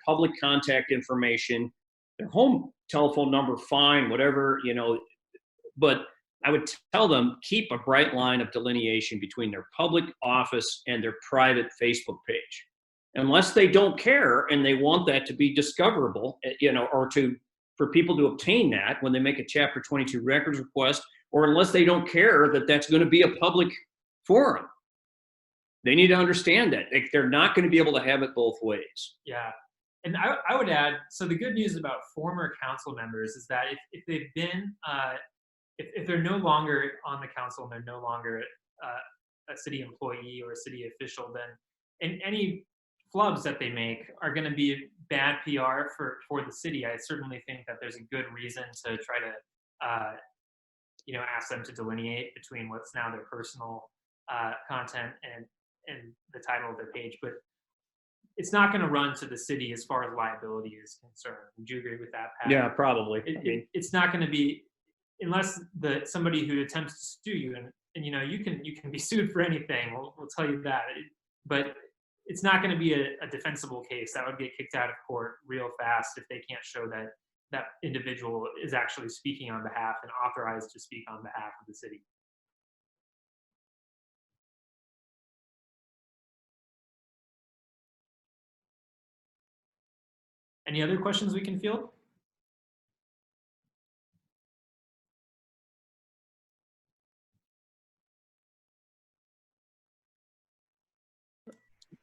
public contact information, their home telephone number, fine, whatever, but I would tell them, keep a bright line of delineation between their public office and their private Facebook page. Unless they don't care and they want that to be discoverable, or for people to obtain that when they make a Chapter 22 records request, or unless they don't care that that's going to be a public forum. They need to understand that. They're not going to be able to have it both ways. Yeah. And I would add, so the good news about former council members is that if they've been, if they're no longer on the council and they're no longer a city employee or a city official, then any flubs that they make are going to be bad PR for the city. I certainly think that there's a good reason to try to, ask them to delineate between what's now their personal content and the title of their page. But it's not going to run to the city as far as liability is concerned. Would you agree with that, Pat? Yeah, probably. It's not going to be, unless somebody who attempts to sue you, and you can be sued for anything. We'll tell you that. But it's not going to be a defensible case. That would get kicked out of court real fast if they can't show that that individual is actually speaking on behalf and authorized to speak on behalf of the city. Any other questions we can field?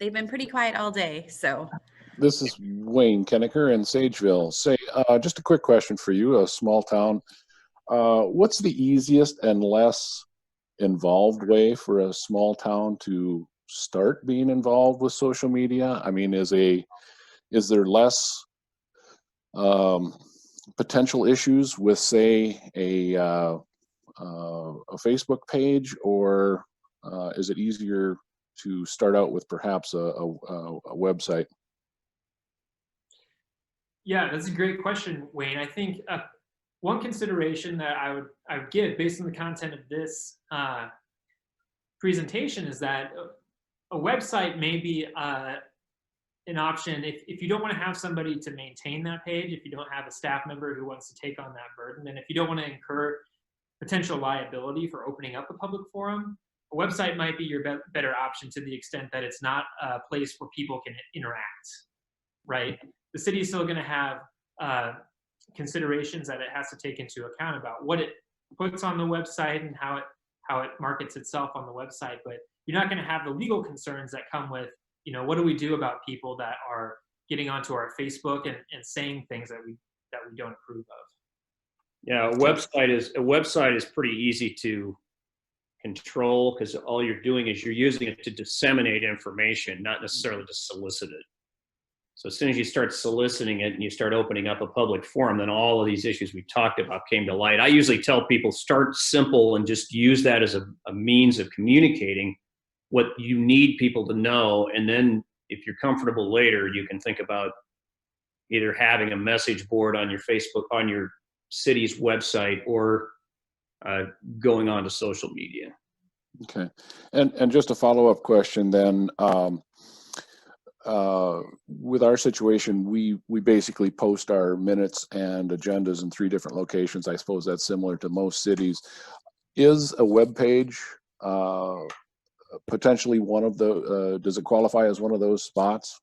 They've been pretty quiet all day, so. This is Wayne Kennecker in Sageville. Just a quick question for you, a small town. What's the easiest and less involved way for a small town to start being involved with social media? I mean, is there less potential issues with, say, a Facebook page, or is it easier to start out with perhaps a website? Yeah, that's a great question, Wayne. I think one consideration that I would give based on the content of this presentation is that a website may be an option if you don't want to have somebody to maintain that page, if you don't have a staff member who wants to take on that burden, and if you don't want to incur potential liability for opening up a public forum, a website might be your better option to the extent that it's not a place where people can interact, right? The city is still going to have considerations that it has to take into account about what it puts on the website and how it markets itself on the website, but you're not going to have the legal concerns that come with, what do we do about people that are getting onto our Facebook and saying things that we don't approve of? Yeah, a website is pretty easy to control, because all you're doing is you're using it to disseminate information, not necessarily to solicit it. So as soon as you start soliciting it and you start opening up a public forum, then all of these issues we talked about came to light. I usually tell people, start simple and just use that as a means of communicating what you need people to know. And then if you're comfortable later, you can think about either having a message board on your Facebook, on your city's website, or going on to social media. Okay. And just a follow-up question then, with our situation, we basically post our minutes and agendas in 3 different locations. I suppose that's similar to most cities. Is a web page potentially one of the, does it qualify as one of those spots?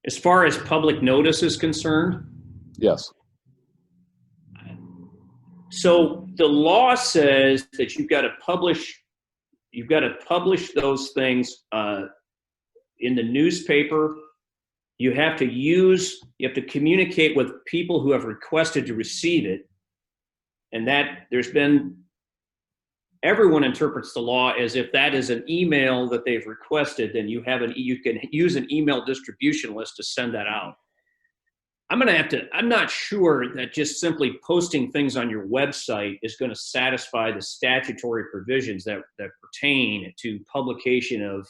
As far as public notice is concerned? Yes. So the law says that you've got to publish those things in the newspaper. You have to communicate with people who have requested to receive it. And that everyone interprets the law as if that is an email that they've requested, then you can use an email distribution list to send that out. I'm not sure that just simply posting things on your website is going to satisfy the statutory provisions that pertain to publication of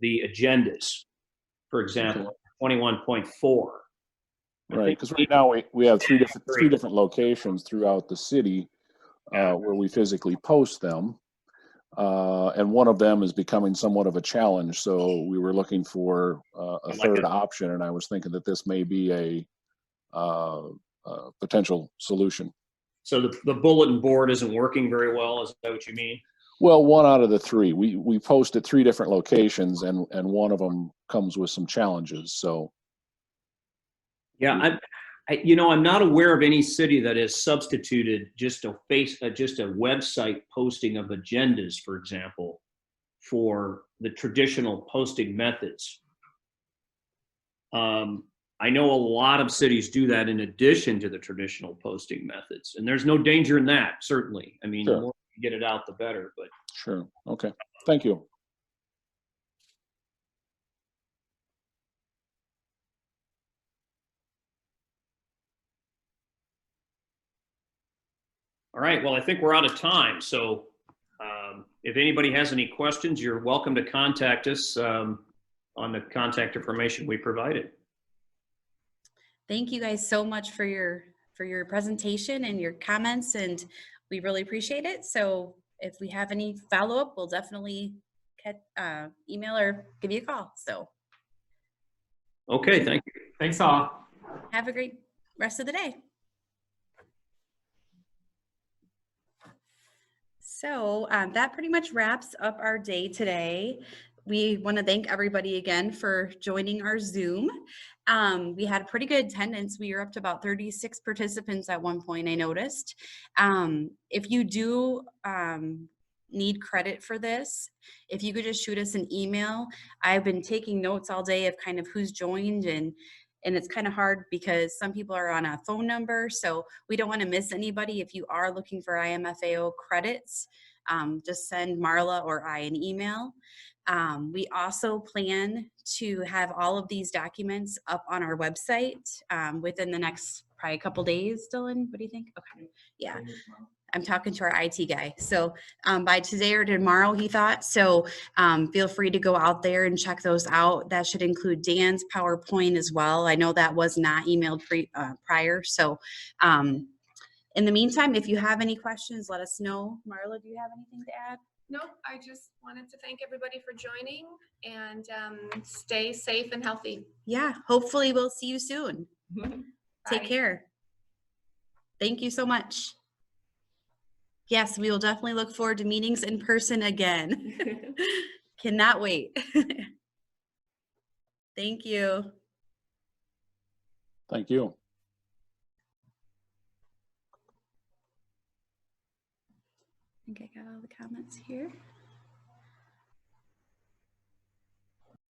the agendas. For example, 21.4. Right, because right now we have three different locations throughout the city where we physically post them, and one of them is becoming somewhat of a challenge. So we were looking for a third option, and I was thinking that this may be a potential solution. So the bulletin board isn't working very well. Is that what you mean? Well, one out of the three. We post at three different locations, and one of them comes with some challenges. So. Yeah, I'm not aware of any city that has substituted just a website posting of agendas, for example, for the traditional posting methods. I know a lot of cities do that in addition to the traditional posting methods, and there's no danger in that, certainly. I mean, Sure. The more you get it out, the better. But Sure. Okay. Thank you. all right, well, I think we're out of time. So if anybody has any questions, you're welcome to contact us on the contact information we provided. Thank you guys so much for your presentation and your comments, and we really appreciate it. So if we have any follow-up, we'll definitely email or give you a call. So okay, thank you. Thanks all. Have a great rest of the day. So that pretty much wraps up our day today. We want to thank everybody again for joining our Zoom. We had pretty good attendance. We were up to about 36 participants at one point, I noticed. If you do need credit for this, if you could just shoot us an email. I've been taking notes all day of kind of who's joined, and it's kind of hard because some people are on a phone number, so we don't want to miss anybody. If you are looking for IMFAO credits, just send Marla or I an email. We also plan to have all of these documents up on our website within the next probably a couple days. Dylan, what do you think? Okay, yeah. I'm talking to our IT guy. So by today or tomorrow, he thought. So feel free to go out there and check those out. That should include Dan's PowerPoint as well. I know that was not emailed prior. So in the meantime, if you have any questions, let us know. Marla, do you have anything to add? No, I just wanted to thank everybody for joining, and stay safe and healthy. Yeah, hopefully we'll see you soon. Take care. Thank you so much. Yes, we will definitely look forward to meetings in person again. Cannot wait. Thank you. Thank you. I think I got all the comments here.